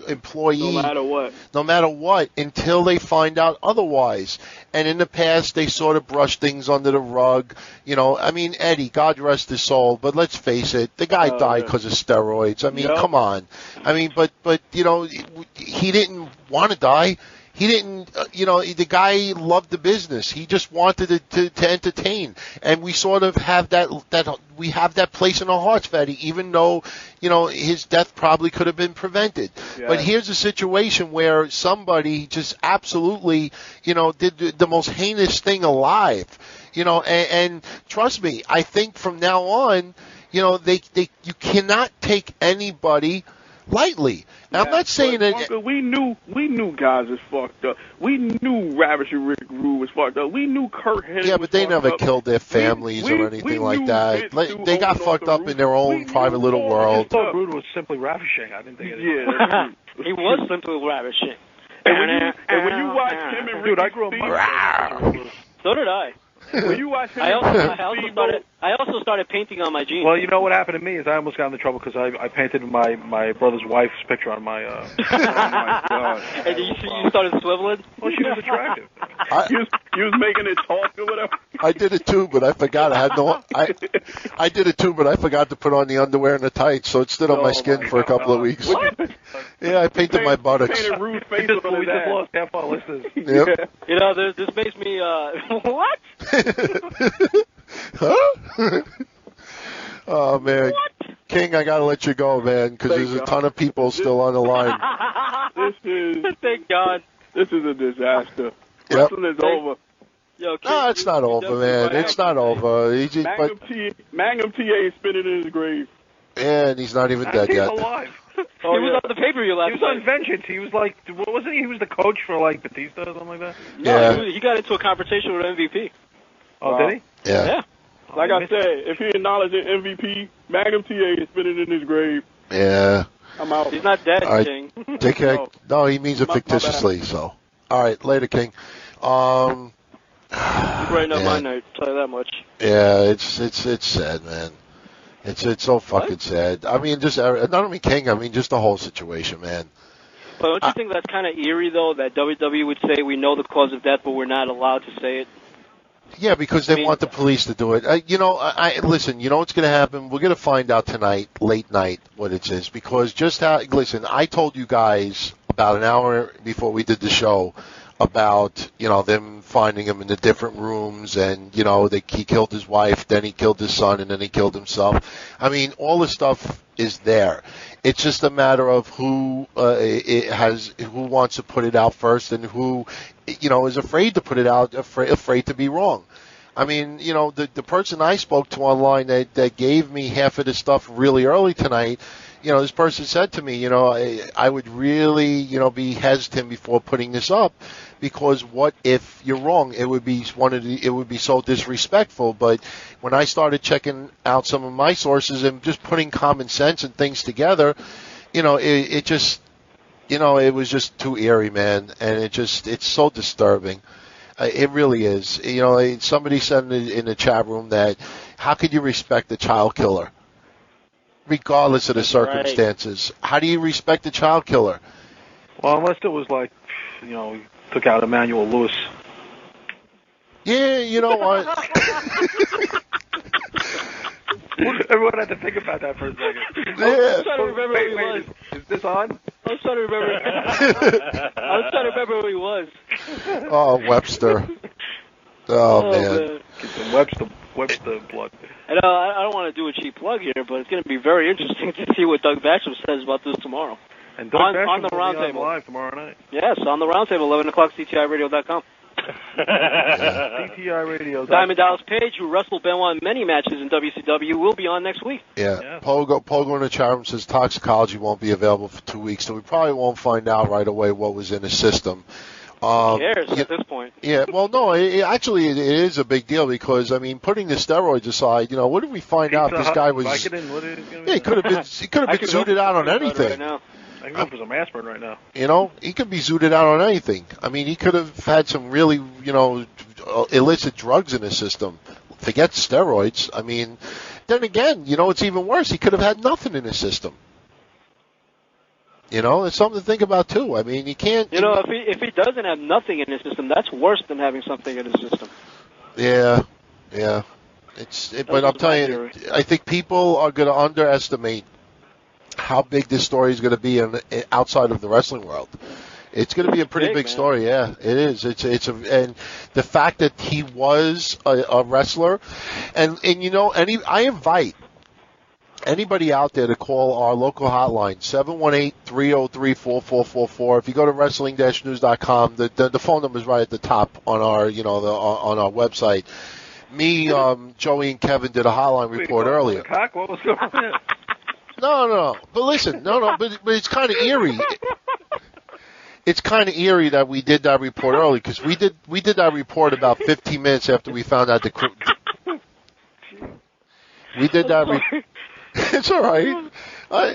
employee no matter what until they find out otherwise. And in the past, they sort of brushed things under the rug. Eddie, God rest his soul, but let's face it, the guy died because of steroids. Come on. But he didn't want to die. He didn't, the guy loved the business. He just wanted to entertain. And we sort of have we have that place in our hearts, Fatty, even though, his death probably could have been prevented. Yeah. But here's a situation where somebody just absolutely, did the most heinous thing alive, and trust me, I think from now on, you cannot take anybody lightly. Now, I'm not saying that we knew guys was fucked up. We knew Ravishing Rick Rude was fucked up. We knew Kurt Hennig. Yeah, but they never killed their families or anything like that. They got fucked up in their own private little world. I thought Rude was simply ravishing. I didn't think it. Yeah, he was simply ravishing. And when you watch him and Ricky, dude, I grew up. So did I. When you watch him, I also started painting on my jeans. Well, you know what happened to me is I almost got into trouble because I painted my brother's wife's picture on my. Oh my God! And you started swiveling. Well, she was attractive. You was making it talk or whatever. I did it too, but I forgot. I did it too, but I forgot to put on the underwear and the tights, so it stood on my skin for a couple of weeks. What? Yeah, I painted my buttocks. Painted Rude's face we just lost half our listeners. Yep. This makes me what? Huh? Oh man, what? King, I gotta let you go, man, because there's a ton of people still on the line. Thank God. This is a disaster. Yep. Wrestling is over. Yo, no, it's not over, man. It's not over. Magnum TA is spinning in his grave. Yeah, and he's not even dead yet. He's alive. He was on the pay-per-view last night. He was on Vengeance. He was like, what wasn't he? He was the coach for Batista or something like that. No, he got into a confrontation with MVP. Oh, did he? Yeah. Like I said, if he acknowledged an MVP, Magnum TA is spinning in his grave. Yeah. I'm out. He's not dead, right. King. Dickhead. No, he means it fictitiously. So, all right, later, King. You're brighten up my night. Tell you that much. Yeah, it's sad, man. It's so fucking sad. I mean, just not only King. I mean, just the whole situation, man. But don't you think that's kind of eerie, though, that WWE would say we know the cause of death, but we're not allowed to say it? Yeah, because they want the police to do it. Listen, you know what's going to happen? We're going to find out tonight, late night, what it is. Because listen, I told you guys about an hour before we did the show, about, them finding him in the different rooms, and, he killed his wife, then he killed his son, and then he killed himself. I mean, all the stuff is there. It's just a matter of who wants to put it out first, and who, is afraid to put it out, afraid to be wrong. I mean, the person I spoke to online that gave me half of the stuff really early tonight, this person said to me, I would really, be hesitant before putting this up, because what if you're wrong? It would be so disrespectful. But when I started checking out some of my sources and just putting common sense and things together, it just, it was just too eerie, man, and it's so disturbing. It really is. Somebody said in the chat room that how could you respect a child killer? Regardless of the circumstances. Right. How do you respect a child killer? Well, unless it was like, took out Emmanuel Lewis. Yeah, you know what? Everyone had to think about that for a second. Yeah. I was trying to remember who he was. Is this on? I was trying to remember who he was. Oh, Webster. Oh man. Get some Webster blood. I don't want to do a cheap plug here, but it's going to be very interesting to see what Doug Basham says about this tomorrow. And Doug Basham on the will be on live tomorrow night. Yes, on the roundtable, 11 o'clock, CTIRadio.com. CTIRadio.com. Diamond Dallas Page, who wrestled Benoit in many matches in WCW, will be on next week. Yeah. Pogo in the chat room says toxicology won't be available for 2 weeks, so we probably won't find out right away what was in the system. Who cares at this point? Yeah, well, no, actually it is a big deal because, I mean, putting the steroids aside, what did we find out? This guy was... he could have been zooted out on anything. Right now. I can go for some aspirin right now. He could be zooted out on anything. I mean, he could have had some really, illicit drugs in his system. Forget steroids. I mean, then again, it's even worse. He could have had nothing in his system. It's something to think about too. I mean, you can't. If he doesn't have nothing in his system, that's worse than having something in his system. Yeah. But I'm telling you, I think people are going to underestimate how big this story is going to be outside of the wrestling world. It's going to be a pretty big story. Yeah, it is. And the fact that he was a wrestler, and I invite anybody out there to call our local hotline, 718-303-4444. If you go to wrestling-news.com, the phone number is right at the top on our, on our website. Me, Joey, and Kevin did a hotline report earlier. What was going on? No. But listen, but it's kind of eerie. It's kind of eerie that we did that report early because we did that report about 15 minutes after we found out we did that. It's all right.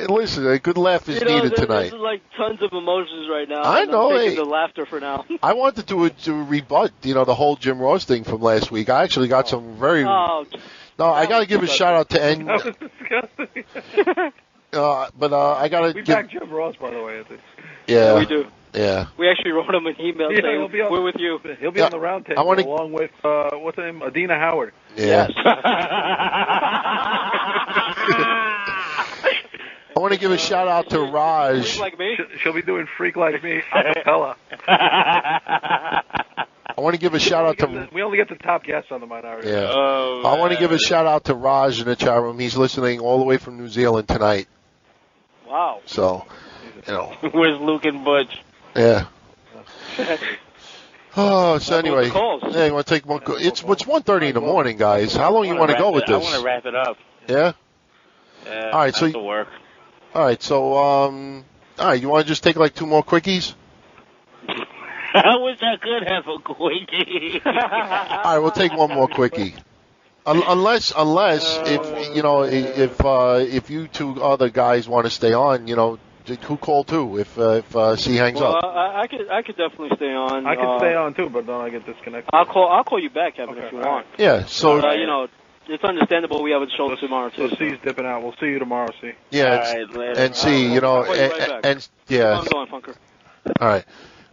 Listen, a good laugh is needed tonight. There's like tons of emotions right now. I know. I'm taking the laughter for now. I wanted to rebut, the whole Jim Ross thing from last week. I actually got some very. I got to give a shout out to N. That was disgusting. But I got to. We back Jim Ross, by the way. Yeah, we do. Yeah. We actually wrote him an email saying we're with you. He'll be on the round table along with what's her name, Adina Howard. Yeah. Yes. I want to give a shout out to Raj. Freak like me? She'll be doing Freak Like Me acapella. I want to give a shout out to. We only get the top guests on the Minority. Yeah. I want to give a shout out to Raj in the chat room. He's listening all the way from New Zealand tonight. Wow. So, Where's Luke and Butch? Yeah. So anyway, you want to take one? It's 1:30 in the morning, guys. How long you want to go with this? I want to wrap it up. Yeah. All right. So work. All right. So all right. You want to just take like 2 more quickies? I wish I could have a quickie. All right. We'll take one more quickie. Unless if you 2 other guys want to stay on, who called too? If C hangs up. I could definitely stay on. I could stay on too, but then I get disconnected. I'll call you back, Kevin, if you want. Yeah. So it's understandable we have a show tomorrow too. So C's dipping out. We'll see you tomorrow, C. Yeah. And C, yeah. I'm going, Funker. All right.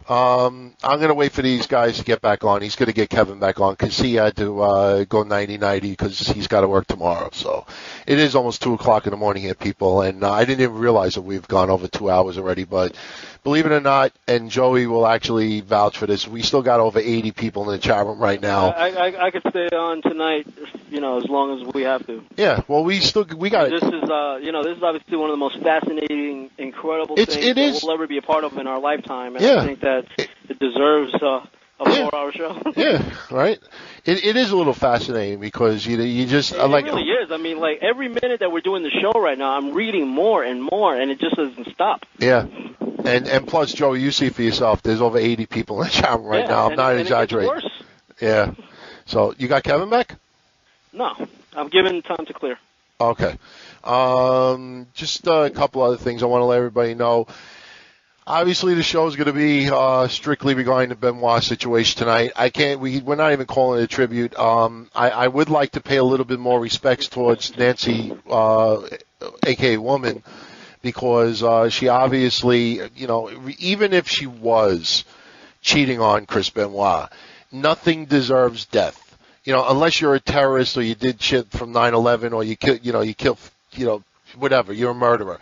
I'm going to wait for these guys to get back on. He's going to get Kevin back on because he had to go 90-90 because he's got to work tomorrow. So it is almost 2 o'clock in the morning here, people. And I didn't even realize that we've gone over 2 hours already. But believe it or not, and Joey will actually vouch for this, we still got over 80 people in the chat room right now. I could stay on tonight, as long as we have to. Yeah, well, we got This is, this is obviously one of the most fascinating, incredible things that we'll ever be a part of in our lifetime, and I think that it deserves a 4-hour show. Yeah, right. It is a little fascinating because you just it really is. I mean, like every minute that we're doing the show right now, I'm reading more and more, and it just doesn't stop. Yeah, and plus, Joey, you see for yourself. There's over 80 people in the chat room right now. I'm not exaggerating. It gets worse. Yeah. So you got Kevin back? No, I'm giving time to clear. Okay. Just a couple other things I want to let everybody know. Obviously, the show is going to be strictly regarding the Benoit situation tonight. We're not even calling it a tribute. I would like to pay a little bit more respects towards Nancy, a.k.a. Woman, because she obviously, even if she was cheating on Chris Benoit, nothing deserves death. Unless you're a terrorist or you did shit from 9/11 or you kill, whatever, you're a murderer.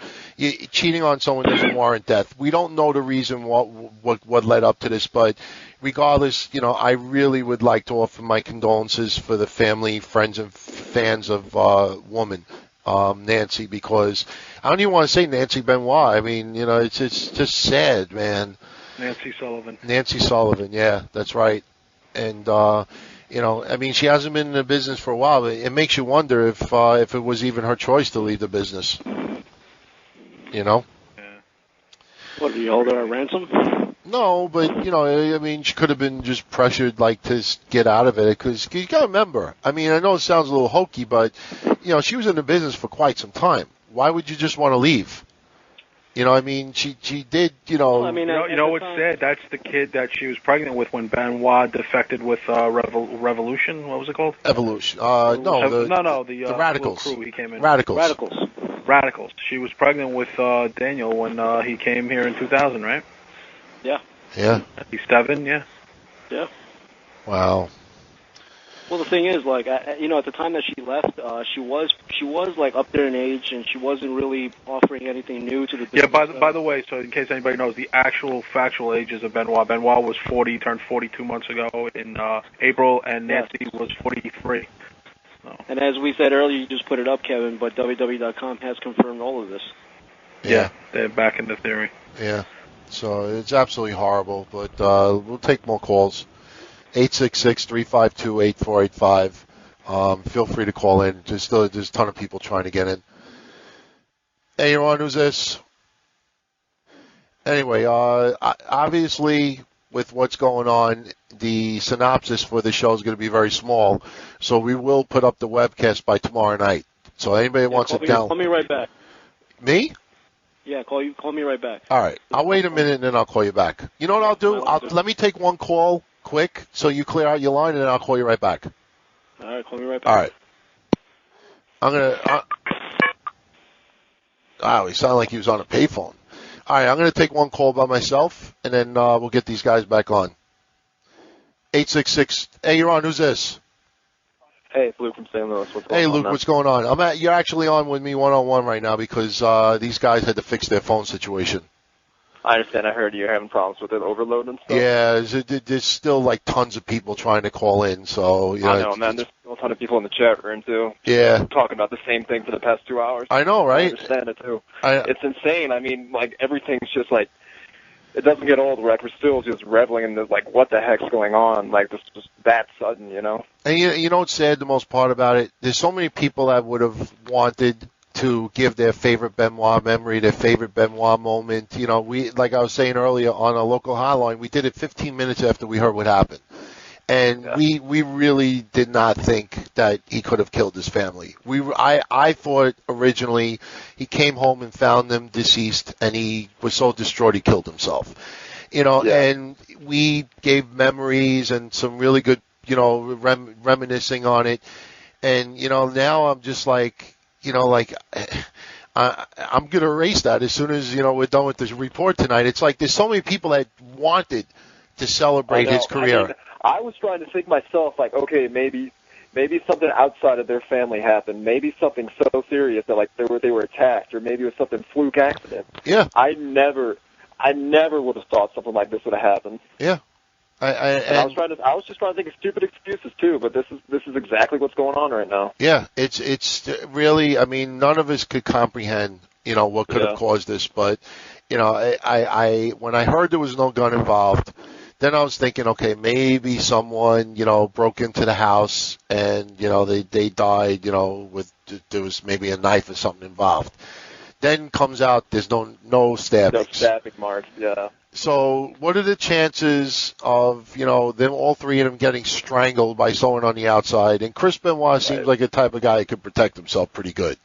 Cheating on someone doesn't warrant death. We don't know the reason what led up to this, but regardless, I really would like to offer my condolences for the family, friends, and fans of Woman, Nancy, because I don't even want to say Nancy Benoit. I mean, it's just sad, man. Nancy Sullivan. Nancy Sullivan, yeah, that's right. And I mean, she hasn't been in the business for a while. But it makes you wonder if it was even her choice to leave the business. Yeah. What, did you hold her at ransom? No, but, I mean, she could have been just pressured, to get out of it. Because you got to remember, I mean, I know it sounds a little hokey, but, she was in the business for quite some time. Why would you just want to leave? I mean, she did, I mean, what's sad? That's the kid that she was pregnant with when Benoit defected with Revolution. What was it called? Evolution. The Radicals. Crew he came in. Radicals. She was pregnant with Daniel when he came here in 2000, right? Yeah. Yeah. He's 7, yeah. Yeah. Wow. Well, the thing is, at the time that she left, she was up there in age, and she wasn't really offering anything new to the business. Yeah. By the way, so in case anybody knows, the actual factual ages of Benoit. Benoit was 40, turned 42 months ago in April, and Nancy was 43. So. And as we said earlier, you just put it up, Kevin, but WWE.com has confirmed all of this. Yeah, they're back in the theory. Yeah. So it's absolutely horrible, but we'll take more calls. 866-352-8485. Feel free to call in. There's a ton of people trying to get in. Hey, you're on. Who's this? Anyway, obviously, with what's going on, the synopsis for the show is going to be very small, so we will put up the webcast by tomorrow night. So anybody wants it down. Call me right back. Me? Yeah, call me right back. All right. I'll wait a minute and then I'll call you back. You know what I'll do? Let me take one call quick so you clear out your line and then I'll call you right back. All right, call me right back. All right. I'm going to... Wow, he sounded like he was on a payphone. All right, I'm going to take one call by myself and then we'll get these guys back on. 866. Hey, you're on. Who's this? Hey, it's Luke from St. Louis. What's going on? Hey, Luke, what's going on? You're actually on with me one-on-one right now because these guys had to fix their phone situation. I understand. I heard you're having problems with it overload and stuff. Yeah, there's still tons of people trying to call in. So I know, man. There's a ton of people in the chat room too. Yeah, talking about the same thing for the past 2 hours. I know, right? I understand it too. It's insane. I mean, everything's just it doesn't get old. We're still just reveling in this, what the heck's going on? This was that sudden, And you know what's sad? The most part about it, there's so many people that would have wanted to give their favorite Benoit memory, their favorite Benoit moment. We, like I was saying earlier on a local hotline, we did it 15 minutes after we heard what happened. And we really did not think that he could have killed his family. I thought originally he came home and found them deceased, and he was so distraught he killed himself. And we gave memories and some really good, reminiscing on it. And now I'm just I'm going to erase that as soon as we're done with this report tonight. It's there's so many people that wanted to celebrate his career. I was trying to think myself, okay, maybe something outside of their family happened. Maybe something so serious that they were attacked, or maybe it was something fluke accident. Yeah. I never I never would have thought something like this would have happened. Yeah. I was just trying to think of stupid excuses too, but this is exactly what's going on right now. Yeah, it's really. I mean, none of us could comprehend, what could have caused this. But, I when I heard there was no gun involved, then I was thinking, okay, maybe someone, broke into the house and, they died, there was maybe a knife or something involved. Then comes out there's no stabbings. No stabbing marks. Yeah. So what are the chances of, them, all three of them getting strangled by someone on the outside? And Chris Benoit seems like a type of guy who could protect himself pretty good.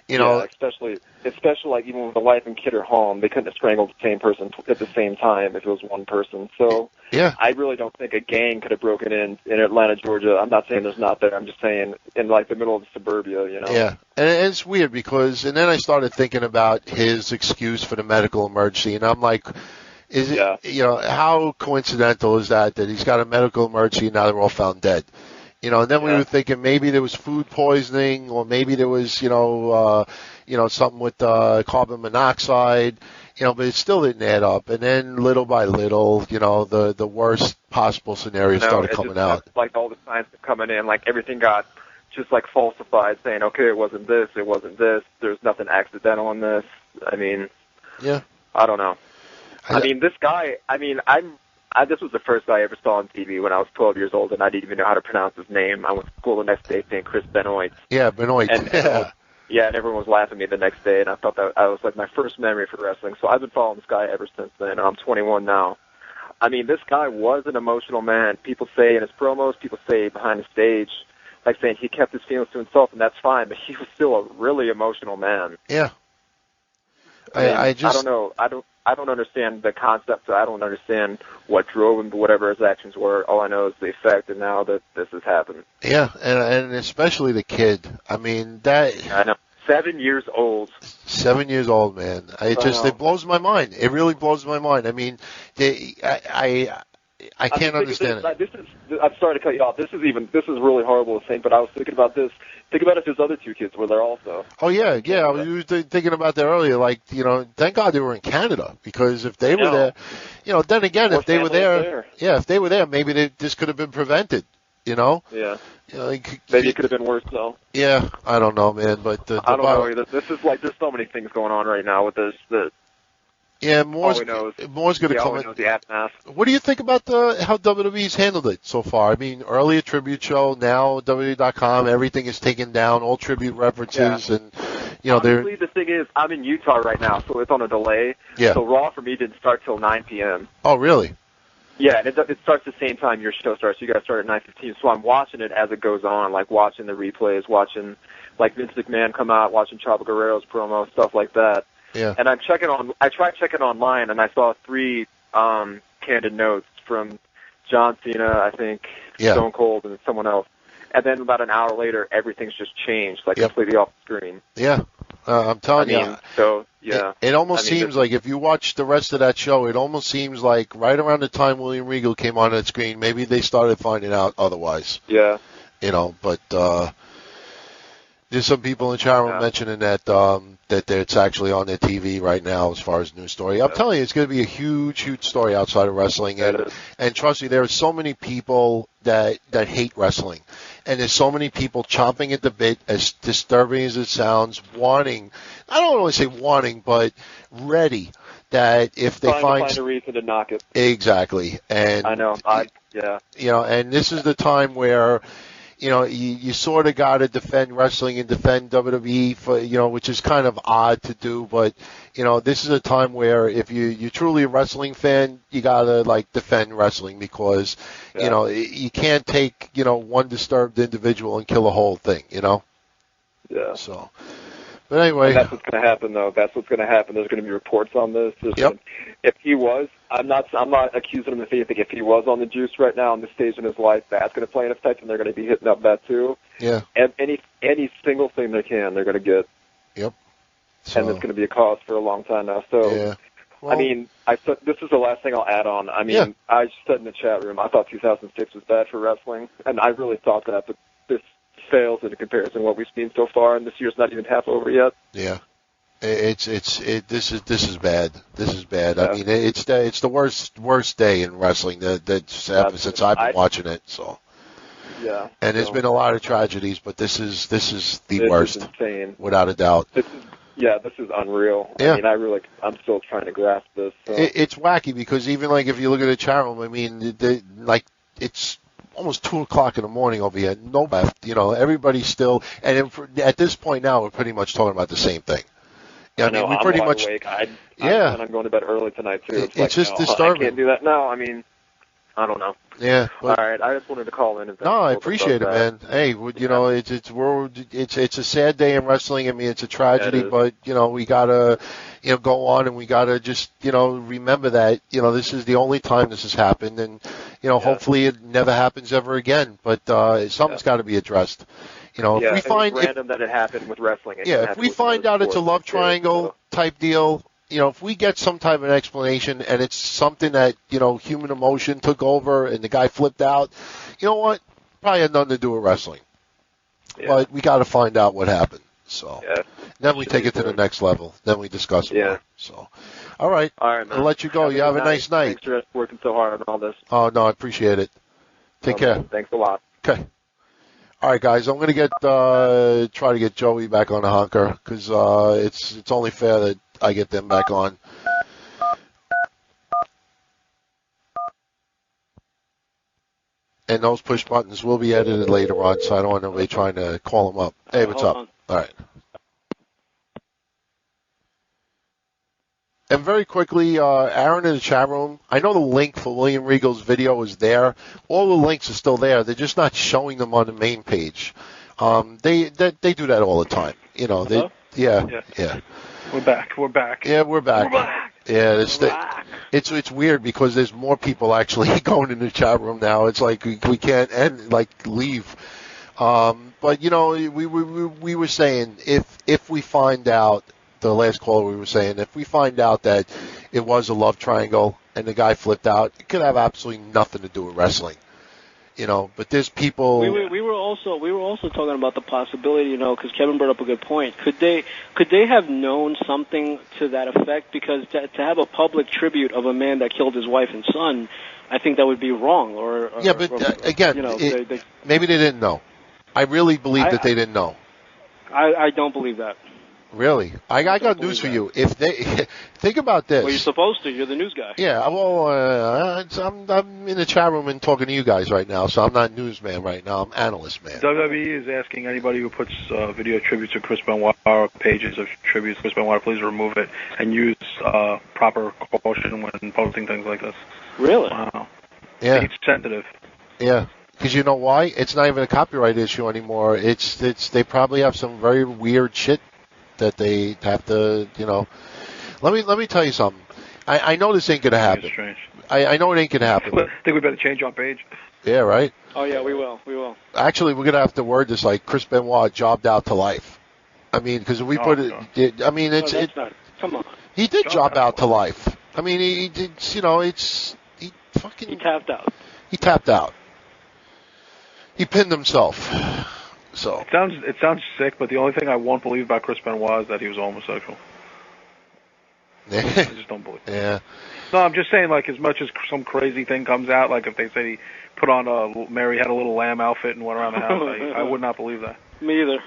Especially like even when the wife and kid are home, they couldn't have strangled the same person at the same time if it was one person. So I really don't think a gang could have broken in Atlanta, Georgia. I'm not saying there's not there. I'm just saying in like the middle of the suburbia, Yeah, and it's weird because, and then I started thinking about his excuse for the medical emergency, and I'm like, is it, how coincidental is that he's got a medical emergency and now they're all found dead? And then we were thinking maybe there was food poisoning or maybe there was, something with carbon monoxide, but it still didn't add up. And then little by little, the worst possible scenario started coming out. Like all the signs coming in, like everything got just like falsified, saying, okay, it wasn't this, there's nothing accidental in this. I mean, I don't know. This guy, this was the first guy I ever saw on TV when I was 12 years old, and I didn't even know how to pronounce his name. I went to school the next day saying Chris Benoit. Yeah, Benoit. And everyone was laughing at me the next day, and I thought that I was like my first memory for wrestling. So I've been following this guy ever since then, and I'm 21 now. This guy was an emotional man. People say in his promos, people say behind the stage, like saying he kept his feelings to himself, and that's fine, but he was still a really emotional man. Yeah. I don't know. I don't understand the concept. I don't understand what drove him, but whatever his actions were. All I know is the effect, and now that this has happened. Yeah, and especially the kid. I know. 7 years old. 7 years old, man. It blows my mind. It really blows my mind. I can't understand it. I'm sorry to cut you off. This is really horrible to think, but I was thinking about this. Think about if his other two kids were there also. Oh, yeah. I was thinking about that earlier. Like, thank God they were in Canada, because if they were there, then again, if they were there, maybe this could have been prevented, Yeah. Maybe it could have been worse, though. Yeah, I don't know, man. But I don't know either. This is like, there's so many things going on right now with this. Moore's going to come in. The aftermath. What do you think about how WWE's handled it so far? Early a tribute show, now WWE.com, everything is taken down, all tribute references, and honestly, the thing is, I'm in Utah right now, so it's on a delay. Yeah. So Raw for me didn't start till 9 p.m. Oh, really? Yeah, and it starts the same time your show starts. You guys start at 9:15, so I'm watching it as it goes on, like watching the replays, watching like Vince McMahon come out, watching Chavo Guerrero's promo, stuff like that. Yeah. And I tried checking online, and I saw 3 candid notes from John Cena, I think, Stone Cold, and someone else. And then about an hour later, everything's just changed, completely off the screen. Yeah. I'm telling you. So, yeah. It almost seems like if you watch the rest of that show, it almost seems like right around the time William Regal came on that screen, maybe they started finding out otherwise. Yeah. But there's some people in chat room mentioning that it's actually on their TV right now as far as news story. I'm telling you, it's going to be a huge, huge story outside of wrestling. And trust me, there are so many people that hate wrestling. And there's so many people chomping at the bit, as disturbing as it sounds, wanting, I don't want to say wanting, but ready that if they find a reason to knock it. Exactly. And I know. And this is the time where you sort of got to defend wrestling and defend WWE for, which is kind of odd to do, but, this is a time where if you're truly a wrestling fan, you got to, defend wrestling because, you can't take, one disturbed individual and kill a whole thing, Yeah. So, but anyway. And that's what's going to happen, though. That's what's going to happen. There's going to be reports on this. If he was, I'm not accusing him of anything. If he was on the juice right now on this stage in his life, that's going to play an effect, and they're going to be hitting up that too. Yeah. And any single thing they can, they're going to get. Yep. So, and it's going to be a cause for a long time now. So, yeah. Well, this is the last thing I'll add on. I said in the chat room, I thought 2006 was bad for wrestling, and I really thought that, but this fails in comparison to what we've seen so far, and this year's not even half over yet. Yeah. This is bad. This is bad. Yeah. I mean, it's the worst day in wrestling that's happened since I've been watching it. So. Yeah. And there's been a lot of tragedies, but this is the worst. This is insane. Without a doubt. This is unreal. Yeah. I mean, I'm still trying to grasp this. So. It's wacky because even like if you look at the chat room, I mean, it's almost 2:00 in the morning over here. Nobody, everybody's still, and at this point now, we're pretty much talking about the same thing. Yeah, I mean, we pretty much. Awake. And I'm going to bed early tonight too. It's just disturbing. I can't do that. No, I mean, I don't know. Yeah. All right. I just wanted to call in. No, I appreciate it, man. Hey, it's a sad day in wrestling. I mean, it's a tragedy, but we gotta, go on and we gotta just, remember that, this is the only time this has happened, and hopefully it never happens ever again. But something's got to be addressed. If we find it's random that it happened with wrestling. If we find out it's a love triangle type deal. If we get some type of an explanation and it's something that, human emotion took over and the guy flipped out, you know what? Probably had nothing to do with wrestling. Yeah. But we got to find out what happened. So then we take it to the next level. Then we discuss it more. So, all right. Man. I'll let you go. You have a nice night. Thanks for working so hard on all this. Oh, no, I appreciate it. Take care. Man. Thanks a lot. Okay. All right, guys. I'm going to try to get Joey back on the honker because it's only fair that I get them back on. And those push buttons will be edited later on, so I don't want nobody trying to call them up. Hey, what's up? All right. And very quickly, Aaron in the chat room, I know the link for William Regal's video is there. All the links are still there. They're just not showing them on the main page. They do that all the time. Yeah. We're back. Yeah, we're back. Yeah, it's weird because there's more people actually going in the chat room now. It's like we can't leave. But we were saying if we find out, the last caller we were saying, if we find out that it was a love triangle and the guy flipped out, it could have absolutely nothing to do with wrestling. But there's people. We were also talking about the possibility, because Kevin brought up a good point. Could they have known something to that effect? Because to have a public tribute of a man that killed his wife and son, I think that would be wrong. Maybe they didn't know. I really believe that they didn't know. I don't believe that. Really? I got news for you. If they think about this. Well, you're supposed to. You're the news guy. Yeah. Well, I'm in the chat room and talking to you guys right now, so I'm not newsman right now. I'm analyst man. WWE is asking anybody who puts video tributes to Chris Benoit or pages of tributes to Chris Benoit, please remove it and use proper caution when posting things like this. Really? Wow. Yeah. It's sensitive. Yeah. Because you know why? It's not even a copyright issue anymore. It's they probably have some very weird shit that they have to, Let me tell you something. I know this ain't gonna happen. I know it ain't gonna happen. I think we better change our page. Yeah, right. Oh yeah, we will. Actually, we're gonna have to word this like Chris Benoit jobbed out to life. I mean, because if we put it, I mean, come on. He did job out to life. I mean, he did. He tapped out. He tapped out. He pinned himself. So it sounds sick, but the only thing I won't believe about Chris Benoit is that he was homosexual. I just don't believe it. Yeah. No, I'm just saying, like, as much as some crazy thing comes out, like if they say he put on Mary had a little lamb outfit and went around the house, I would not believe that. Me either.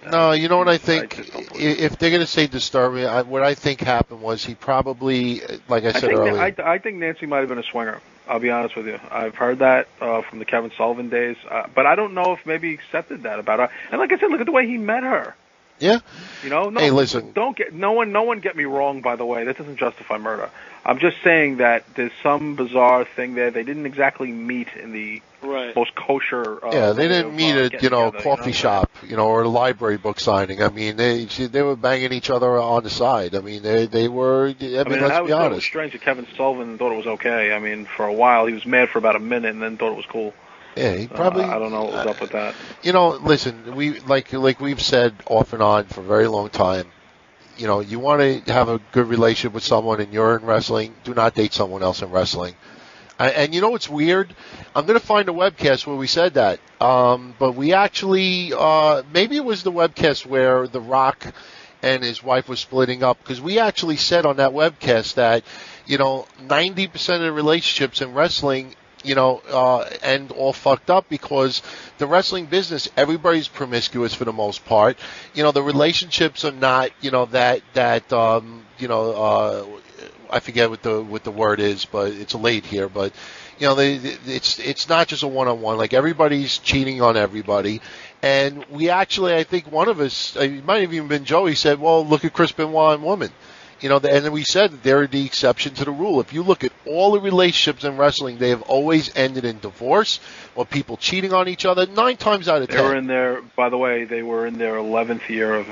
No, you know what I think? If they're going to say disturbing, what I think happened was he probably, like I said earlier. I think Nancy might have been a swinger. I'll be honest with you. I've heard that from the Kevin Sullivan days, but I don't know if maybe he accepted that about her. And like I said, look at the way he met her. Yeah. No, hey, listen. No one get me wrong, by the way. That doesn't justify murder. I'm just saying that there's some bizarre thing there. They didn't exactly meet in the most kosher. They didn't meet at a coffee shop, or a library book signing. I mean, they were banging each other on the side. I mean, they were. Let's be honest. It was strange that Kevin Sullivan thought it was okay. I mean, for a while he was mad for about a minute and then thought it was cool. Yeah, he probably. I don't know what was up with that. Listen, we like we've said off and on for a very long time. You want to have a good relationship with someone and you're in wrestling, do not date someone else in wrestling. And you know what's weird? I'm going to find a webcast where we said that. But we actually, maybe it was the webcast where The Rock and his wife was splitting up. Because we actually said on that webcast that, 90% of the relationships in wrestling, end all fucked up because the wrestling business, everybody's promiscuous for the most part. The relationships are not, I forget what the word is, but it's late here. But it's not just a one-on-one. Like, everybody's cheating on everybody. And we actually, I think one of us, it might have even been Joey, said, "Well, look at Chris Benoit and women." And then we said that they're the exception to the rule. If you look at all the relationships in wrestling, they have always ended in divorce or people cheating on each other. 9 times out of 10. They were in their 11th year of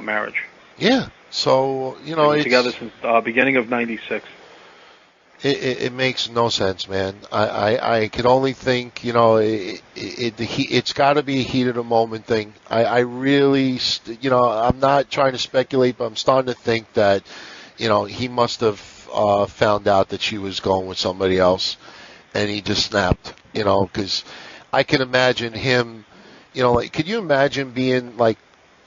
marriage. Yeah. So, They've been together since beginning of '96. It makes no sense, man. I can only think, it's got to be a heat of the moment thing. I really, I'm not trying to speculate, but I'm starting to think that, he must have found out that she was going with somebody else, and he just snapped, because I can imagine him, could you imagine being like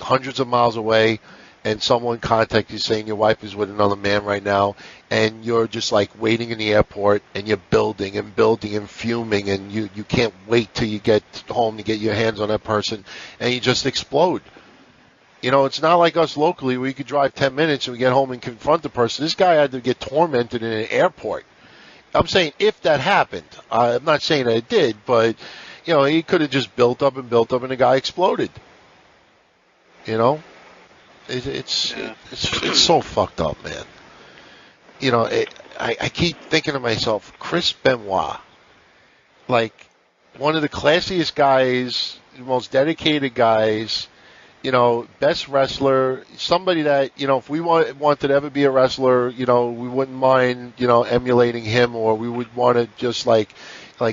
hundreds of miles away and someone contacts you saying your wife is with another man right now, and you're just like waiting in the airport, and you're building and fuming, and you can't wait till you get home to get your hands on that person, and you just explode. It's not like us locally where you could drive 10 minutes and we get home and confront the person. This guy had to get tormented in an airport. I'm saying if that happened. I'm not saying that it did, but, he could have just built up, and the guy exploded. It's so fucked up, man. I keep thinking to myself, Chris Benoit, like one of the classiest guys, the most dedicated guys, best wrestler, somebody that, if we wanted to ever be a wrestler, we wouldn't mind, emulating him, or we would want to just like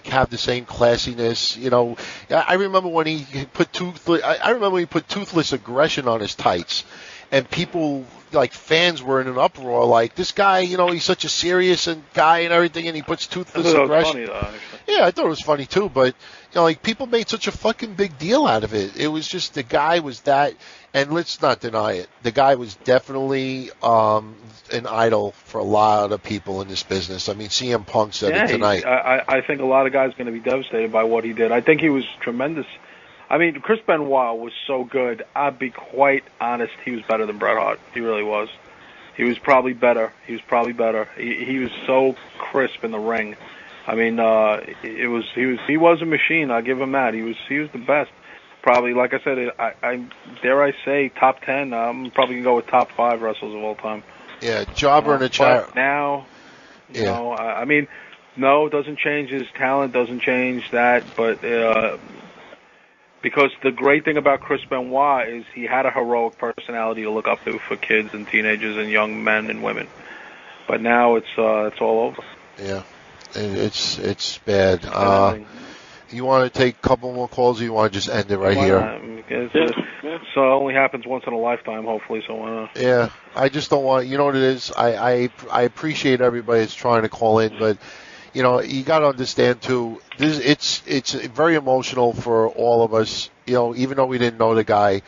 have the same classiness. I remember when he put toothless aggression on his tights, and people, like fans, were in an uproar. Like, this guy, he's such a serious guy and everything, and he puts toothless aggression. Funny, though, actually. Yeah, I thought it was funny too, but people made such a fucking big deal out of it. It was just the guy was that, and let's not deny it. The guy was definitely an idol for a lot of people in this business. I mean, CM Punk said it tonight. I think a lot of guys are going to be devastated by what he did. I think he was tremendous. I mean, Chris Benoit was so good. I'd be quite honest, he was better than Bret Hart. He really was. He was probably better. He was so crisp in the ring. I mean, he was a machine. I'll give him that. He was the best. Probably, like I said, I dare I say top 10. I'm probably gonna go with top 5 wrestlers of all time. Yeah, jobber in a chat. Now, you know, I mean, no, it doesn't change his talent. Doesn't change that, but because the great thing about Chris Benoit is he had a heroic personality to look up to for kids and teenagers and young men and women. But now it's all over. Yeah. It's bad. You want to take a couple more calls, or you want to just end it right here? So it only happens once in a lifetime, hopefully. So yeah, I just don't want. You know what it is? I appreciate everybody that's trying to call in, but you know, you got to understand too. It's very emotional for all of us. You know, even though we didn't know the guy,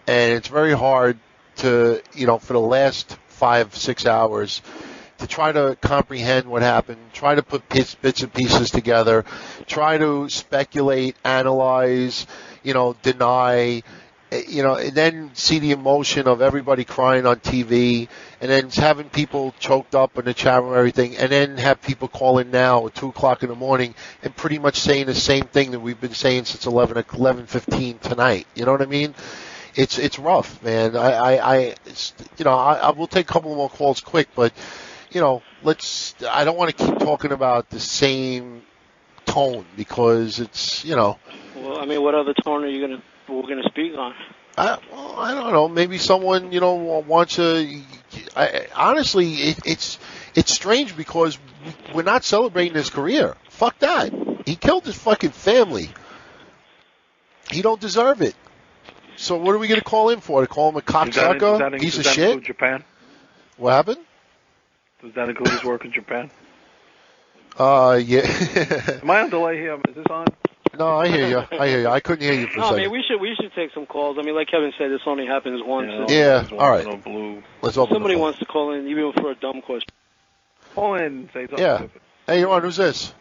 and it's very hard to, you know, for the last 5-6 hours, to try to comprehend what happened, try to put bits and pieces together, try to speculate, analyze, you know, deny, you know, and then see the emotion of everybody crying on TV, and then having people choked up in the chat room and everything, and then have people call in now at 2 o'clock in the morning and pretty much saying the same thing that we've been saying since 11:15 tonight. You know what I mean? It's rough, man. I will take a couple more calls quick, but you know, I don't want to keep talking about the same tone because it's, you know. Well, I mean, what other tone are we're going to speak on? I don't know. Maybe someone, you know, wants to. Honestly, it's strange because we're not celebrating his career. Fuck that. He killed his fucking family. He don't deserve it. So what are we going to call him for? To call him a cocksucker? Piece of shit? Japan? What happened? Does that include his work in Japan? Yeah. Am I on delay here? Is this on? No, I hear you. I couldn't hear you for a No, I second. mean, we should take some calls. I mean, like Kevin said, this only happens once. Yeah, all right. Let's open Somebody the phone. wants to call in, even for a dumb question. Call in, say something. Yeah. Hey, you're on. Who's this?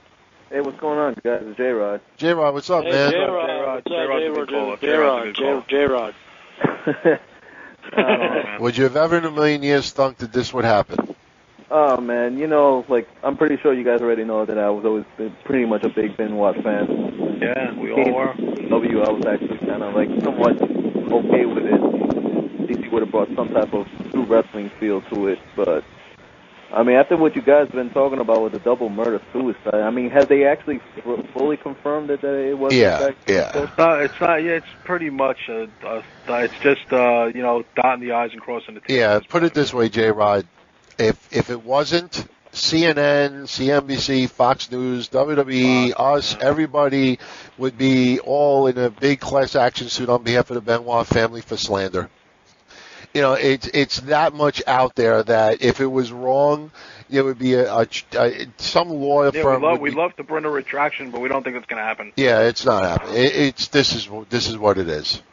Hey, what's going on, guys? It's J-Rod. J-Rod, what's up, man? J-Rod. Would you have ever in a million years thunk that this would happen? Oh, man, I'm pretty sure you guys already know that I was always pretty much a big Benoit fan. Yeah, we all were. I was actually kind of, somewhat okay with it. If you would have brought some type of true wrestling feel to it, but I mean, after what you guys have been talking about with the double murder-suicide, I mean, have they actually fully confirmed that it was? Yeah. It's not. Yeah, it's pretty much. It's just dotting the I's and crossing the T's. Yeah, put it this way, J-Rod. If it wasn't CNN, CNBC, Fox News, WWE, us, everybody would be all in a big class action suit on behalf of the Benoit family for slander. It's that much out there that if it was wrong, it would be some lawyer firm. We'd love to bring a retraction, but we don't think it's going to happen. Yeah, it's not happening. This is what it is.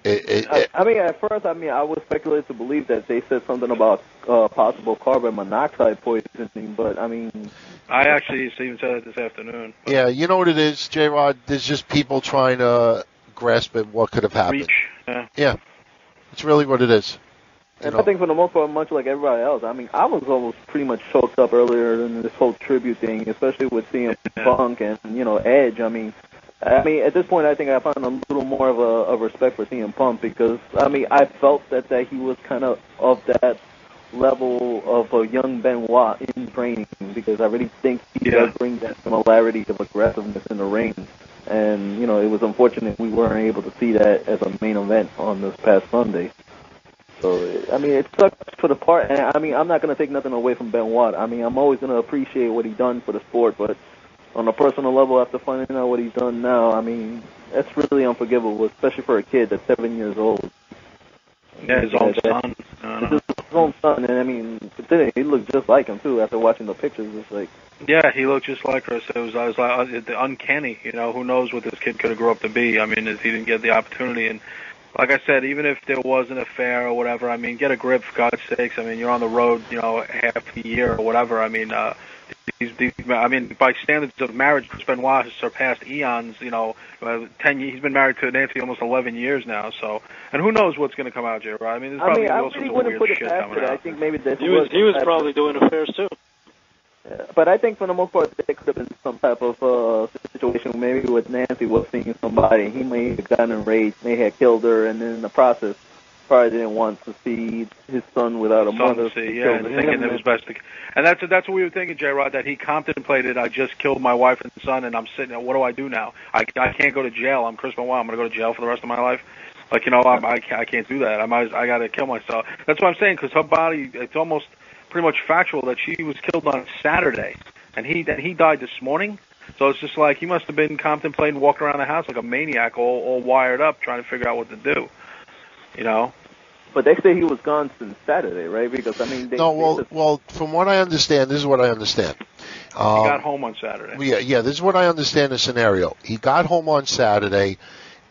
I mean, at first, I was speculated to believe that they said something about possible carbon monoxide poisoning, but I mean, I actually even said it this afternoon. Yeah, you know what it is, J-Rod? There's just people trying to grasp at what could have happened. Yeah. It's really what it is. And I think for the most part, much like everybody else, I mean, I was almost pretty much choked up earlier in this whole tribute thing, especially with CM Punk and, Edge. I mean, at this point, I think I found a little more of a respect for CM Punk because, I mean, I felt that he was kind of that level of a young Benoit in training because I really think he does bring that similarity of aggressiveness in the ring. And, it was unfortunate we weren't able to see that as a main event on this past Sunday. So, I mean, it sucks for the part. And, I mean, I'm not going to take nothing away from Benoit. I mean, I'm always going to appreciate what he's done for the sport. But on a personal level, after finding out what he's done now, I mean, that's really unforgivable, especially for a kid that's 7 years old. Yeah, his own son. His own son. And, I mean, he looked just like him, too, after watching the pictures. It's like... Yeah, he looked just like Chris. It was like uncanny. Who knows what this kid could have grew up to be? I mean, he didn't get the opportunity. And like I said, even if there was an affair or whatever, I mean, get a grip for God's sakes. I mean, you're on the road, half the year or whatever. I mean, by standards of marriage, Chris Benoit has surpassed eons. 10 years. He's been married to Nancy almost 11 years now. So, and who knows what's going to come out, Jerry? I mean, there's probably all sorts of weird shit coming out. I think maybe he was probably doing affairs too. But I think for the most part, there could have been some type of situation maybe with Nancy was seeing somebody. He may have gotten enraged, may have killed her, and then in the process, probably didn't want to see his son without a mother. And thinking it was best to... And that's what we were thinking, J-Rod, that he contemplated, I just killed my wife and son, and I'm sitting there, what do I do now? I can't go to jail. I'm Chris Benoit. I'm going to go to jail for the rest of my life. Like, I can't do that. I got to kill myself. That's what I'm saying, because her body, it's almost... pretty much factual that she was killed on Saturday, and he died this morning. So it's just like he must have been contemplating walking around the house like a maniac, all wired up, trying to figure out what to do. But they say he was gone since Saturday, right? Because I mean, well, from what I understand, this is what I understand. He got home on Saturday. Yeah, this is what I understand the scenario. He got home on Saturday.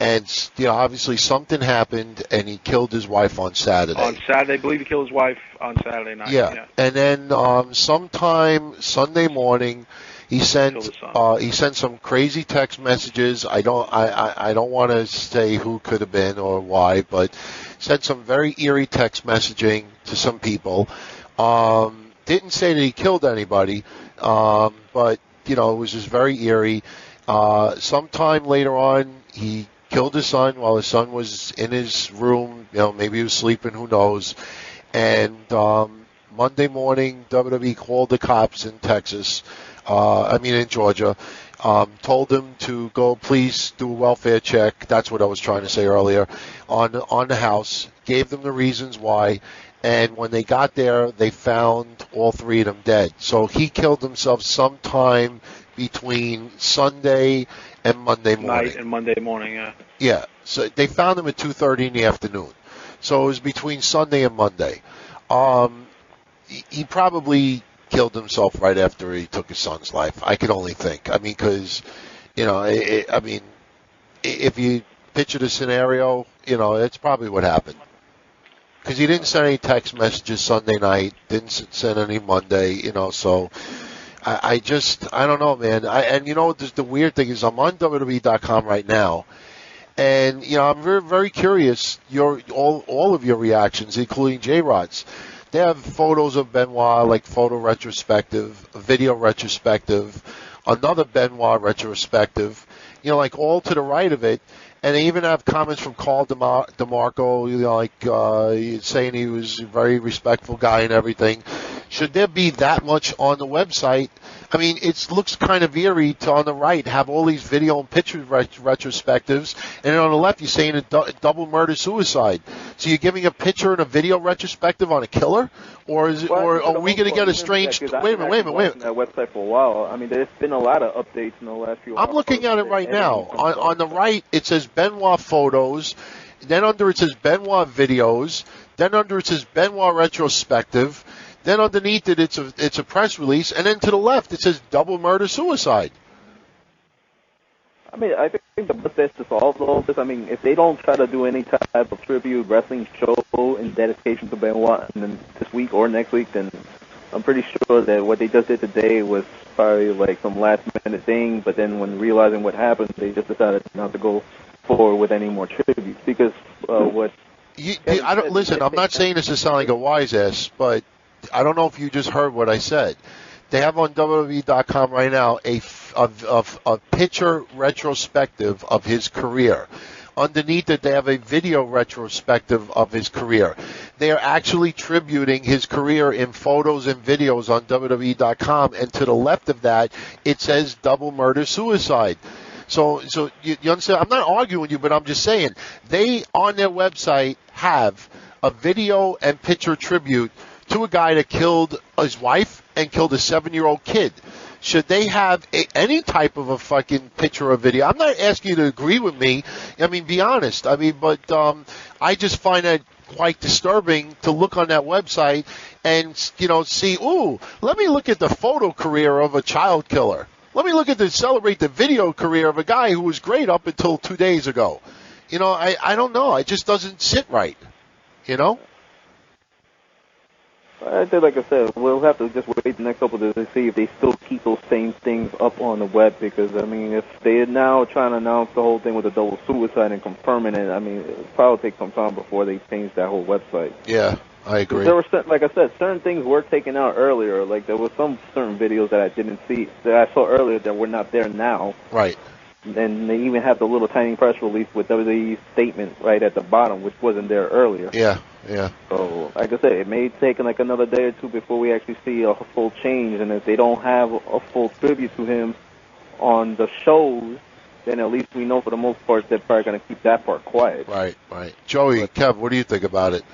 And, obviously something happened, and he killed his wife on Saturday. On Saturday, I believe he killed his wife on Saturday night. Yeah. And then sometime Sunday morning, he sent some crazy text messages. I don't want to say who could have been or why, but sent some very eerie text messaging to some people. Didn't say that he killed anybody, but, it was just very eerie. Sometime later on, he killed his son while his son was in his room. Maybe he was sleeping, who knows. And Monday morning, WWE called the cops in Texas, in Georgia, told them to go, please do a welfare check. That's what I was trying to say earlier, on the house. Gave them the reasons why. And when they got there, they found all three of them dead. So he killed himself sometime between Sunday and Monday morning. Night and Monday morning, yeah. Yeah, so they found him at 2:30 in the afternoon. So it was between Sunday and Monday. He probably killed himself right after he took his son's life. I could only think. I mean, because I mean, if you picture the scenario, it's probably what happened. Because he didn't send any text messages Sunday night, didn't send any Monday, so I don't know, man. And the weird thing is I'm on WWE.com right now, and, I'm very, very curious all of your reactions, including J-Rod's. They have photos of Benoit, like photo retrospective, video retrospective, another Benoit retrospective, like all to the right of it. And they even have comments from Carl DeMarco, saying he was a very respectful guy and everything. Should there be that much on the website? I mean, it looks kind of eerie to, on the right, have all these video and picture retrospectives, and then on the left you're saying a double murder-suicide. So you're giving a picture and a video retrospective on a killer? Or are we going to get a strange... Wait a minute. That website for a while. I mean, there's been a lot of updates in the last few. I'm looking at it right now. On the right, it says Benoit photos. Then under it says Benoit videos. Then under it says Benoit retrospective. Then underneath it, it's a press release. And then to the left, it says double murder-suicide. I mean, I think the best to solve all this, I mean, if they don't try to do any type of tribute wrestling show in dedication to Benoit and then this week or next week, then I'm pretty sure that what they just did today was probably like some last-minute thing, but then when realizing what happened, they just decided not to go forward with any more tributes because what... Listen, I'm not saying this to sound like a wise ass, but I don't know if you just heard what I said. They have on WWE.com right now a picture retrospective of his career. Underneath it, they have a video retrospective of his career. They are actually tributing his career in photos and videos on WWE.com, and to the left of that, it says double murder-suicide. So you understand? I'm not arguing with you, but I'm just saying they, on their website, have a video and picture tribute to a guy that killed his wife and killed a 7-year-old kid. Should they have any type of a fucking picture or video? I'm not asking you to agree with me. I mean, be honest. I mean, but I just find that quite disturbing to look on that website and, see, let me look at the photo career of a child killer. Let me celebrate the video career of a guy who was great up until 2 days ago. I don't know. It just doesn't sit right, I think, like I said, we'll have to just wait the next couple of days to see if they still keep those same things up on the web. Because I mean, if they are now trying to announce the whole thing with the double suicide and confirming it, I mean, it'll probably take some time before they change that whole website. Yeah, I agree. There were, like I said, certain things were taken out earlier. Like there were some certain videos that I didn't see that I saw earlier that were not there now. Right. And they even have the little tiny press release with WWE's statement right at the bottom, which wasn't there earlier. Yeah. So, like I said, it may take like another day or two before we actually see a full change. And if they don't have a full tribute to him on the shows, then at least we know for the most part they're probably going to keep that part quiet. Right. Joey, Kev, what do you think about it?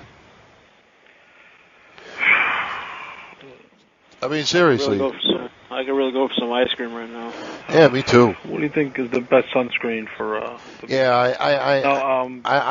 I mean, seriously. I could really go for some ice cream right now. Yeah, me too. What do you think is the best sunscreen for? I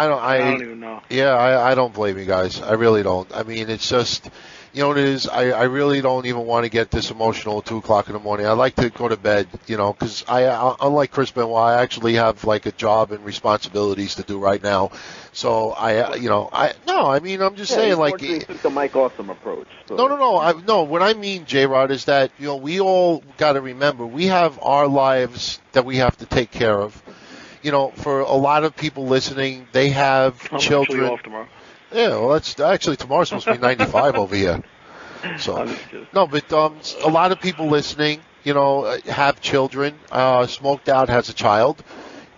don't even know. Yeah, I don't blame you guys. I really don't. I mean, it's just, it is. I really don't even want to get this emotional at 2:00 in the morning. I like to go to bed, because I unlike Chris Benoit, I actually have like a job and responsibilities to do right now. So I'm just saying, like, he took the Mike Awesome approach. So. No. What I mean, J-Rod, is that we all got to remember we have our lives that we have to take care of. For a lot of people listening, they have children. I'm off tomorrow. Yeah, well, that's actually tomorrow's supposed to be 95 over here. So no, but a lot of people listening, have children. Smoked Out has a child.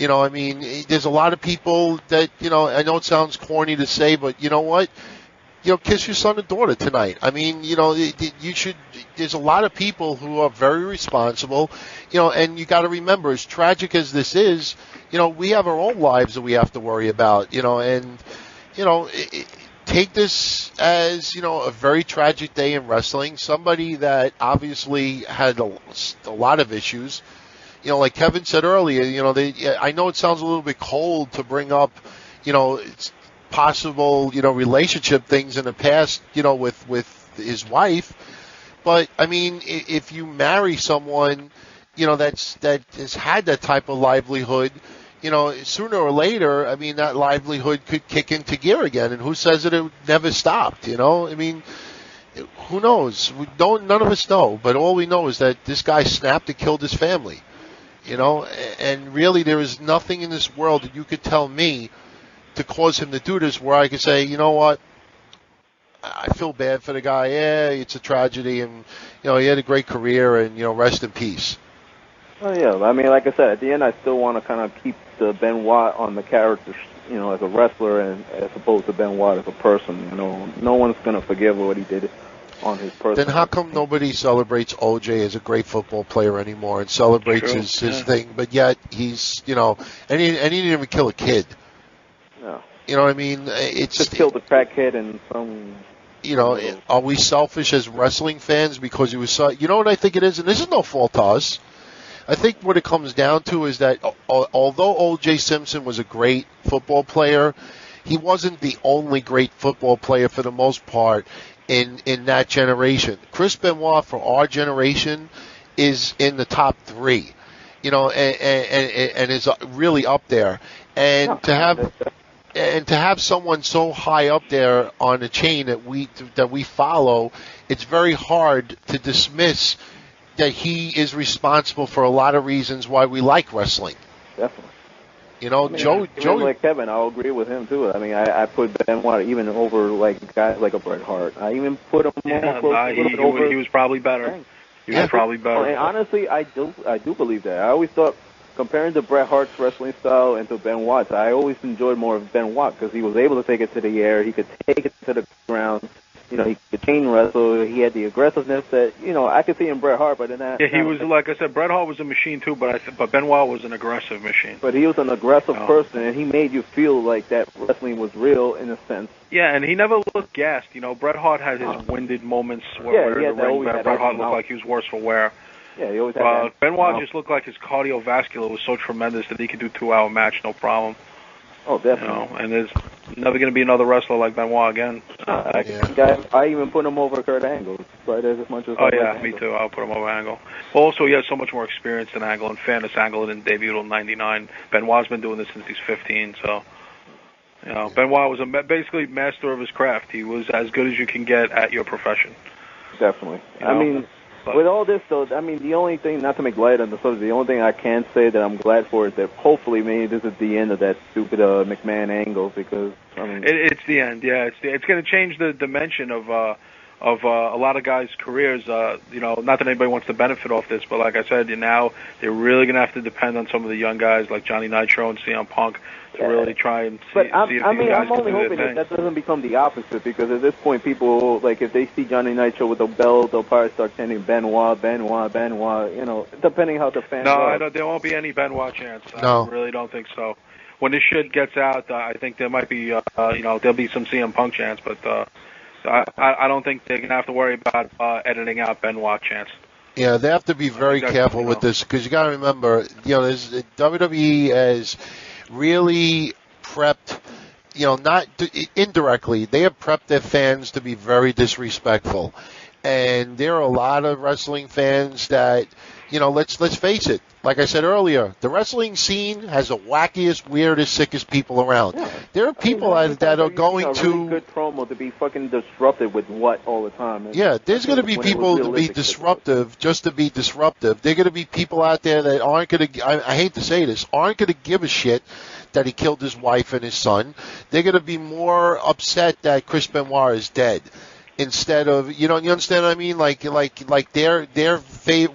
I mean, there's a lot of people that, I know it sounds corny to say, but you know what? Kiss your son and daughter tonight. I mean, you should, there's a lot of people who are very responsible, and you got to remember, as tragic as this is, we have our own lives that we have to worry about, and, take this as, a very tragic day in wrestling. Somebody that obviously had a lot of issues. Like Kevin said earlier, I know it sounds a little bit cold to bring up, it's possible, relationship things in the past, with his wife. But, I mean, if you marry someone, that has had that type of livelihood, sooner or later, I mean, that livelihood could kick into gear again. And who says that it never stopped? I mean, who knows? None of us know. But all we know is that this guy snapped and killed his family. And really, there is nothing in this world that you could tell me to cause him to do this, where I could say, you know what? I feel bad for the guy. Yeah, it's a tragedy, and he had a great career, and rest in peace. Oh yeah, I mean, like I said, at the end, I still want to kind of keep the Benoit on the character, as a wrestler, and as opposed to Benoit as a person. No one's gonna forgive what he did on his person. Then how come nobody celebrates OJ as a great football player anymore and celebrates his thing? But yet he's, and he didn't even kill a kid. No. You know what I mean? It's just killed a crackhead and some. Are we selfish as wrestling fans because he was so? You know what I think it is, and this is no fault to us. I think what it comes down to is that although O.J. Simpson was a great football player, he wasn't the only great football player for the most part in that generation. Chris Benoit for our generation is in the top 3, and is really up there. And to have someone so high up there on the chain that we follow, it's very hard to dismiss that he is responsible for a lot of reasons why we like wrestling. Definitely. Joe, like Kevin, I'll agree with him too. I mean, I put Benoit even over like guys like a Bret Hart. I even put him over. He was probably better. He was probably better. And honestly, I do believe that. I always thought, comparing to Bret Hart's wrestling style and to Benoit's, I always enjoyed more of Benoit because he was able to take it to the air. He could take it to the ground. He could chain wrestle. He had the aggressiveness that, I could see in Bret Hart, but in that... Yeah, he was, like I said, Bret Hart was a machine too, but Benoit was an aggressive machine. But he was an aggressive person, and he made you feel like that wrestling was real in a sense. Yeah, and he never looked gassed. Bret Hart had his winded moments where the ring, Bret Hart looked like he was worse for wear. Yeah, he always had Benoit just looked like his cardiovascular was so tremendous that he could do 2-hour match, no problem. Oh, definitely. And there's never going to be another wrestler like Benoit again. I even put him over Kurt Angle, right? As much as. Oh yeah, me too. I'll put him over Angle. Well, also he has so much more experience than Angle. In fairness, Angle didn't debut till '99. Benoit's been doing this since he's 15. So, Benoit was basically master of his craft. He was as good as you can get at your profession. Definitely. I mean. With all this, though, I mean, the only thing, not to make light of the subject, the only thing I can say that I'm glad for is that hopefully maybe this is the end of that stupid McMahon angle because, I mean... It's the end, yeah. It's going to change the dimension of a lot of guys' careers. Not that anybody wants to benefit off this, but like I said, now they're really going to have to depend on some of the young guys like Johnny Nitro and CM Punk to really try and see if these guys I'm only hoping that doesn't become the opposite because at this point, people, like, if they see Johnny Nitro with a belt, they'll probably start chanting Benoit, Benoit, Benoit, depending how the fans are. There won't be any Benoit chants. No. I really don't think so. When this shit gets out, I think there might be, there'll be some CM Punk chants, but I don't think they're going to have to worry about editing out Benoit chants. Yeah, they have to be very careful with this because you got to remember, WWE has really prepped, not indirectly, they have prepped their fans to be very disrespectful. And there are a lot of wrestling fans that, let's face it, like I said earlier, the wrestling scene has the wackiest, weirdest, sickest people around. Yeah. There are people that are going to... really good promo to be fucking disruptive with what all the time. Yeah, there's going to be people to be disruptive just to be disruptive. There are going to be people out there that aren't going to... I hate to say this, aren't going to give a shit that he killed his wife and his son. They're going to be more upset that Chris Benoit is dead. Instead of, you understand what I mean? Like their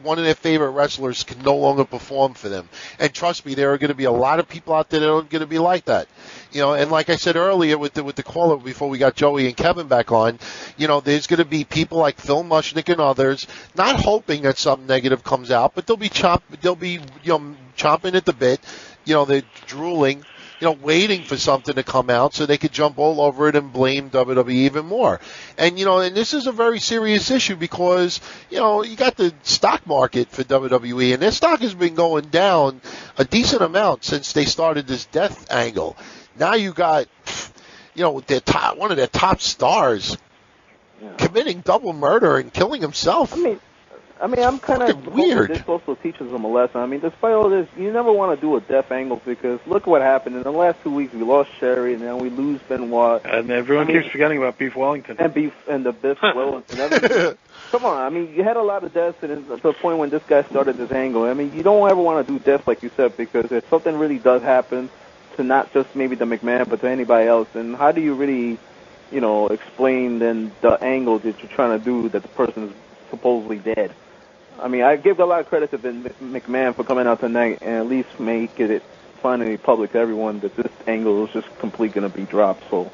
one of their favorite wrestlers can no longer perform for them. And trust me, there are going to be a lot of people out there that are going to be like that. And like I said earlier with the caller before we got Joey and Kevin back on, there's going to be people like Phil Mushnick and others not hoping that something negative comes out, but they'll be chomping at the bit. They're drooling. Waiting for something to come out so they could jump all over it and blame WWE even more. And, and this is a very serious issue because, you got the stock market for WWE, and their stock has been going down a decent amount since they started this death angle. Now you got, one of their top stars committing double murder and killing himself. I mean, I'm kind of weird. This also teaches them a lesson. I mean, despite all this, you never want to do a death angle because look what happened. In the last 2 weeks, we lost Sherry, and then we lose Benoit. And everyone keeps forgetting about Beef Wellington. And the Biff Wellington. Come on, I mean, you had a lot of deaths to the point when this guy started this angle. I mean, you don't ever want to do death, like you said, because if something really does happen to not just maybe the McMahon, but to anybody else, then how do you really, explain then the angle that you're trying to do that the person is supposedly dead? I mean, I give a lot of credit to Vince McMahon for coming out tonight and at least making it finally public to everyone that this angle is just completely going to be dropped. So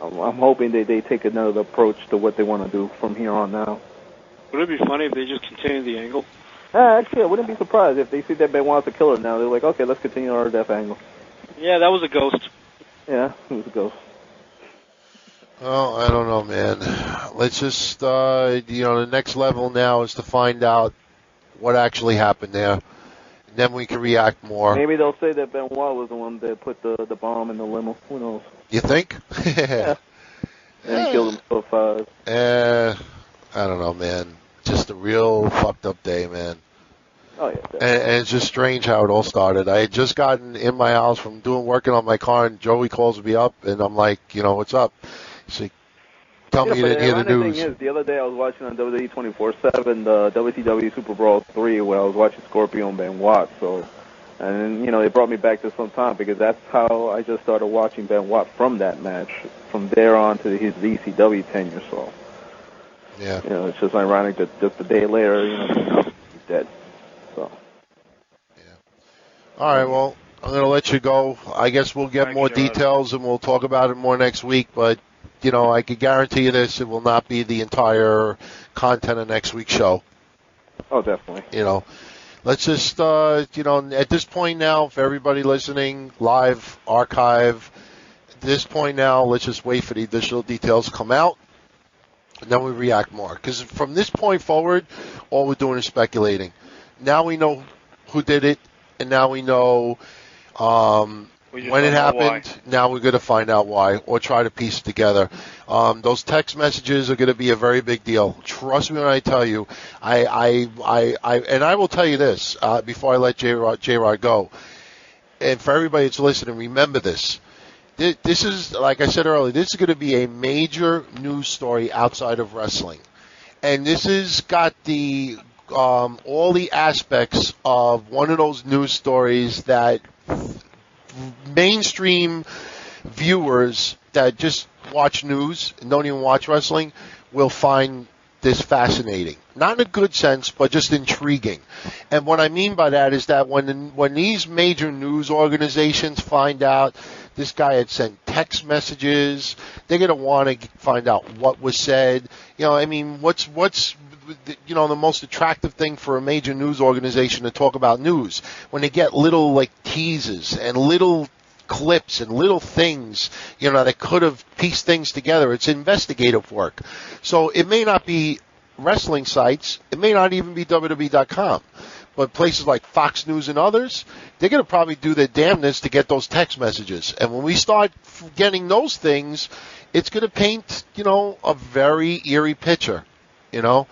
I'm hoping that they take another approach to what they want to do from here on now. Would it be funny if they just continue the angle? Actually, I wouldn't be surprised if they see that Benoit's a killer now. They're like, okay, let's continue our death angle. Yeah, that was a ghost. Yeah, it was a ghost. Oh, I don't know, man. Let's just, the next level now is to find out what actually happened there. And then we can react more. Maybe they'll say that Benoit was the one that put the bomb in the limo. Who knows? You think? Yeah. And he killed himself. I don't know, man. Just a real fucked up day, man. Oh, yeah. And it's just strange how it all started. I had just gotten in my house from working on my car, and Joey calls me up, and I'm like, what's up? So tell me you didn't hear the news. Thing is, the other day I was watching on WWE 24/7 the WCW Super Brawl 3 where I was watching Scorpio and Benoit. So, and it brought me back to some time because that's how I just started watching Benoit from that match. From there on to his ECW tenure. So, yeah, it's just ironic that just a day later, he's dead. So, yeah. All right, well, I'm going to let you go. I guess we'll get more details and we'll talk about it more next week, but I could guarantee you this, it will not be the entire content of next week's show. Oh, definitely. Let's just, at this point now, for everybody listening, live, archive, at this point now, let's just wait for the additional details to come out, and then we react more. Because from this point forward, all we're doing is speculating. Now we know who did it, and now we know when it happened. Now we're going to find out why, or try to piece it together. Those text messages are going to be a very big deal. Trust me when I tell you. And I will tell you this before I let J-Rod go. And for everybody that's listening, remember this. This is, like I said earlier, this is going to be a major news story outside of wrestling, and this has got the all the aspects of one of those news stories that mainstream viewers that just watch news and don't even watch wrestling will find this fascinating. Not in a good sense, but just intriguing. And what I mean by that is that when these major news organizations find out this guy had sent text messages, they're going to want to find out what was said. What's the most attractive thing for a major news organization to talk about news? When they get little teases and little clips and little things, that could have pieced things together. It's investigative work. So it may not be wrestling sites. It may not even be WWE.com. But places like Fox News and others, they're going to probably do their damnedest to get those text messages. And when we start getting those things, it's going to paint, a very eerie picture, And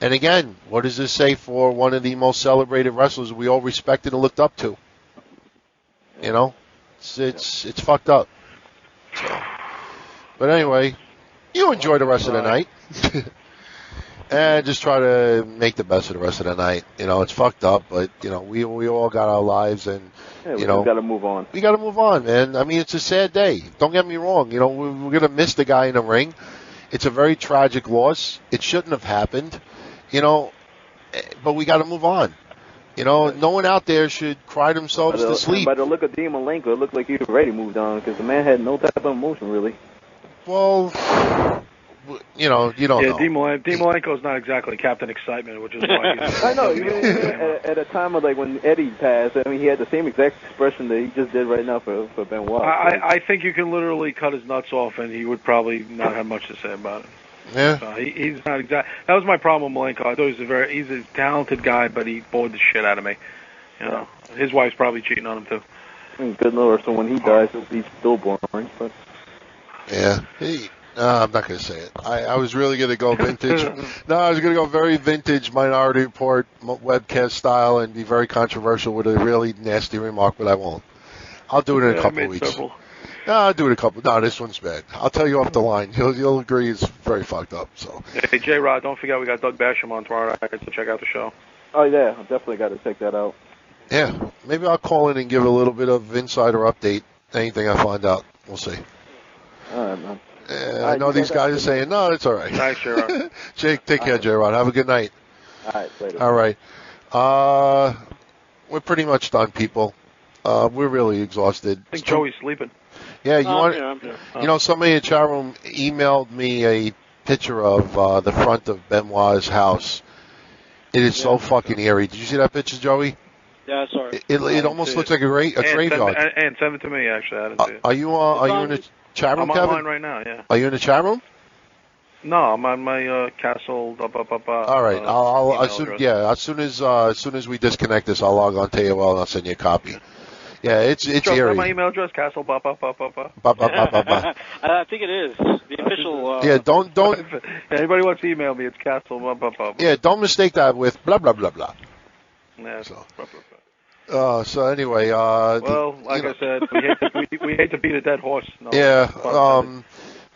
again, what does this say for one of the most celebrated wrestlers we all respected and looked up to? It's fucked up. So, but anyway, you enjoy the rest of the night. And just try to make the best of the rest of the night. It's fucked up, but, we all got our lives, and, we got to move on. We got to move on, man. I mean, it's a sad day. Don't get me wrong. We're going to miss the guy in the ring. It's a very tragic loss. It shouldn't have happened, but we got to move on. No one out there should cry themselves to sleep. By the look of Dean Malenko, it looked like he already moved on because the man had no type of emotion, really. Well, you don't know. Dean Malenko's not exactly Captain Excitement, which is why he's... I know. At a time of when Eddie passed, he had the same exact expression that he just did right now for Benoit. I think you can literally cut his nuts off, and he would probably not have much to say about it. Yeah. So he's not exact. That was my problem with Malenko. I thought he's a talented guy, but he bored the shit out of me. His wife's probably cheating on him too. Good Lord, so when he dies, he's still boring. But yeah, I'm not going to say it. I was really going to go vintage. No, I was going to go very vintage Minority Report webcast style and be very controversial with a really nasty remark, but I won't. I'll do it in a couple of weeks. Several. No, I'll do it a couple. No, this one's bad. I'll tell you off the line. You'll agree it's very fucked up. So. Hey, J-Rod, don't forget we got Doug Basham on tomorrow night, so check out the show. Oh, yeah. I definitely got to check that out. Yeah, maybe I'll call in and give a little bit of insider update. Anything I find out, we'll see. All right, man. I know these guys are saying, no, it's all right. Thanks, J-Rod. Jake, take care, J-Rod. Have a good night. All right, later. All right. We're pretty much done, people. We're really exhausted. I think Joey's sleeping. Yeah, I'm here. You know, somebody in the chat room emailed me a picture of the front of Benoit's house. It is so fucking eerie. Did you see that picture, Joey? Yeah, sorry. It almost looks like a graveyard. And send it to me, actually. I didn't see it. Are you in the chat room, I'm Kevin? online right now, yeah. Are you in the chat room? No, I'm on my castle. All right, I'll as soon as we disconnect this, I'll log on to AOL and I'll send you a copy. Yeah, it's eerie. My email address, castle. I think it is the official. Yeah, don't. If anybody wants to email me, it's castle. Yeah, don't mistake that with blah blah blah blah. Yeah. So anyway, well, like I said, we hate to beat a dead horse. No, yeah.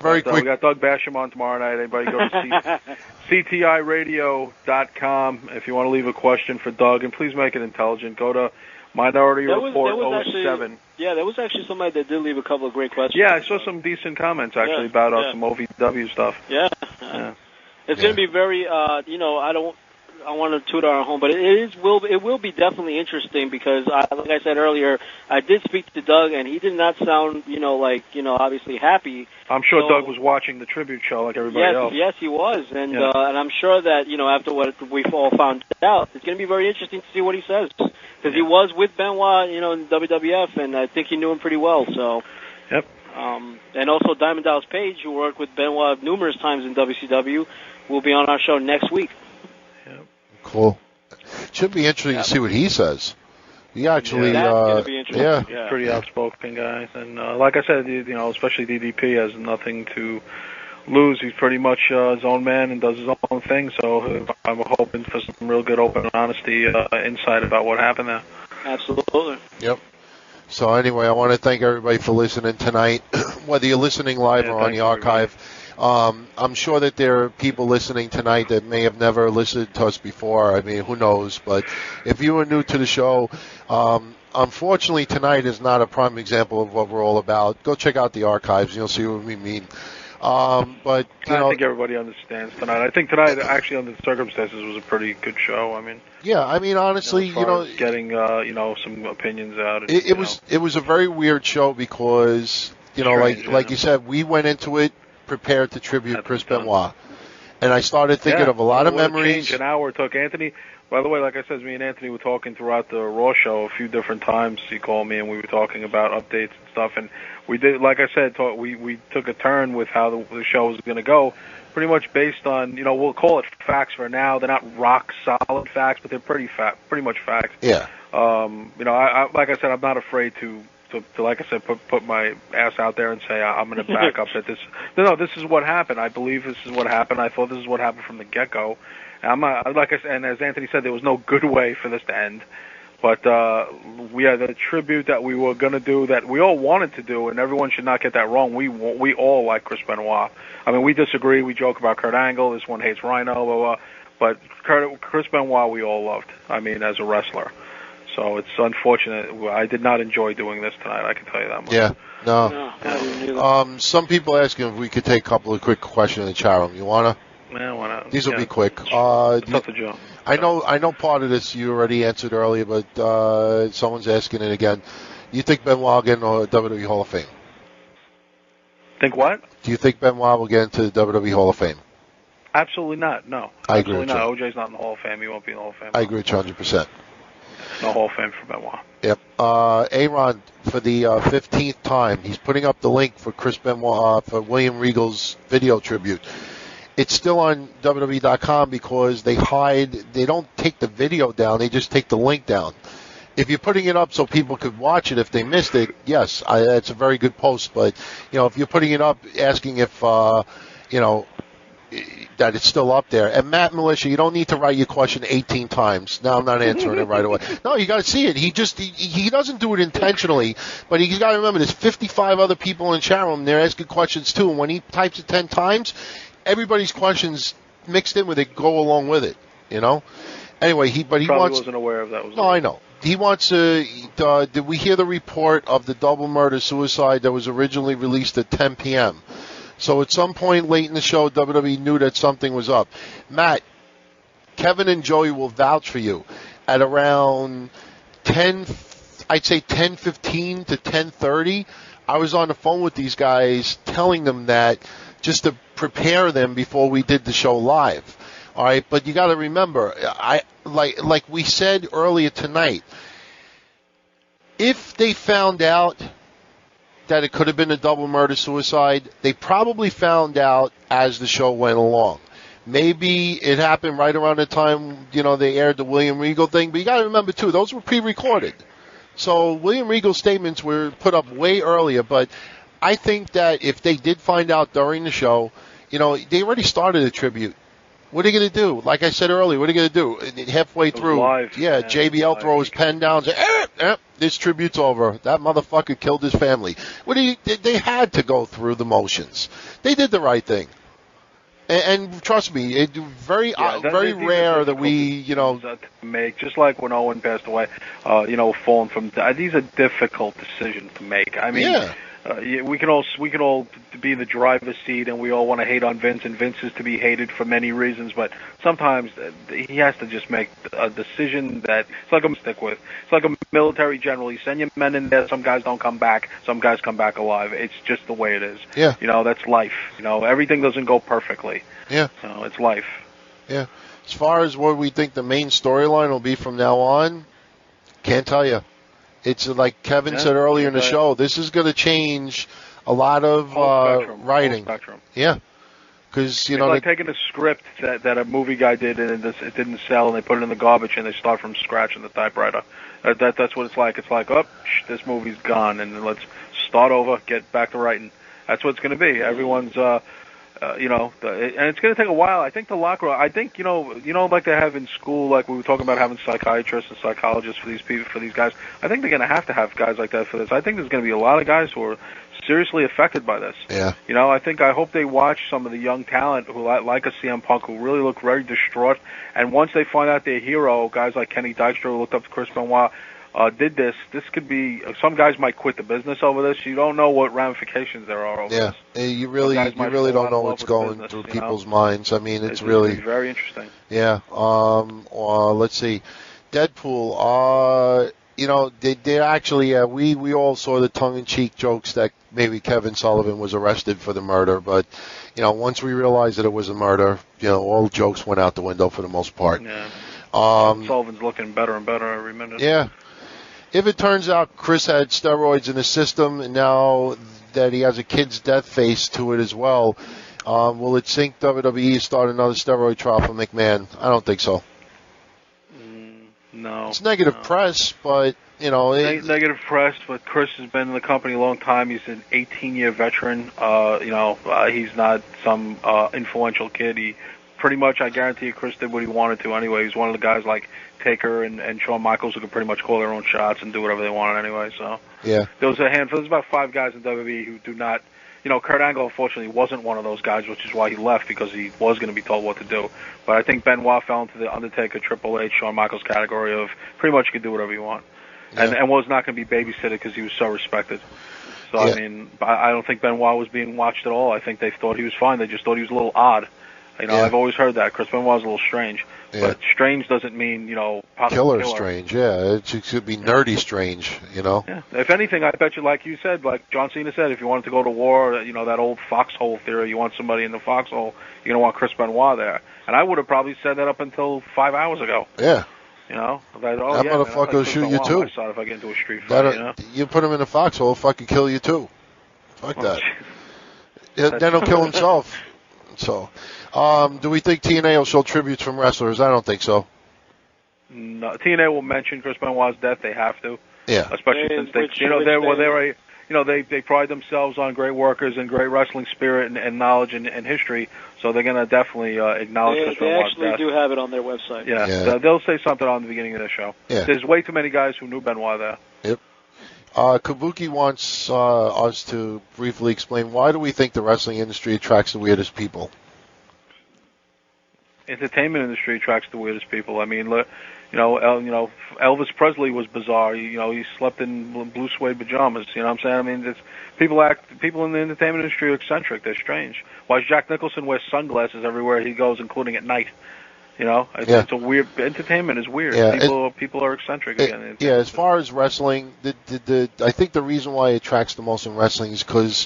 Very quick. We got Doug Basham on tomorrow night. Anybody go to ctiradio.com if you want to leave a question for Doug, and please make it intelligent. Go to Minority Report 07. Yeah, there was actually somebody that did leave a couple of great questions. Yeah, I saw some decent comments actually about some OVW stuff. Yeah. It's going to be very, I want to toot our home, but it will be definitely interesting because, like I said earlier, I did speak to Doug, and he did not sound, obviously happy. I'm sure Doug was watching the tribute show like everybody else. Yes, he was, and I'm sure that after what we've all found out, it's going to be very interesting to see what he says because he was with Benoit, in WWF, and I think he knew him pretty well. So. Yep. And also Diamond Dallas Page, who worked with Benoit numerous times in WCW, will be on our show next week. Cool. Should be interesting to see what he says. He actually, pretty outspoken guy, and like I said, especially DDP has nothing to lose. He's pretty much his own man and does his own thing. So I'm hoping for some real good, open, honesty insight about what happened there. Absolutely. Yep. So anyway, I want to thank everybody for listening tonight, whether you're listening live or on the archive. I'm sure that there are people listening tonight that may have never listened to us before. I mean, who knows? But if you are new to the show, unfortunately, tonight is not a prime example of what we're all about. Go check out the archives. You'll see what we mean. But I think everybody understands tonight. I think tonight, actually, under the circumstances, was a pretty good show. I mean, honestly, getting some opinions out. And, it was a very weird show because like you said, we went into it prepared to tribute Chris Benoit, and I started thinking of a lot of memories. An hour took Anthony. By the way, like I said, me and Anthony were talking throughout the Raw show a few different times. He called me and we were talking about updates and stuff, and we did, like I said, we took a turn with how the show was going to go, pretty much based on, we'll call it facts for now. They're not rock solid facts, but they're pretty much facts. Yeah. I like I said, I'm not afraid to like I said, put my ass out there and say I'm going to back up that this. No, this is what happened. I believe this is what happened. I thought this is what happened from the get-go. And like I said, and as Anthony said, there was no good way for this to end. But we had a tribute that we were going to do that we all wanted to do, and everyone should not get that wrong. We all like Chris Benoit. I mean, we disagree. We joke about Kurt Angle. This one hates Rhino, blah, blah. But Chris Benoit we all loved. I mean, as a wrestler. So it's unfortunate. I did not enjoy doing this tonight. I can tell you that much. Yeah, no. Some people asking if we could take a couple of quick questions in the chat room. You wanna? Yeah, why not? These will be quick. It's up to Joe. I know part of this you already answered earlier, but someone's asking it again. You think Benoit will get into the WWE Hall of Fame? Think what? Do you think Benoit will get into the WWE Hall of Fame? Absolutely not. No. I agree with you. OJ's not in the Hall of Fame. He won't be in the Hall of Fame. I agree with you 100%. No Hall of Fame for Benoit. Yep. Aaron, for the 15th time, he's putting up the link for Chris Benoit for William Regal's video tribute. It's still on WWE.com because they don't take the video down, they just take the link down. if you're putting it up so people could watch it if they missed it, yes, that's a very good post. But, if you're putting it up asking if, that it's still up there. And Matt Militia, you don't need to write your question 18 times. No, I'm not answering it right away. No, you got to see it. He doesn't do it intentionally, but you got to remember there's 55 other people in chat room. They're asking questions too, and when he types it 10 times, everybody's questions mixed in with it go along with it. Anyway, he wasn't aware of that. I know. He wants to. Did we hear the report of the double murder suicide that was originally released at 10 p.m.? So at some point late in the show, WWE knew that something was up. Matt, Kevin and Joey will vouch for you. At around 10:15 to 10:30, I was on the phone with these guys telling them that just to prepare them before we did the show live. All right, but you got to remember, like we said earlier tonight, if they found out that it could have been a double murder suicide, they probably found out as the show went along. Maybe it happened right around the time, they aired the William Regal thing, but you got to remember too, those were pre-recorded. So William Regal's statements were put up way earlier, but I think that if they did find out during the show, they already started a tribute. What are you going to do? Like I said earlier, what are you going to do? Halfway through, JBL throw his pen down and say, this tribute's over. That motherfucker killed his family. They had to go through the motions. They did the right thing. And trust me, it's very rare that we, make, just like when Owen passed away, falling from, these are difficult decisions to make. I mean, we can all be in the driver's seat, and we all want to hate on Vince, and Vince is to be hated for many reasons. But sometimes he has to just make a decision that it's like a stick with. It's like a military general. You send your men in there. Some guys don't come back. Some guys come back alive. It's just the way it is. Yeah. That's life. Everything doesn't go perfectly. Yeah. So it's life. Yeah. As far as what we think the main storyline will be from now on, can't tell you. It's like Kevin said earlier in the show, this is going to change a lot of writing. Yeah. Because, it's like taking a script that a movie guy did and it didn't sell, and they put it in the garbage and they start from scratch in the typewriter. That's what it's like. It's like, this movie's gone, and let's start over, get back to writing. That's what it's going to be. Everyone's, and it's going to take a while. I think the locker room, like they have in school, like we were talking about having psychiatrists and psychologists for these people, for these guys. I think they're going to have guys like that for this. I think there's going to be a lot of guys who are seriously affected by this. Yeah. I hope they watch some of the young talent who like a CM Punk who really look very distraught. And once they find out their hero, guys like Kenny Dykstra who looked up to Chris Benoit, did this could be, some guys might quit the business over this. You don't know what ramifications there are over this. Yeah, you really don't know what's going through people's minds. I mean, it's really very interesting. Yeah. Let's see. Deadpool. They actually, we all saw the tongue-in-cheek jokes that maybe Kevin Sullivan was arrested for the murder, but, once we realized that it was a murder, all jokes went out the window for the most part. Yeah. Sullivan's looking better and better every minute. Yeah. If it turns out Chris had steroids in his system, and now that he has a kid's death face to it as well, will it sink WWE to start another steroid trial for McMahon? I don't think so. No. It's negative press, but, negative press, but Chris has been in the company a long time. He's an 18-year veteran. He's not some influential kid. He pretty much, I guarantee you, Chris did what he wanted to anyway. He's one of the guys like Taker and Shawn Michaels who could pretty much call their own shots and do whatever they wanted anyway. So yeah, there's a handful. There's about 5 guys in WWE who do not. Kurt Angle unfortunately wasn't one of those guys, which is why he left, because he was going to be told what to do. But I think Benoit fell into the Undertaker, Triple H, Shawn Michaels category of pretty much you could do whatever you want, and was not going to be babysitted because he was so respected. So I mean, I don't think Benoit was being watched at all. I think they thought he was fine. They just thought he was a little odd. I've always heard that Chris Benoit's a little strange, but strange doesn't mean killer strange. Yeah, it should be nerdy strange. Yeah. If anything, I bet you, like you said, like John Cena said, if you wanted to go to war, that old foxhole theory, you want somebody in the foxhole, you're gonna want Chris Benoit there. And I would have probably said that up until 5 hours ago. Yeah. That motherfucker will shoot you too. If I get into a street fight, you put him in a foxhole, he'll fucking kill you too. Fuck that. Then he'll kill himself. So. Do we think TNA will show tributes from wrestlers? I don't think so. No, TNA will mention Chris Benoit's death. They have to. Yeah. Especially since they pride themselves on great workers and great wrestling spirit and knowledge and history. So they're gonna definitely acknowledge Chris Benoit's death. They actually do have it on their website. Yeah. They'll say something on the beginning of the show. Yeah. There's way too many guys who knew Benoit there. Yep. Kabuki wants us to briefly explain, why do we think the wrestling industry attracts the weirdest people? Entertainment industry attracts the weirdest people. I mean, Elvis Presley was bizarre. He slept in blue suede pajamas. You know what I'm saying? I mean, people in the entertainment industry are eccentric. They're strange. Why does Jack Nicholson wear sunglasses everywhere he goes, including at night? It's a weird. Entertainment is weird. Yeah, people are eccentric again. As far as wrestling, I think the reason why it attracts the most in wrestling is because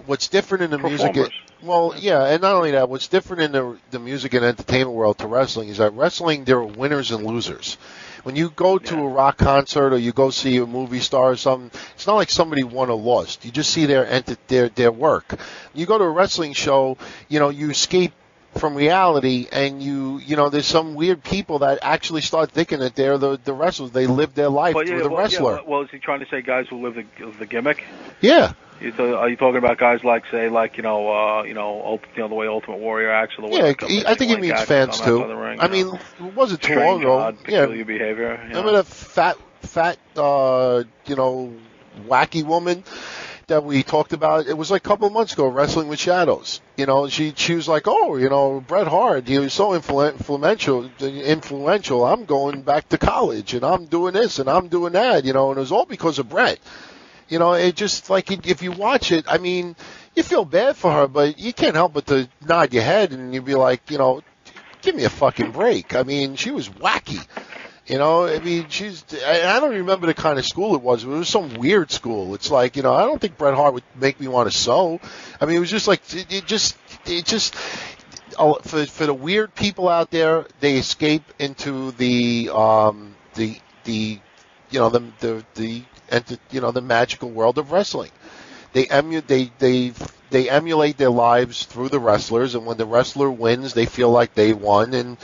what's different in the music. And not only that, what's different in the music and entertainment world to wrestling is that wrestling, there are winners and losers. When you go to a rock concert or you go see a movie star or something, it's not like somebody won or lost. You just see their work. You go to a wrestling show, you escape from reality, and there's some weird people that actually start thinking that they're the wrestlers. They live their life through the wrestler. Is he trying to say guys who live the gimmick? Yeah. Are you talking about guys like, say, the way Ultimate Warrior acts, or the way? Yeah, I think he means fans too. I mean, it wasn't too long ago. Peculiar behavior. Remember that fat, wacky woman that we talked about? It was like a couple of months ago, Wrestling with Shadows. She was like, Bret Hart, he was so influential. I'm going back to college, and I'm doing this, and I'm doing that. And it was all because of Bret. It just like if you watch it, I mean, you feel bad for her, but you can't help but to nod your head and you'd be like, give me a fucking break. I mean, she was wacky. I mean, I don't remember the kind of school it was. It was some weird school. It's like, I don't think Bret Hart would make me want to sew. I mean, it was just like, it just for the weird people out there, they escape into the magical world of wrestling. They emulate their lives through the wrestlers, and when the wrestler wins, they feel like they won, and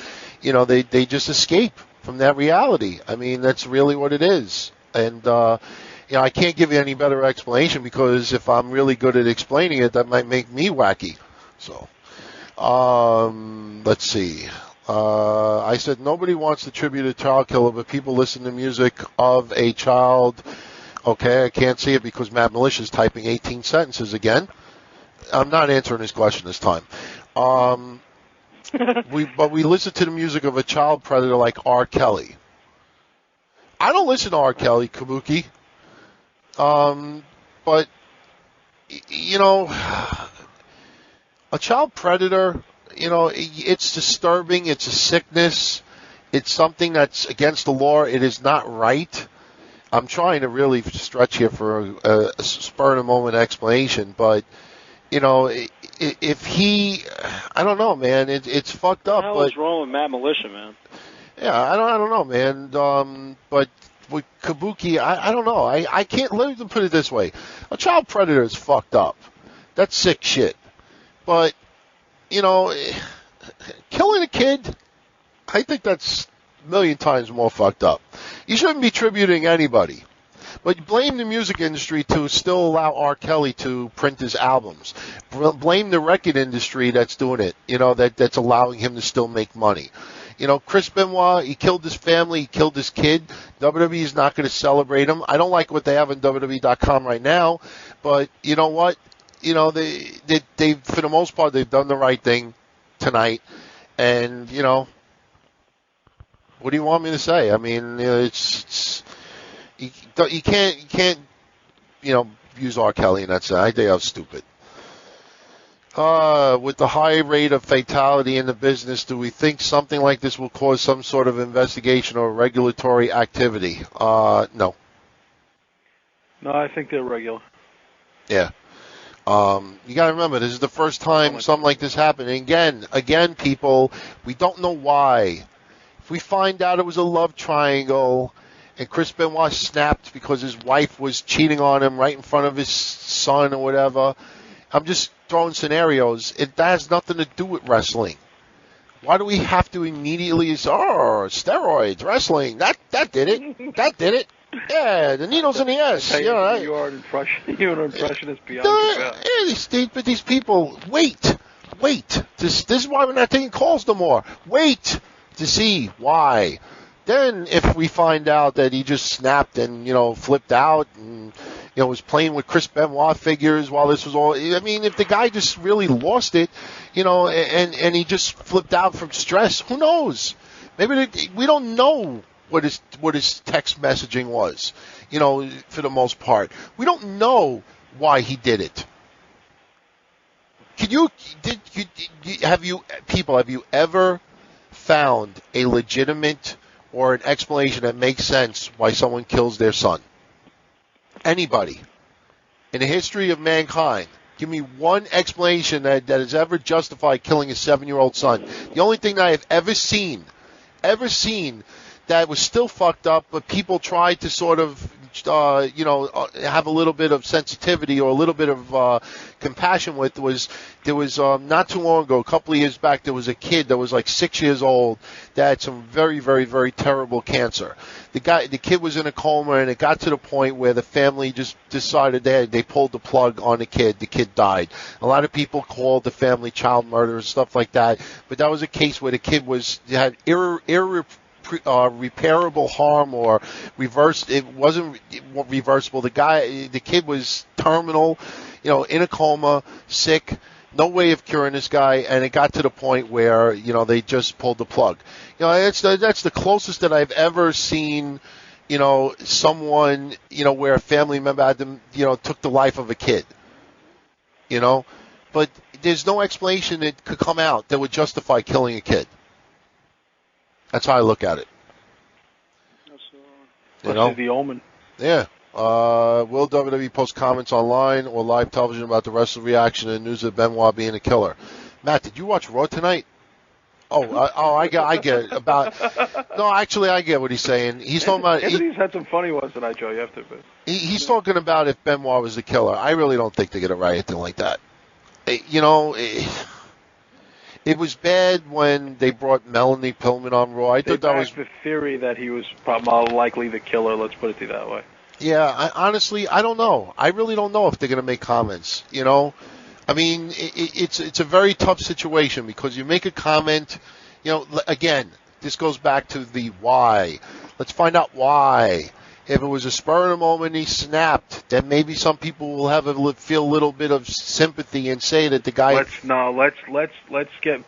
they just escape from that reality. I mean, that's really what it is. And I can't give you any better explanation, because if I'm really good at explaining it, that might make me wacky. So, let's see. I said nobody wants to tribute a child killer, but people listen to music of a child. Okay, I can't see it because Matt Militia is typing 18 sentences again. I'm not answering his question this time. We listen to the music of a child predator like R. Kelly. I don't listen to R. Kelly, Kabuki. But a child predator, it's disturbing. It's a sickness. It's something that's against the law. It is not right. I'm trying to really stretch here for a spur-of-the-moment explanation, but, if he, I don't know, man, it's fucked up. What the hell is wrong with Matt Militia, man? Yeah, I don't know, man, but with Kabuki, I don't know. I can't, let me put it this way. A child predator is fucked up. That's sick shit. But, killing a kid, I think that's a million times more fucked up. You shouldn't be tributing anybody. But blame the music industry to still allow R. Kelly to print his albums. Blame the record industry that's doing it, that's allowing him to still make money. Chris Benoit, he killed his family, he killed his kid. WWE is not going to celebrate him. I don't like what they have on WWE.com right now, but you know what? They for the most part, they've done the right thing tonight. And, what do you want me to say? I mean, it's you can't use R. Kelly in that sense. I think that was stupid. With the high rate of fatality in the business, do we think something like this will cause some sort of investigation or regulatory activity? No. No, I think they're regular. Yeah. You got to remember, this is the first time something like this happened. And again, people, we don't know why. If we find out it was a love triangle and Chris Benoit snapped because his wife was cheating on him right in front of his son or whatever, I'm just throwing scenarios. That has nothing to do with wrestling. Why do we have to immediately say, oh, steroids, wrestling, that did it. That did it. Yeah, the needles in the ass. You are an impressionist beyond compare. But these people, wait. This is why we're not taking calls no more. Wait to see why. Then if we find out that he just snapped and, flipped out and, was playing with Chris Benoit figures while this was all, I mean, if the guy just really lost it, and he just flipped out from stress, who knows? Maybe we don't know what his text messaging was, for the most part. We don't know why he did it. Have you ever found a legitimate or an explanation that makes sense why someone kills their son? Anybody in the history of mankind, give me one explanation that has ever justified killing a 7-year-old son. The only thing that I have ever seen that was still fucked up, but people tried to sort of, have a little bit of sensitivity or a little bit of compassion with there was not too long ago, a couple of years back, there was a kid that was like 6 years old that had some very, very, very terrible cancer. The kid was in a coma, and it got to the point where the family just decided they pulled the plug on the kid. The kid died. A lot of people called the family child murder and stuff like that, but that was a case where the kid had repairable harm or reversed. It wasn't reversible. The kid was terminal, in a coma, sick, no way of curing this guy, and it got to the point where they just pulled the plug. That's the closest that I've ever seen. Someone where a family member had them, took the life of a kid. But there's no explanation that could come out that would justify killing a kid. That's how I look at it. That's the omen. Yeah. Will WWE post comments online or live television about the wrestler reaction and news of Benoit being a killer? Matt, did you watch Raw tonight? I get it. No, actually, I get what he's saying. He's talking about. Anthony's had some funny ones tonight, Joe. You have to admit. He's talking about if Benoit was the killer. I really don't think they're going to write anything like that. It was bad when they brought Melanie Pillman on Raw. I thought that was the theory that he was probably likely the killer. Let's put it that way. Yeah, honestly, I don't know. I really don't know if they're going to make comments. I mean, it's a very tough situation because you make a comment. Again, this goes back to the why. Let's find out why. If it was a spur of the moment, he snapped. Then maybe some people will feel a little bit of sympathy and say that the guy. Let's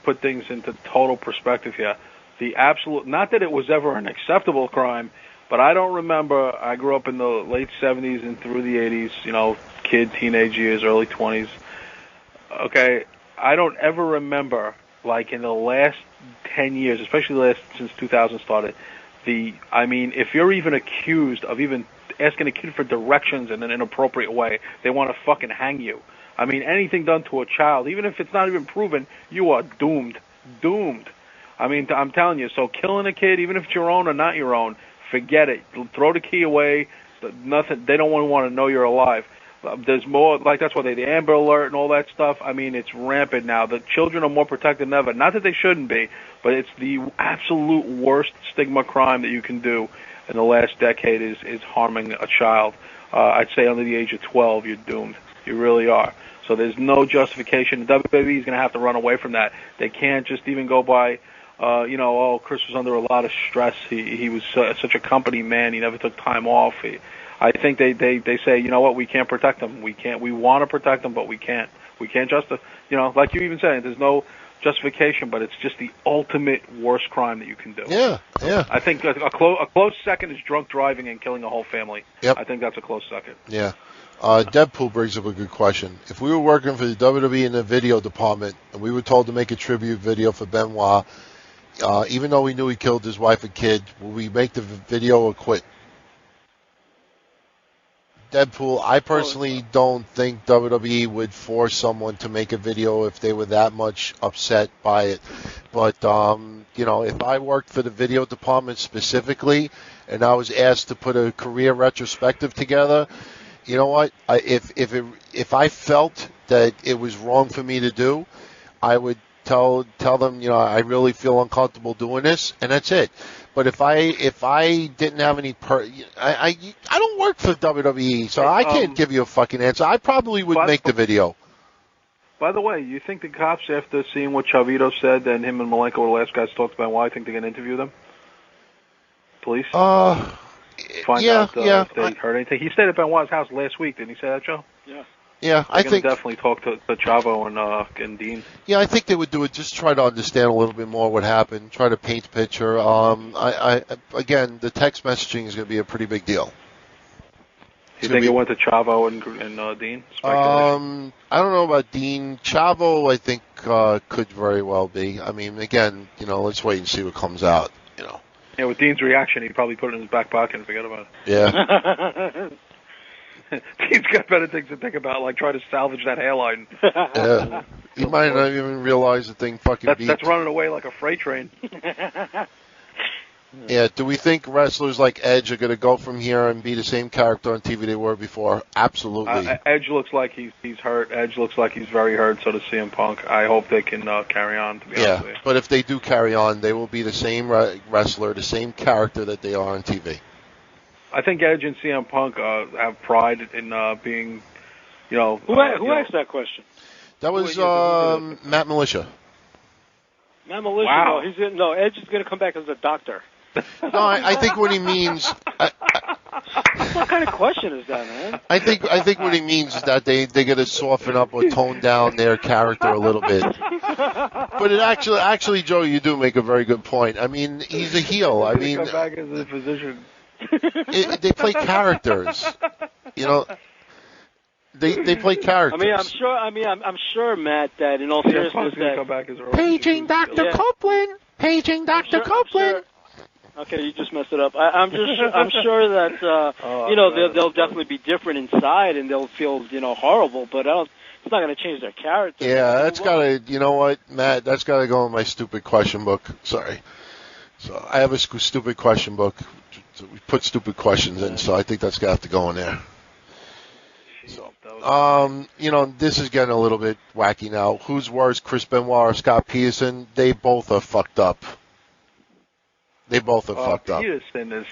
put things into total perspective here. The absolute, not that it was ever an acceptable crime, but I don't remember. I grew up in the late 70s and through the 80s. Kid, teenage years, early 20s. Okay, I don't ever remember, like in the last 10 years, especially since 2000 started. If you're even accused of even asking a kid for directions in an inappropriate way, they want to fucking hang you. I mean, anything done to a child, even if it's not even proven, you are doomed. Doomed. I mean, I'm telling you, so killing a kid, even if it's your own or not your own, forget it. Throw the key away. Nothing. They don't want to know you're alive. There's more, that's why the Amber Alert and all that stuff. I mean, it's rampant now. The children are more protected than ever. Not that they shouldn't be, but it's the absolute worst stigma crime that you can do in the last decade is harming a child. I'd say under the age of 12, you're doomed. You really are. So there's no justification. The WWE is going to have to run away from that. They can't just even go by, Chris was under a lot of stress. He was such a company man. He never took time off. I think they say, you know what, we can't protect them. We want to protect them, but we can't. We can't like you even said, there's no justification, but it's just the ultimate worst crime that you can do. Yeah. I think a close second is drunk driving and killing a whole family. Yep. I think that's a close second. Yeah. Deadpool brings up a good question. If we were working for the WWE in the video department and we were told to make a tribute video for Benoit, even though we knew he killed his wife and kid, would we make the video or quit? Deadpool, I personally don't think WWE would force someone to make a video if they were that much upset by it. But, if I worked for the video department specifically and I was asked to put a career retrospective together, you know what? If I felt that it was wrong for me to do, I would tell them, I really feel uncomfortable doing this, and that's it. But if I didn't have any I don't work for WWE, so I can't give you a fucking answer. I probably would make the video. By the way, you think the cops, after seeing what Chavito said and him and Malenko were the last guys talked about, why I think they're going to interview them? Police? Find out if they heard anything. He stayed at Benoit's house last week, didn't he say that, Joe? Yeah. Yeah, I think definitely talk to Chavo and Dean. Yeah, I think they would do it. Just try to understand a little bit more what happened. Try to paint a picture. Again, the text messaging is going to be a pretty big deal. You think it went to Chavo and Dean? I don't know about Dean. Chavo, I think could very well be. I mean, again, let's wait and see what comes out. Yeah, with Dean's reaction, he'd probably put it in his back pocket and forget about it. Yeah. Dean's got better things to think about, like try to salvage that hairline. Yeah. You might not even realize the thing fucking beat. That's running away like a freight train. Yeah, do we think wrestlers like Edge are going to go from here and be the same character on TV they were before? Absolutely. Edge looks like he's hurt. Edge looks like he's very hurt, so does CM Punk. I hope they can carry on, to be honest with you. But if they do carry on, they will be the same wrestler, the same character that they are on TV. I think Edge and CM Punk have pride in being, Who asked that question? That was Matt Militia. Matt Militia? Wow. Edge is going to come back as a doctor. No, I think what he means. What kind of question is that, man? I think what he means is that they got to soften up or tone down their character a little bit. But it actually, Joe, you do make a very good point. I mean, he's a heel. I mean, come back as a physician. They play characters. They play characters. I'm sure, Matt, that in all seriousness, paging Dr. Copeland. Paging Dr. Copeland. Okay, you just messed it up. I'm sure that they'll definitely be different inside, and they'll feel horrible. But it's not going to change their character. Yeah, that's got to. You know what, Matt? That's got to go in my stupid question book. Sorry. So I have a stupid question book. So we put stupid questions in, so I think that's got to have to go in there. So, this is getting a little bit wacky now. Who's worse, Chris Benoit or Scott Peterson? They both are fucked up. Peterson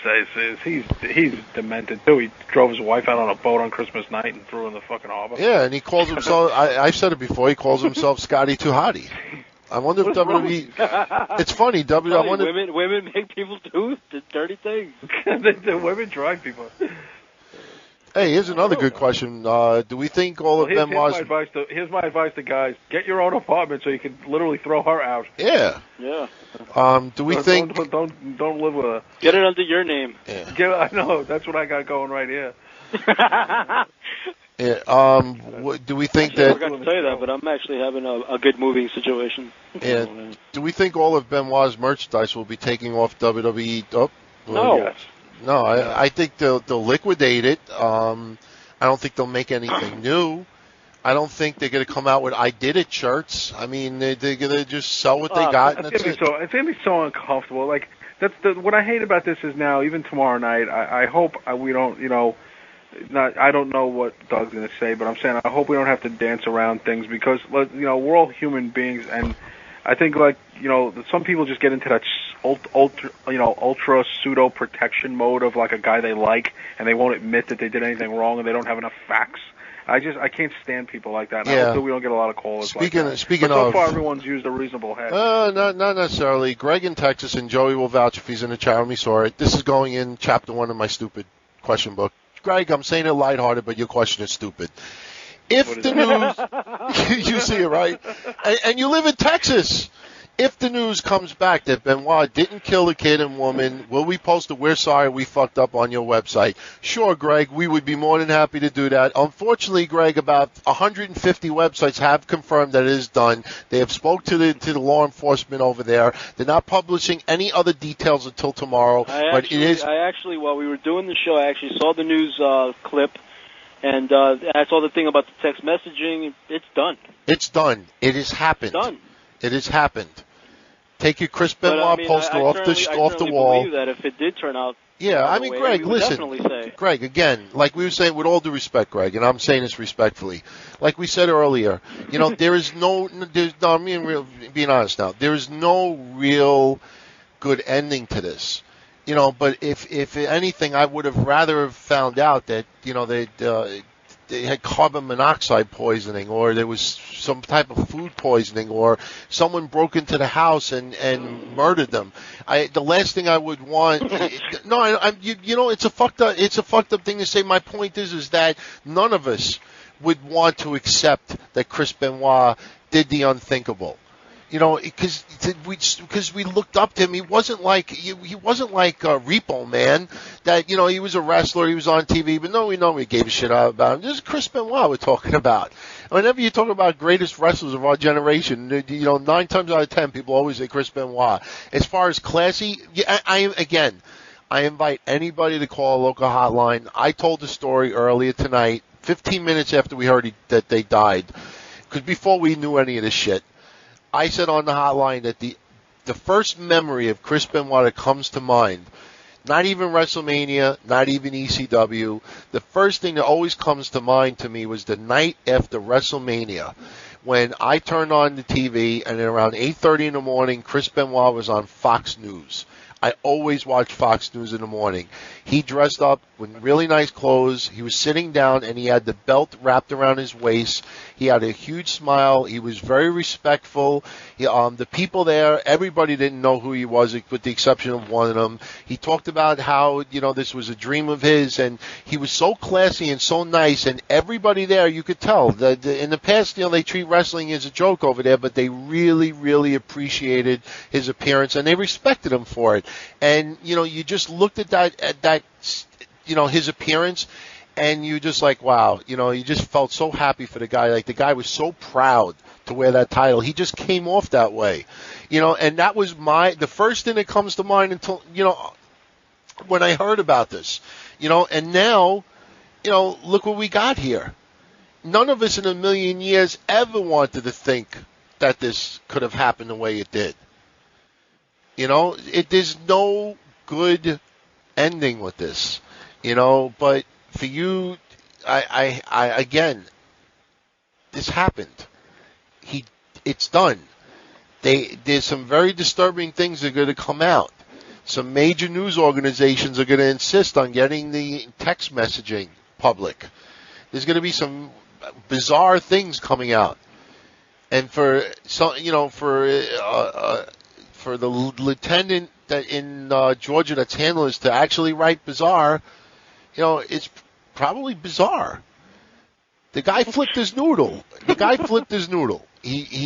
he's demented too. He drove his wife out on a boat on Christmas night and threw her in the fucking harbor. Yeah, and he calls himself. I've said it before. He calls himself Scotty Too Hottie. I wonder if WWE. It's funny. Women make people do the dirty things. The women drive people. Hey, here's another good question. Do we think all of them was... Here's my advice to guys. Get your own apartment so you can literally throw her out. Yeah. Yeah. Do we think... Don't live with her. Get it under your name. Yeah. I know. That's what I got going right here. Yeah. Do we think that... I forgot to say that, but I'm actually having a good moving situation. Yeah. Do we think all of Benoit's merchandise will be taking off WWE? Oh, no. Yes. No, I think they'll liquidate it. I don't think they'll make anything new. I don't think they're going to come out with "I did it" shirts. I mean, they're going to just sell what they got, and that's it. It's going to be so uncomfortable. Like what I hate about this is now, even tomorrow night. I hope we don't. I don't know what Doug's going to say, but I'm saying I hope we don't have to dance around things because we're all human beings, and I think some people just get into that ultra pseudo protection mode of like a guy they like, and they won't admit that they did anything wrong, and they don't have enough facts. I can't stand people like that. And I hope that we don't get a lot of callers. Speaking but of, so far everyone's used a reasonable head. Not necessarily. Greg in Texas and Joey will vouch if he's in the chat room. He saw it. This is going in chapter 1 of my stupid question book. Greg, I'm saying it lighthearted, but your question is stupid. If the news, you see it right, and you live in Texas. If the news comes back that Benoit didn't kill a kid and woman, will we post a "We're sorry we fucked up" on your website? Sure, Greg, we would be more than happy to do that. Unfortunately, Greg, about 150 websites have confirmed that it is done. They have spoke to the law enforcement over there. They're not publishing any other details until tomorrow. I actually, while we were doing the show, I actually saw the news clip. And I saw the thing about the text messaging. It's done. It's done. It has happened. It's done. It has happened. Take your Chris Benoit poster off the wall. I believe that if it did turn out Yeah, I mean, Greg, listen. Say. Greg, again, like we were saying, with all due respect, Greg, and I'm saying this respectfully, like we said earlier, there is being honest now, there is no real good ending to this. But if anything, I would have rather have found out that, they had carbon monoxide poisoning, or there was some type of food poisoning, or someone broke into the house and murdered them. The last thing I would want, it's a fucked up thing to say. My point is that none of us would want to accept that Chris Benoit did the unthinkable. Because we looked up to him. He wasn't like Repo Man. That he was a wrestler. He was on TV, but we gave a shit about him. This is Chris Benoit we're talking about. Whenever you talk about greatest wrestlers of our generation, 9 times out of 10 people always say Chris Benoit. As far as classy, I invite anybody to call a local hotline. I told the story earlier tonight, 15 minutes after we heard that they died, because before we knew any of this shit. I said on the hotline that the first memory of Chris Benoit that comes to mind, not even WrestleMania, not even ECW, the first thing that always comes to mind to me was the night after WrestleMania, when I turned on the TV and at around 8:30 in the morning, Chris Benoit was on Fox News. I always watch Fox News in the morning. He dressed up with really nice clothes. He was sitting down, and he had the belt wrapped around his waist. He had a huge smile. He was very respectful. The people there, everybody didn't know who he was, with the exception of one of them. He talked about how, this was a dream of his, and he was so classy and so nice, and everybody there, you could tell that in the past, they treat wrestling as a joke over there, but they really, really appreciated his appearance, and they respected him for it. And, you just looked at that, his appearance, and you just like, wow, you just felt so happy for the guy. Like, the guy was so proud to wear that title. He just came off that way, and that was the first thing that comes to mind until, when I heard about this, and now, look what we got here. None of us in a million years ever wanted to think that this could have happened the way it did. There's no good ending with this, but for you, I again, this happened. It's done. There's some very disturbing things that are going to come out. Some major news organizations are going to insist on getting the text messaging public. There's going to be some bizarre things coming out, and for the lieutenant in Georgia that's handling this to actually write bizarre, it's probably bizarre. The guy flipped his noodle. He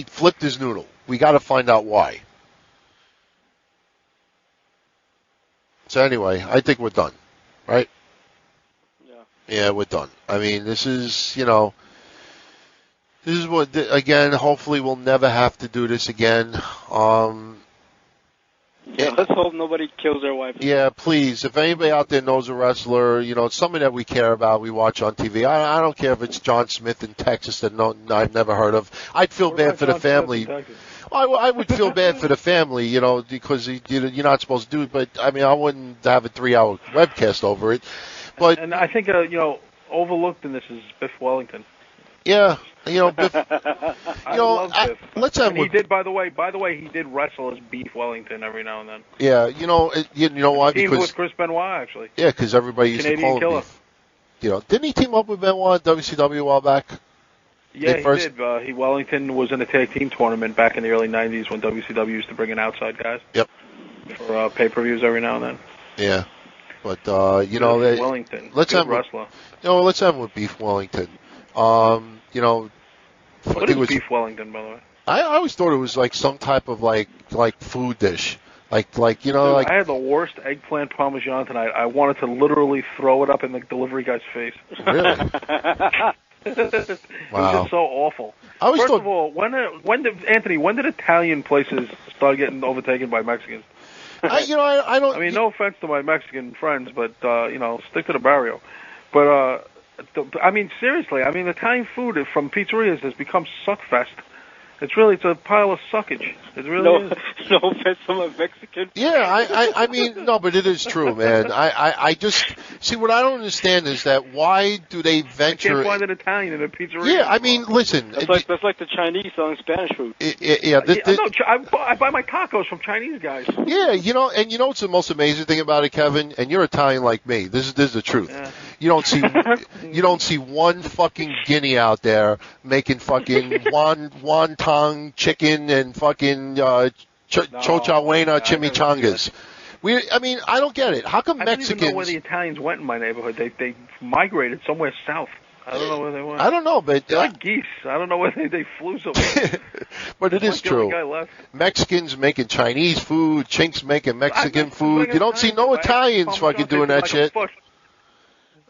flipped his noodle. We got to find out why. So anyway, I think we're done, right? Yeah, we're done. I mean, this is what, again, hopefully we'll never have to do this again. Let's hope nobody kills their wife. Yeah, please. If anybody out there knows a wrestler, it's somebody that we care about, we watch on TV. I don't care if it's John Smith in Texas that I've never heard of. I'd feel bad for the family. I would feel bad for the family, because you're not supposed to do it. But I mean, I wouldn't have a 3-hour webcast over it. But and I think overlooked in this is Biff Wellington. Yeah, Biff. I love Biff. Let's have. And he did, by the way, he did wrestle as Beef Wellington every now and then. Yeah, you know why? He teamed with Chris Benoit, actually. Yeah, because everybody used Canadian to call him Beef. Didn't he team up with Benoit in WCW a while back? Yeah, he did. Wellington was in a tag team tournament back in the early '90s when WCW used to bring in outside guys. Yep. For pay-per-views every now and then. Yeah, but Wellington. Let's have wrestler. Let's have him with Beef Wellington. What is Beef Wellington, by the way? I always thought it was like some type of like food dish. Dude, I had the worst eggplant parmesan tonight. I wanted to literally throw it up in the delivery guy's face. Really? It was just so awful. First of all, when did Italian places start getting overtaken by Mexicans? I don't. I mean, no offense to my Mexican friends, but stick to the barrio. But I mean, seriously, Italian food from pizzerias has become suckfest. It's a pile of suckage. It really is. No offense, I'm a Mexican. Yeah, I mean, no, but it is true, man. I just see what I don't understand is that why do they venture? I can't find an Italian in a pizzeria. Yeah, I mean, listen. That's like the Chinese selling Spanish food. I buy my tacos from Chinese guys. Yeah, you know what's the most amazing thing about it, Kevin? And you're Italian like me. This is the truth. Yeah. You don't see one fucking guinea out there making fucking wonton chicken and fucking chochahuena chimichangas. I don't get it. How come Mexicans? I don't even know where the Italians went in my neighborhood. They migrated somewhere south. I don't know where they went. I don't know, but they're like geese. I don't know where they flew somewhere. But it is true. Mexicans making Chinese food, Chinks making Mexican food. You don't see no Italians fucking doing that shit.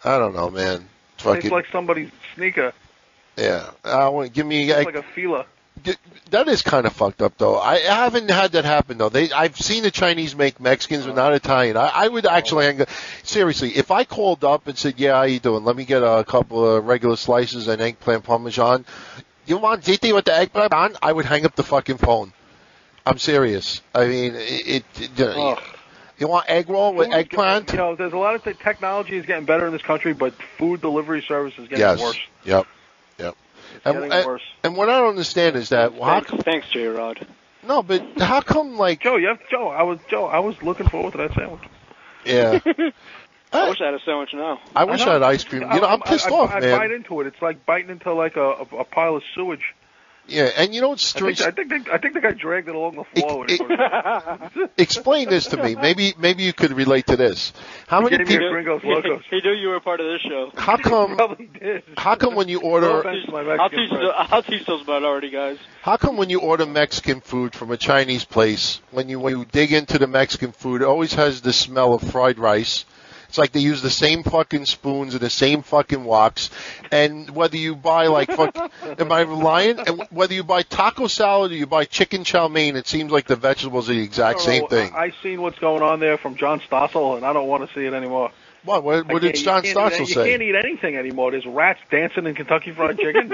I don't know, man. Tastes like somebody's sneaker. Yeah. Give me like a Fila. That is kind of fucked up, though. I haven't had that happen, though. I've seen the Chinese make Mexicans, but not Italian. I would actually, seriously, if I called up and said, yeah, how you doing? Let me get a couple of regular slices and eggplant parmesan. You want ziti with the eggplant on? I would hang up the fucking phone. I'm serious. I mean, you want egg roll with eggplant? You know, there's a lot of technology is getting better in this country, but food delivery service is getting worse. Yep. And what I don't understand is that thanks, J-Rod. No, but how come Joe? I was looking forward to that sandwich. Yeah. I wish I had a sandwich now. I wish I had ice cream. I'm pissed off, man. I bite into it. It's like biting into like a pile of sewage. Yeah, and you know what's strange? I think the guy dragged it along the floor. Explain this to me. Maybe you could relate to this. How many people? He knew you were part of this show. How come? Probably did. How come when you order? I'll teach those minority guys. How come when you order Mexican food from a Chinese place, when you dig into the Mexican food, it always has the smell of fried rice? It's like they use the same fucking spoons and the same fucking woks. And whether you buy am I lying? And whether you buy taco salad or you buy chicken chow mein, it seems like the vegetables are the exact same thing. I've seen what's going on there from John Stossel, and I don't want to see it anymore. What did John Stossel say? You can't eat anything anymore. There's rats dancing in Kentucky Fried Chicken.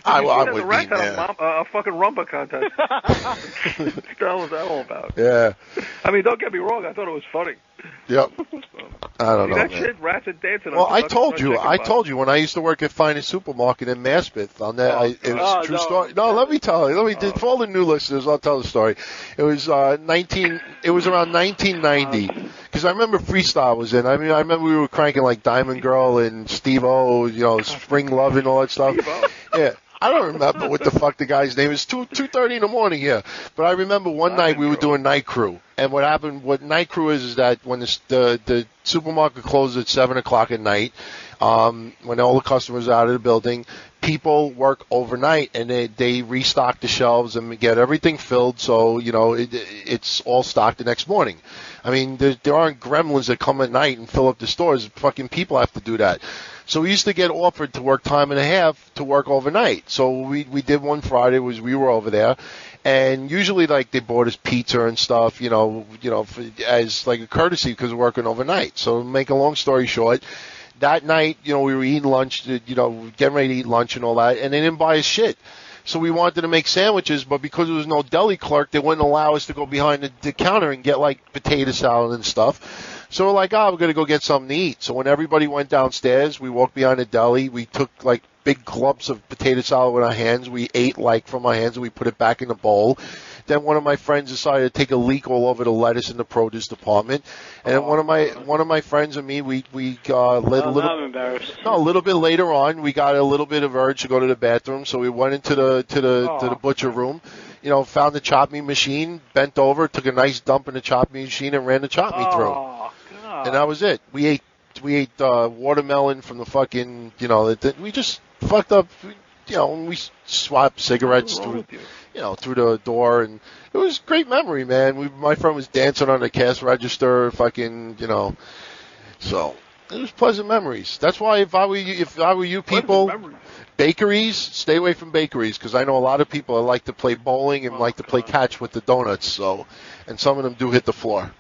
I would rats had a fucking rumba contest. What the hell was that all about? Yeah. I mean, don't get me wrong. I thought it was funny. Yep. I don't know, that man. Shit, rats are dancing. Well, I told you when I used to work at Finest Supermarket in Maspeth. It was a true story. No, let me tell you. For all the new listeners, I'll tell the story. It was around 1990 because I remember Freestyle was in. I mean, I remember we were cranking like Diamond Girl and Steve-O, Spring Love and all that stuff. Yeah. I don't remember what the fuck the guy's name is. 2:30 in the morning, yeah. But I remember one night we were doing night crew, and what happened? What night crew is that when the supermarket closes at 7:00 at night, when all the customers are out of the building, people work overnight and they restock the shelves and get everything filled, so it's all stocked the next morning. I mean, there aren't gremlins that come at night and fill up the stores. Fucking people have to do that. So we used to get offered to work time and a half to work overnight. So we did one Friday was we were over there, and usually like they bought us pizza and stuff, as like a courtesy because we're working overnight. So to make a long story short, that night, we were eating lunch, getting ready to eat lunch and all that, and they didn't buy us shit. So we wanted to make sandwiches, but because there was no deli clerk, they wouldn't allow us to go behind the counter and get like potato salad and stuff. So we're like, we're going to go get something to eat. So when everybody went downstairs, we walked behind the deli. We took like big clumps of potato salad with our hands. We ate from our hands and we put it back in the bowl. Then one of my friends decided to take a leak all over the lettuce in the produce department. And then one of my friends and me, we lit a little. I'm embarrassed. No, a little bit later on, we got a little bit of urge to go to the bathroom, so we went into the butcher room. Found the chop meat machine, bent over, took a nice dump in the chop meat machine, and ran the chop meat through. And that was it. We ate watermelon from the fucking, we just fucked up, we swapped cigarettes through the door, and it was a great memory, man. My friend was dancing on the cash register, fucking, so it was pleasant memories. That's why if I were you people, bakeries, stay away from bakeries, because I know a lot of people that like to play bowling and like to play catch with the donuts, so, and some of them do hit the floor.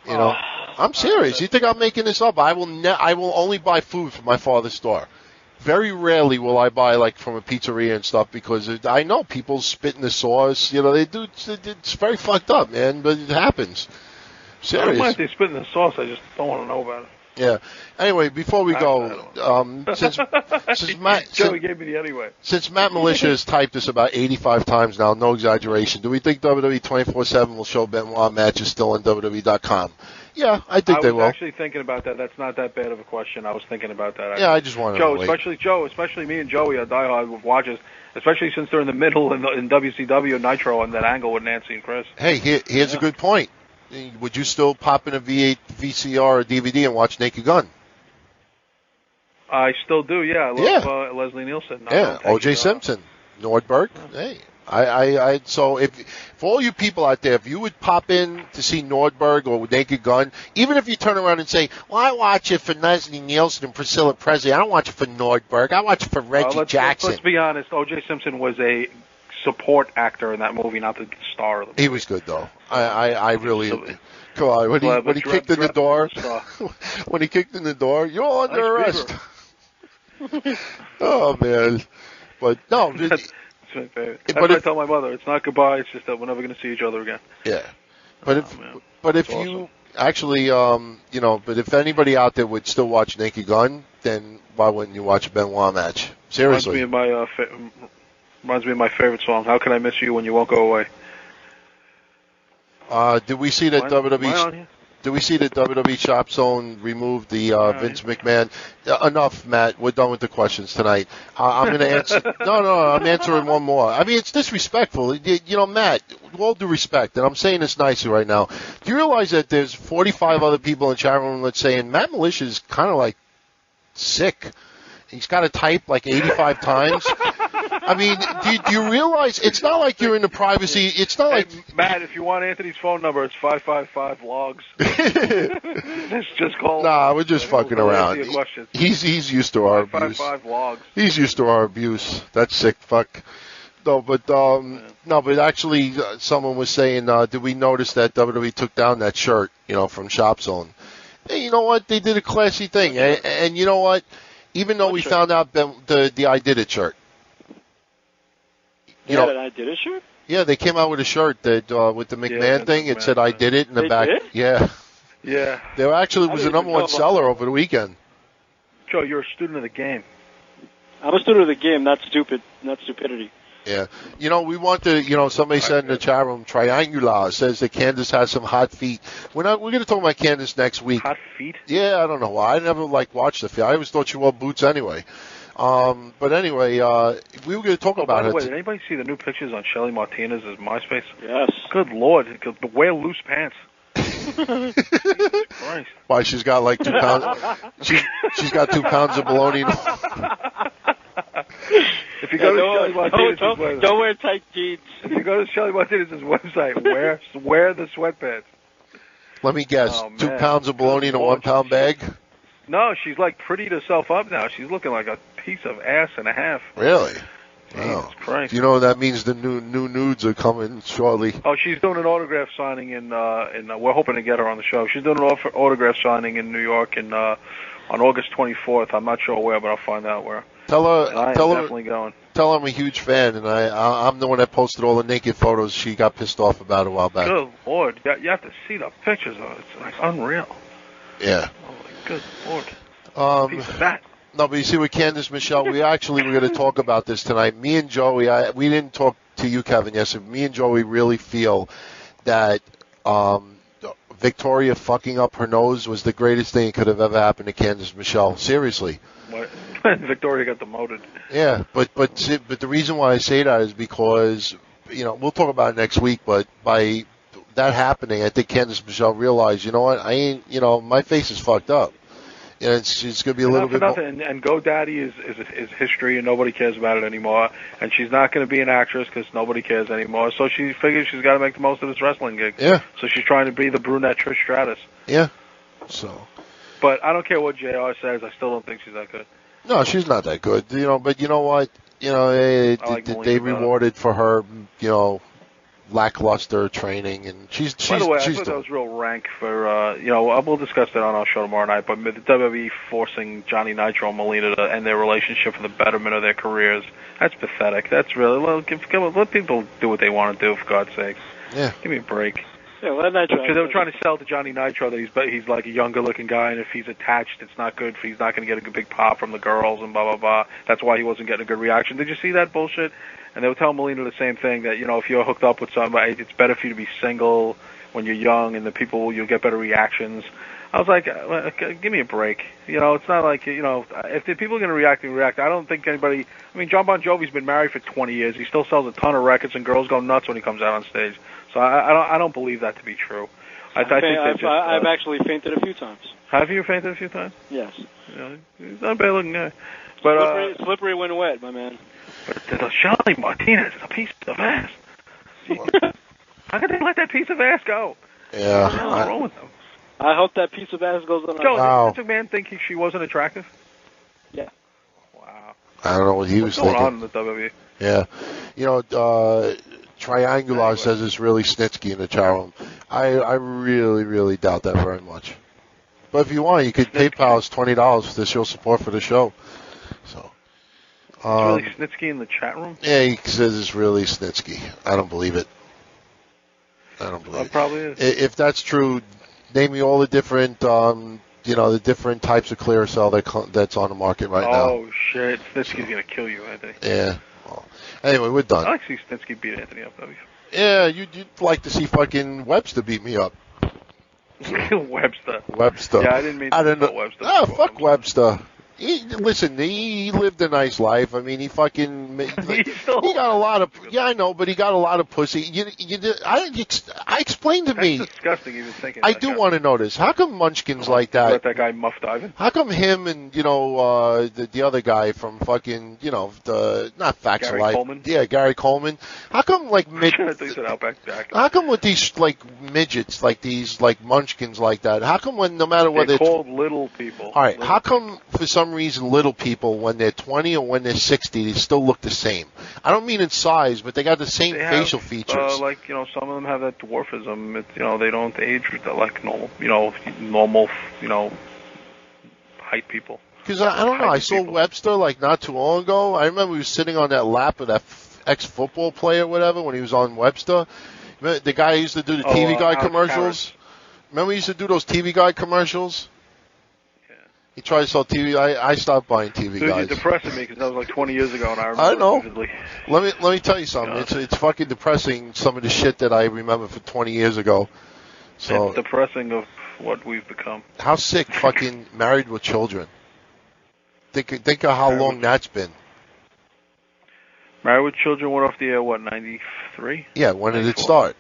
I'm serious. You think I'm making this up? I will only buy food from my father's store. Very rarely will I buy like from a pizzeria and stuff because I know people spit in the sauce. You know, they do. It's very fucked up, man, but it happens. Serious. I don't mind if they spit in the sauce. I just don't want to know about it. Yeah. Anyway, before we go, since Matt, Joey gave me the anyway. Since Matt Militia has typed this about 85 times now, no exaggeration, do we think WWE 24/7 will show Benoit matches still on WWE.com? Yeah, I think they will. I was actually thinking about that. That's not that bad of a question. I was thinking about that. Yeah, I just wanted to Joe, especially me and Joey are diehard watchers, especially since they're in the middle in WCW Nitro on that angle with Nancy and Chris. Hey, here's a good point. Would you still pop in a V8, VCR, or DVD and watch Naked Gun? I still do, yeah. I love Leslie Nielsen. O.J. Simpson, Nordberg. Hey, so if for all you people out there, if you would pop in to see Nordberg or Naked Gun, even if you turn around and say, well, I watch it for Leslie Nielsen and Priscilla Presley, I don't watch it for Nordberg, I watch it for Reggie Jackson. Let's be honest, O.J. Simpson was a support actor in that movie, not the star of the movie. He was good, though. I really... Come on, when he kicked in the door, when he kicked in the door, you're under arrest. Oh, man. But, no... It's my favorite. That's what I tell my mother. It's not goodbye. It's just that we're never going to see each other again. Yeah, but if you awesome. actually, but if anybody out there would still watch Naked Gun, then why wouldn't you watch a Benoit match? Seriously. Reminds me of my favorite song. How can I miss you when you won't go away? Did we see that WWE? Did we see that WWE Shop Zone removed the Vince McMahon? Enough, Matt. We're done with the questions tonight. I'm going to answer. No, I'm answering one more. I mean, it's disrespectful. Matt, with all due respect, and I'm saying this nicely right now, do you realize that there's 45 other people in the chat room that's saying Matt Militia is kind of like sick? He's got to type like 85 times. I mean, do you realize it's not like you're in the privacy? It's not like Matt. If you want Anthony's phone number, it's 555-logs. Let's just call. Nah, we're just fucking around. He's used to our abuse. 555-logs. He's used to our abuse. That sick fuck. No, but actually, someone was saying, did we notice that WWE took down that shirt, from Shop Zone? Hey, you know what? They did a classy thing, and you know what? Even though we found out the I Did It shirt. The I Did It shirt? Yeah, they came out with a shirt that with the McMahon thing. It said I Did It in the back. Did? Yeah. Yeah. There actually was the number one seller over the weekend. Joe, you're a student of the game. I'm a student of the game, not stupidity. Yeah. We want to, somebody said in the chat room, Triangular says that Candace has some hot feet. We're going to talk about Candace next week. Hot feet? Yeah, I don't know why. I never watched the feet. I always thought she wore boots anyway. But anyway, we were going to talk about it. By the way, did anybody see the new pictures on Shelly Martinez's MySpace? Yes. Good Lord. Wear loose pants. Jesus Christ. Why, she's got like 2 pounds. She's got 2 pounds of bologna. If you go to Shelly Martinez's website, don't wear tight jeans. If you go to Shelly Martinez's website, wear the sweatpants. Let me guess. 2 pounds of bologna in a 1 pound bag? No, she's like prettied herself up now. She's looking like a piece of ass and a half. Really? Jesus Christ. You know that means the new nudes are coming shortly. Oh, she's doing an autograph signing in we're hoping to get her on the show. She's doing an autograph signing in New York on August 24th. I'm not sure where, but I'll find out where. Tell her definitely going. Tell her I'm a huge fan, and I'm the one that posted all the naked photos she got pissed off about a while back. Good Lord. You have to see the pictures of it. It's like unreal. Yeah. Oh, good Lord. Piece of fat. No, but you see, with Candice Michelle, we actually were going to talk about this tonight. Me and Joey, we didn't talk to you, Kevin, yesterday. Me and Joey really feel that Victoria fucking up her nose was the greatest thing that could have ever happened to Candice Michelle. Seriously. Victoria got demoted. Yeah, but the reason why I say that is because, we'll talk about it next week, but by that happening, I think Candice Michelle realized, you know what, I ain't, my face is fucked up. It's going to be a little bit more. And GoDaddy is history, and nobody cares about it anymore. And she's not going to be an actress because nobody cares anymore. So she figures she's got to make the most of this wrestling gig. Yeah. So she's trying to be the brunette Trish Stratus. Yeah. So. But I don't care what JR says. I still don't think she's that good. No, she's not that good. But you know what? They rewarded for her, lackluster training, and she's By the way, I she's thought doing. that was real rank for, we'll discuss that on our show tomorrow night, but the WWE forcing Johnny Nitro and Melina to end their relationship for the betterment of their careers, that's pathetic. That's really, let people do what they want to do, for God's sake. Yeah. Give me a break. Yeah, let Nitro. Because they were trying to sell to Johnny Nitro that he's like a younger-looking guy, and if he's attached, it's not good. He's not going to get a big pop from the girls, and blah, blah, blah. That's why he wasn't getting a good reaction. Did you see that bullshit? And they were telling Melina the same thing, that, if you're hooked up with somebody, it's better for you to be single when you're young, and you'll get better reactions. I was like, give me a break. It's not like, if the people are going to react. I don't think anybody, John Bon Jovi's been married for 20 years. He still sells a ton of records, and girls go nuts when he comes out on stage. So I don't believe that to be true. I've actually fainted a few times. Have you fainted a few times? Yes. He's not a bad looking guy. But, slippery when wet, my man. But Charlie Martinez is a piece of ass. How could they let that piece of ass go? Yeah. What's wrong with them? I hope that piece of ass goes on. Joe, did McMahon think she wasn't attractive? Yeah. Wow. I don't know what he was thinking. What's going on in the WWE? Yeah. Triangular says it's really Snitsky in the chat room. I really, really doubt that very much. But if you want, you could PayPal us $20 to show support for the show. So. It's really Snitsky in the chat room? Yeah, he says it's really Snitsky. I don't believe it. It probably is. If that's true, name me all the different, the different types of Clearasil that's on the market right now. Oh, shit. Snitsky's going to kill you, Anthony. Yeah. Well, anyway, we're done. I like to see Snitsky beat Anthony up, though. Yeah, you'd like to see fucking Webster beat me up. Webster. Yeah, I didn't mean to know. Webster. Fuck Webster. He lived a nice life. He fucking, he got a lot of, I know, but he got a lot of pussy. I explained to me. That's disgusting even thinking. I do want to know this. How come munchkins like that? Let that guy Muff Diving? How come him and, the other guy from fucking, not Facts of Life. Coleman? Yeah, Gary Coleman. How come, how come with these, midgets, these, munchkins like that, how come no matter what they're called little people. All right, how come for some reason little people, when they're 20 or when they're 60, they still look the same? I don't mean in size, but they got the same facial features. Some of them have that dwarfism. They don't age like normal, height people. Because I don't know, I saw Webster not too long ago. I remember he was sitting on that lap of that ex-football player or whatever when he was on Webster. The guy who used to do the TV Guide commercials. Remember he used to do those TV Guide commercials? He tried to sell TV. I stopped buying TV Guides. You're depressing me because that was 20 years ago, and I remember know. Vividly. Let me tell you something. It's fucking depressing, some of the shit that I remember from 20 years ago. So it's depressing of what we've become. How sick fucking Married with Children. Think of how long that's been. Married with Children went off the air, 93? Yeah, when did it start?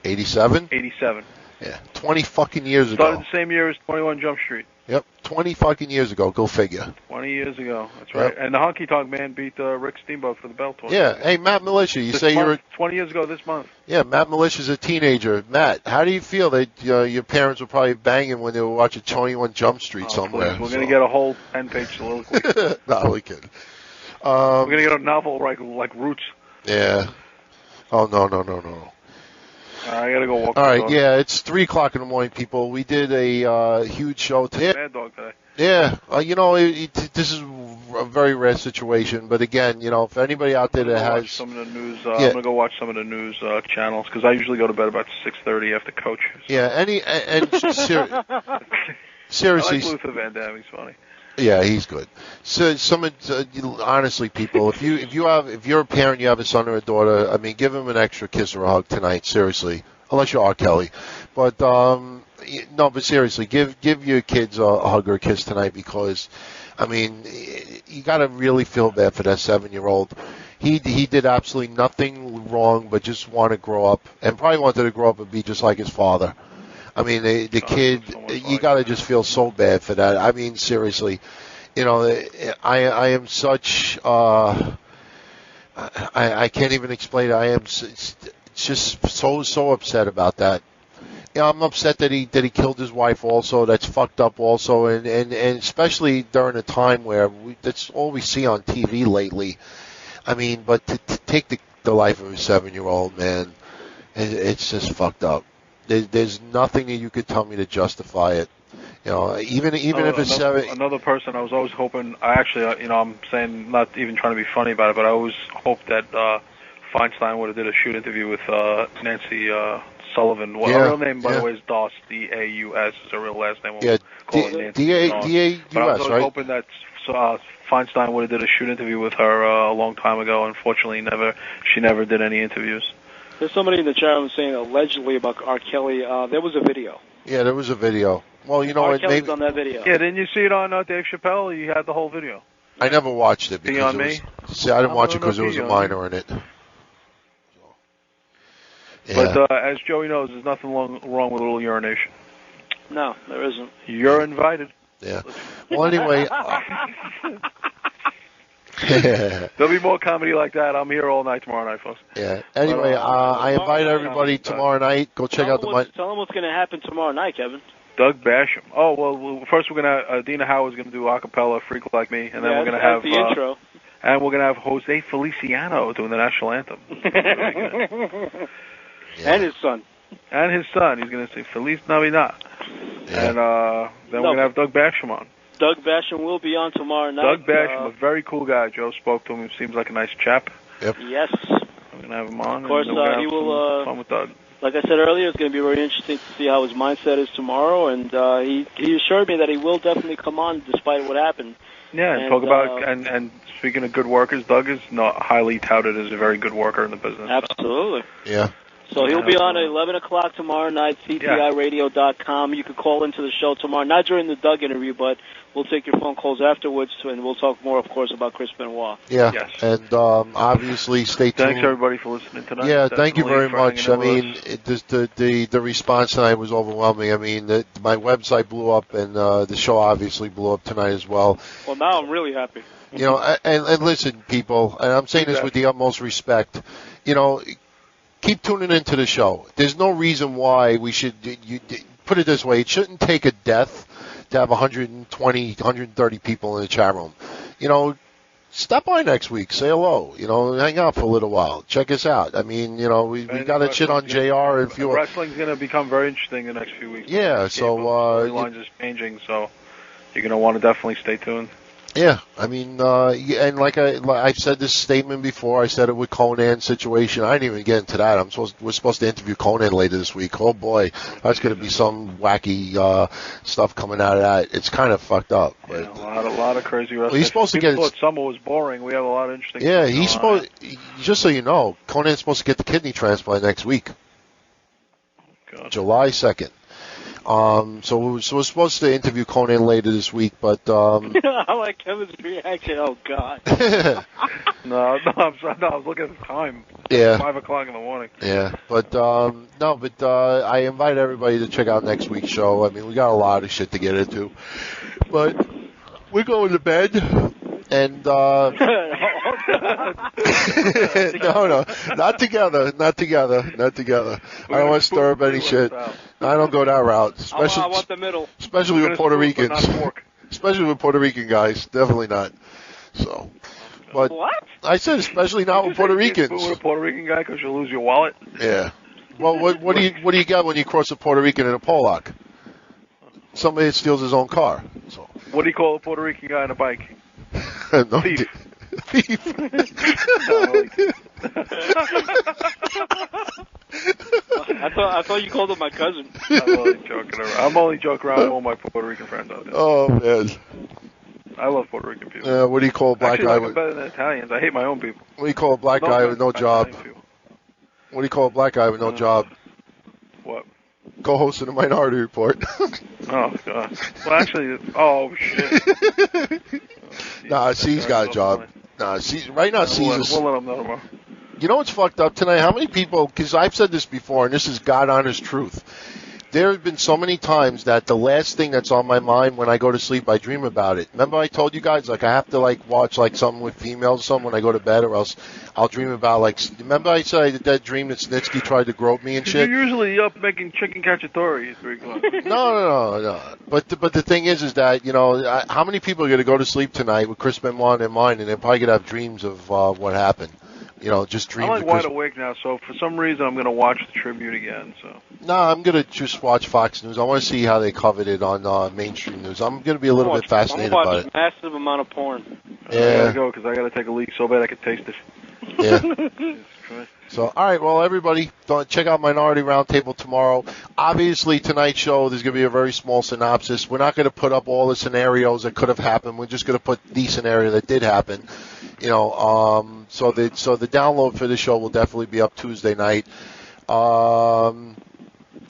87? 87. Yeah, 20 fucking years ago. Started the same year as 21 Jump Street. Yep, 20 fucking years ago. Go figure. 20 years ago. That's right. Yep. And the Honky Tonk Man beat Rick Steamboat for the belt. Yeah. Hey, Matt Militia, you say you're 20 years ago this month. Yeah, Matt Militia's a teenager. Matt, how do you feel that your parents were probably banging when they were watching 21 Jump Street somewhere? Please. We're going to get a whole 10-page soliloquy. No, we kidding. We're going to get a novel like Roots. Yeah. Oh, no. I gotta go walk. All right, yeah, it's 3:00 in the morning, people. We did a huge show today. Mad Dog today. Yeah, this is a very rare situation, but again, if anybody out there that has some of the news, I'm gonna go watch some of the news channels because I usually go to bed about 6:30 after coach. So. Yeah, seriously, I like Luther Van Dam. He's funny. Yeah, he's good. So, honestly, people, if you're a parent, you have a son or a daughter, give him an extra kiss or a hug tonight. Seriously, unless you're R. Kelly, but but seriously, give your kids a hug or a kiss tonight because, you got to really feel bad for that 7-year-old. He did absolutely nothing wrong, but just want to grow up, and probably wanted to grow up and be just like his father. The kid, you got to just feel so bad for that. Seriously, I am such, I can't even explain it. I am just so upset about that. I'm upset that he killed his wife also. That's fucked up also. And especially during a time where that's all we see on TV lately. But to take the life of a 7-year-old, man. It's just fucked up. There's nothing that you could tell me to justify it. You know, even if it's another person, I was always hoping. I actually, I'm saying not even trying to be funny about it, but I always hoped that Feinstein would have did a shoot interview with Nancy Sullivan. Well, her real name, by the way, is Doss. D-A-U-S is her real last name. Yeah, D-A-U-S, but I was always right? hoping that Feinstein would have did a shoot interview with her a long time ago. Unfortunately, she never did any interviews. There's somebody in the chat room saying allegedly about R. Kelly. There was a video. Yeah, there was a video. Well, you know R. what? Kelly's on that video. Yeah, didn't you see it on Dave Chappelle? You had the whole video. I never watched it because I didn't watch it because there was a minor in it. Yeah. But as Joey knows, there's nothing wrong with a little urination. No, there isn't. You're invited. Yeah. Well, anyway. There'll be more comedy like that. I'm here all night tomorrow night, folks. Yeah. Anyway, I invite everybody tomorrow night. Go check out the... Tell them what's going to happen tomorrow night, Kevin. Doug Basham. Oh, well, first we're going to... Dina Howard's going to do a cappella, Freak Like Me, and then we're going to have... the intro. And we're going to have Jose Feliciano doing the national anthem. Yeah. And his son. And his son. He's going to say Feliz Navidad. Yeah. And then we're going to have Doug Basham on. Doug Basham will be on tomorrow night. Doug Basham, a very cool guy. Joe spoke to him. He seems like a nice chap. Yep. Yes. We're going to have him on. Of course, he will... fun with Doug. Like I said earlier, it's going to be very interesting to see how his mindset is tomorrow. And he assured me that he will definitely come on despite what happened. Yeah, and talk about... And speaking of good workers, Doug is not highly touted as a very good worker in the business. Absolutely. Yeah. So he'll be on at 11 o'clock tomorrow night, CTIRadio.com. You can call into the show tomorrow, not during the Doug interview, but we'll take your phone calls afterwards, and we'll talk more, of course, about Chris Benoit. Yeah, yes. And obviously stay tuned. Thanks, everybody, for listening tonight. Yeah, thank you very much. I mean, the response tonight was overwhelming. I mean, my website blew up, and the show obviously blew up tonight as well. Well, now I'm really happy. You know, and listen, people, and I'm saying this with the utmost respect, you know, keep tuning into the show. There's no reason why we should, put it this way, it shouldn't take a death to have 120, 130 people in the chat room. You know, stop by next week, say hello, you know, hang out for a little while, check us out. I mean, you know, we got to shit on JR and few. Wrestling's going to become very interesting the next few weeks. Yeah, so storylines is changing, so you're going to want to definitely stay tuned. Yeah, I mean, and like I've said this statement before. I said it with Conan situation. I didn't even get into that. We're supposed to interview Conan later this week. Oh boy, that's going to be some wacky stuff coming out of that. It's kind of fucked up. But, yeah, a lot of crazy wrestling. Well, he's supposed to get. Thought summer was boring. We have a lot of interesting. Yeah, he's supposed. Just so you know, Conan's supposed to get the kidney transplant next week, July 2nd. So we're supposed to interview Conan later this week, but I like Kevin's reaction. Oh God. No, I was looking at the time. Yeah. 5 o'clock in the morning. Yeah, but I invite everybody to check out next week's show. I mean, we got a lot of shit to get into, but we're going to bed. And no, not together. I don't want to stir up any shit. I don't go that route. I want the middle. Especially with Puerto Ricans. Especially with Puerto Rican guys. Definitely not. So, but what? I said especially not with Puerto Ricans. With a Puerto Rican guy because you'll lose your wallet. Yeah. Well, what do you get when you cross a Puerto Rican in a Pollock? Somebody that steals his own car. So. What do you call a Puerto Rican guy on a bike? No, thief. I thought you called him my cousin. I'm only joking around with all my Puerto Rican friends out there. Oh man, I love Puerto Rican people. What do you call a black guy with? Better than Italians. I hate my own people. What do you call a black guy with no job? What do you call a black guy with no job? What? Co-host of the Minority Report. Oh God. Well, actually, oh shit. Nah, C's got a job. Nah, right now C's. We'll let him know tomorrow. You know what's fucked up tonight? How many people, because I've said this before, and this is God-honest truth, there have been so many times that the last thing that's on my mind when I go to sleep, I dream about it. Remember I told you guys, like, I have to, like, watch, like, something with females or something when I go to bed, or else I'll dream about, like, remember I said that dream that Snitsky tried to grope me and shit? You're usually up making chicken cacciatore at 3 o'clock. No. But the thing is that, you know, how many people are going to go to sleep tonight with Chris Benoit in mind, and they're probably going to have dreams of what happened just dream. I'm like wide awake now, so for some reason I'm going to watch the tribute again. So. No, I'm going to just watch Fox News. I want to see how they covered it on mainstream news. I'm going to be a little bit fascinated by it. Massive amount of porn. Yeah. I got to go because I got to take a leak so bad I could taste it. Yeah. So, all right, well, everybody, check out Minority Roundtable tomorrow. Obviously, tonight's show, there's going to be a very small synopsis. We're not going to put up all the scenarios that could have happened. We're just going to put the scenario that did happen. So the download for the show will definitely be up Tuesday night. And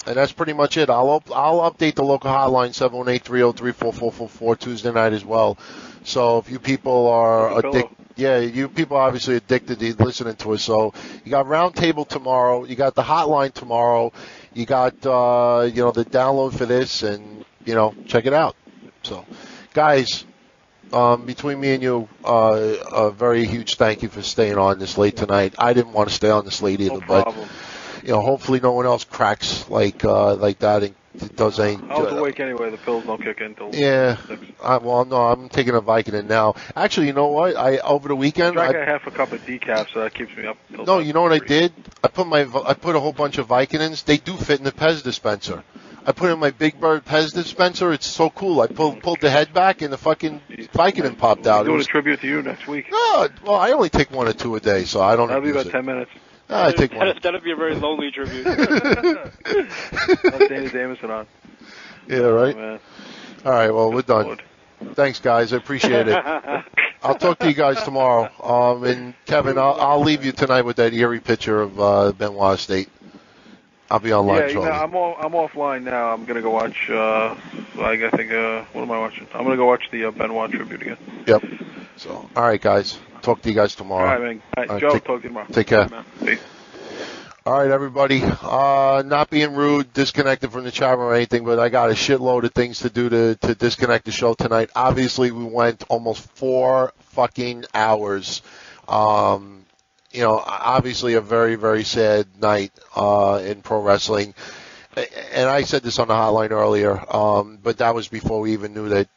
that's pretty much it. I'll update the local hotline, 718-303-4444, Tuesday night as well. So if you people are addicted, you people are obviously addicted to listening to us. So you got Roundtable tomorrow, you got the hotline tomorrow, you got the download for this, and check it out. So, guys, between me and you, a very huge thank you for staying on this late tonight. I didn't want to stay on this late either, but hopefully no one else cracks like that and does anything. I was awake anyway. The pills don't kick in until 6. I'm taking a Vicodin now. Actually, you know what? Over the weekend I drank half a cup of decaf, so that keeps me up. No, you know what I did? I put a whole bunch of Vicodins. They do fit in the Pez dispenser. I put in my Big Bird Pez dispenser. It's so cool. I pulled the head back and the fucking Vicodin popped out. Doing a tribute to you next week. No, well, I only take 1 or 2 a day, so I don't. That'll be about 10 minutes. I take one. That'll be a very lonely tribute. Danny Damison on. Yeah, right? Oh, man. All right, well, we're done. Thanks, guys. I appreciate it. I'll talk to you guys tomorrow. And, Kevin, I'll leave you tonight with that eerie picture of Benoit State. I'll be online shortly. I'm offline now. I'm going to go watch, what am I watching? I'm going to go watch the Benoit tribute again. Yep. So, all right, guys. Talk to you guys tomorrow. All right, man. All right, Joe, talk to you tomorrow. Take care. Right, peace. All right, everybody. Not being rude, disconnected from the chat room or anything, but I got a shitload of things to do to disconnect the show tonight. Obviously, we went almost 4 fucking hours. Obviously a very, very sad night in pro wrestling. And I said this on the hotline earlier, but that was before we even knew that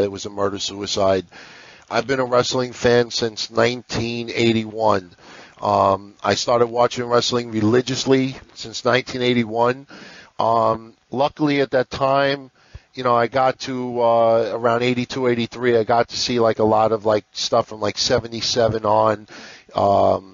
it was a murder-suicide. I've been a wrestling fan since 1981. I started watching wrestling religiously since 1981. Luckily at that time, I got to around 82, 83, I got to see a lot of stuff from 77 on, the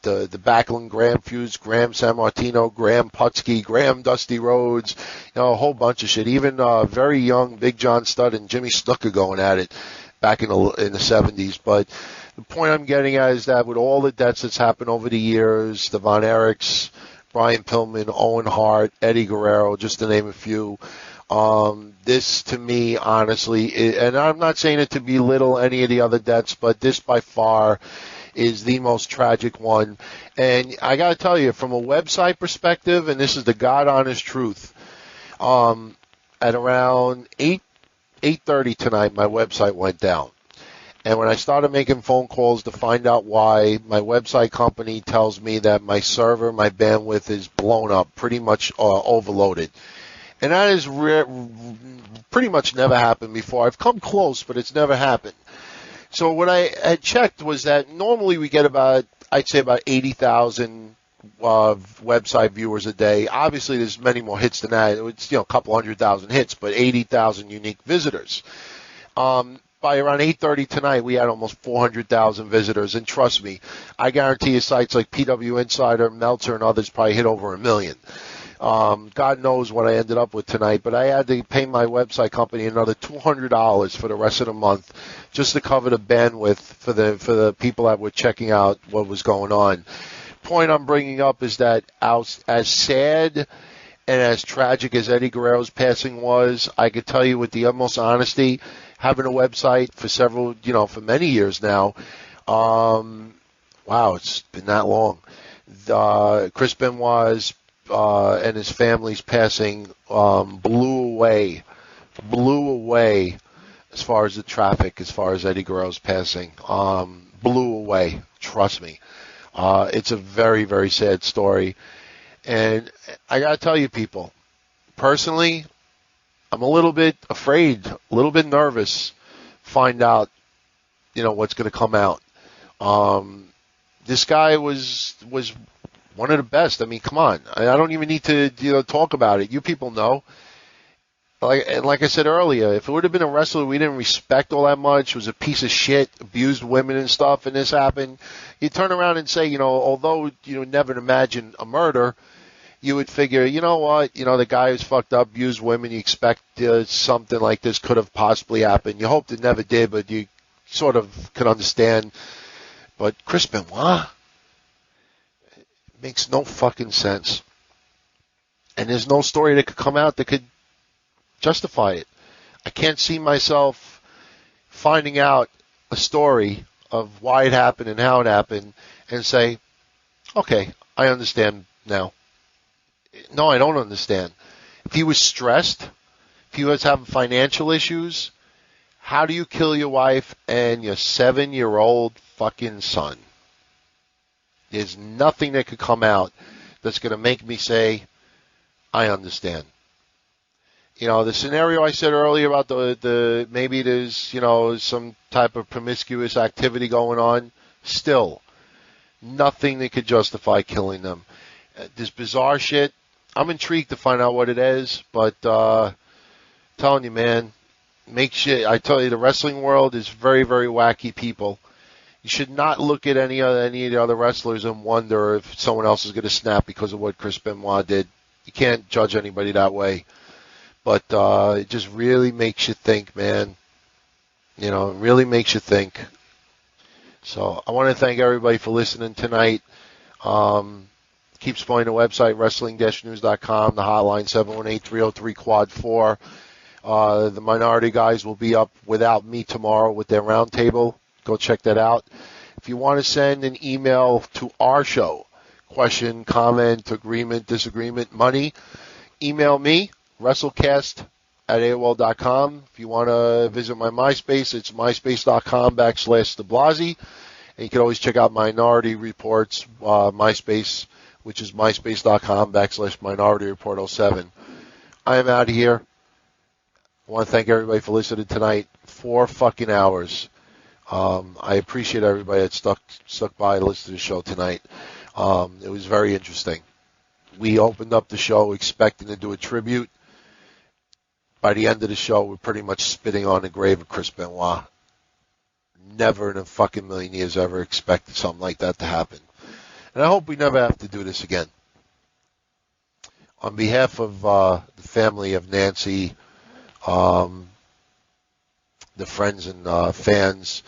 Backlund Graham feuds, Graham Sammartino, Graham Putski, Graham Dusty Rhodes, a whole bunch of shit. Even very young Big John Studd and Jimmy Snuka going at it back in the 70s. But the point I'm getting at is that with all the deaths that's happened over the years, the Von Erichs, Brian Pillman, Owen Hart, Eddie Guerrero, just to name a few, this to me, honestly, and I'm not saying it to belittle any of the other deaths, but this by far is the most tragic one. And I got to tell you, from a website perspective, and this is the God honest truth, at around 8:30 tonight, my website went down. And when I started making phone calls to find out why, my website company tells me that my server, my bandwidth is blown up, pretty much overloaded. And that has pretty much never happened before. I've come close, but it's never happened. So what I had checked was that normally we get about 80,000 website viewers a day. Obviously, there's many more hits than that. It's a couple 100,000 hits, but 80,000 unique visitors. By around 8:30 tonight, we had almost 400,000 visitors, and trust me, I guarantee you sites like PW Insider, Meltzer, and others probably hit over 1 million. God knows what I ended up with tonight, but I had to pay my website company another $200 for the rest of the month just to cover the bandwidth for the people that were checking out what was going on. Point I'm bringing up is that as sad and as tragic as Eddie Guerrero's passing was, I could tell you with the utmost honesty, having a website for for many years now, wow, it's been that long. Chris Benoit's and his family's passing blew away as far as the traffic, as far as Eddie Guerrero's passing. Blew away, trust me. It's a very, very sad story. And I got to tell you, people, personally, I'm a little bit afraid, a little bit nervous, find out, what's going to come out. this guy was one of the best. I mean, come on. I don't even need to talk about it. You people know. Like I said earlier, if it would have been a wrestler we didn't respect all that much, was a piece of shit, abused women and stuff, and this happened, you turn around and say, although you never imagine a murder, you would figure, you know what, the guy who's fucked up, abused women, you expect something like this could have possibly happened. You hoped it never did, but you sort of can understand. But Chris Benoit, it makes no fucking sense. And there's no story that could come out that could justify it. I can't see myself finding out a story of why it happened and how it happened and say, okay, I understand now. No, I don't understand. If he was stressed, if he was having financial issues, how do you kill your wife and your 7-year-old fucking son? There's nothing that could come out that's going to make me say, I understand. The scenario I said earlier about the maybe there's, some type of promiscuous activity going on, still, nothing that could justify killing them. This bizarre shit, I'm intrigued to find out what it is, but telling you, man, I tell you, the wrestling world is very, very wacky people. You should not look at any of the other wrestlers and wonder if someone else is going to snap because of what Chris Benoit did. You can't judge anybody that way. But it just really makes you think, man. It really makes you think. So I want to thank everybody for listening tonight. Keep supporting the website, wrestling-news.com, the hotline, 718-303-QUAD-4. The Minority guys will be up without me tomorrow with their roundtable. Go check that out. If you want to send an email to our show, question, comment, agreement, disagreement, money, email me. WrestleCast@AOL.com. If you want to visit my MySpace, it's myspace.com/DeBlasi. And you can always check out Minority Report's MySpace, which is myspace.com/Minority Report 07. I am out of here. I want to thank everybody for listening tonight. 4 fucking hours. I appreciate everybody that stuck by to listen to the show tonight. It was very interesting. We opened up the show expecting to do a tribute. By the end of the show, we're pretty much spitting on the grave of Chris Benoit. Never in a fucking million years ever expected something like that to happen. And I hope we never have to do this again. On behalf of the family of Nancy, the friends and fans,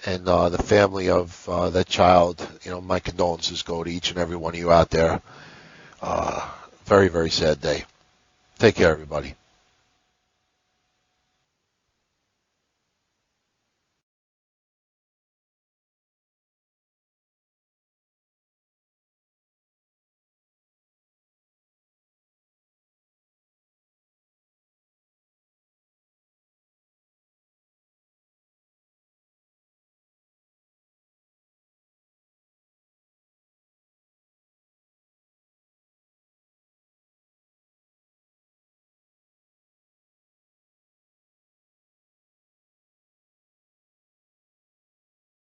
and the family of that child, my condolences go to each and every one of you out there. Very, very sad day. Take care, everybody.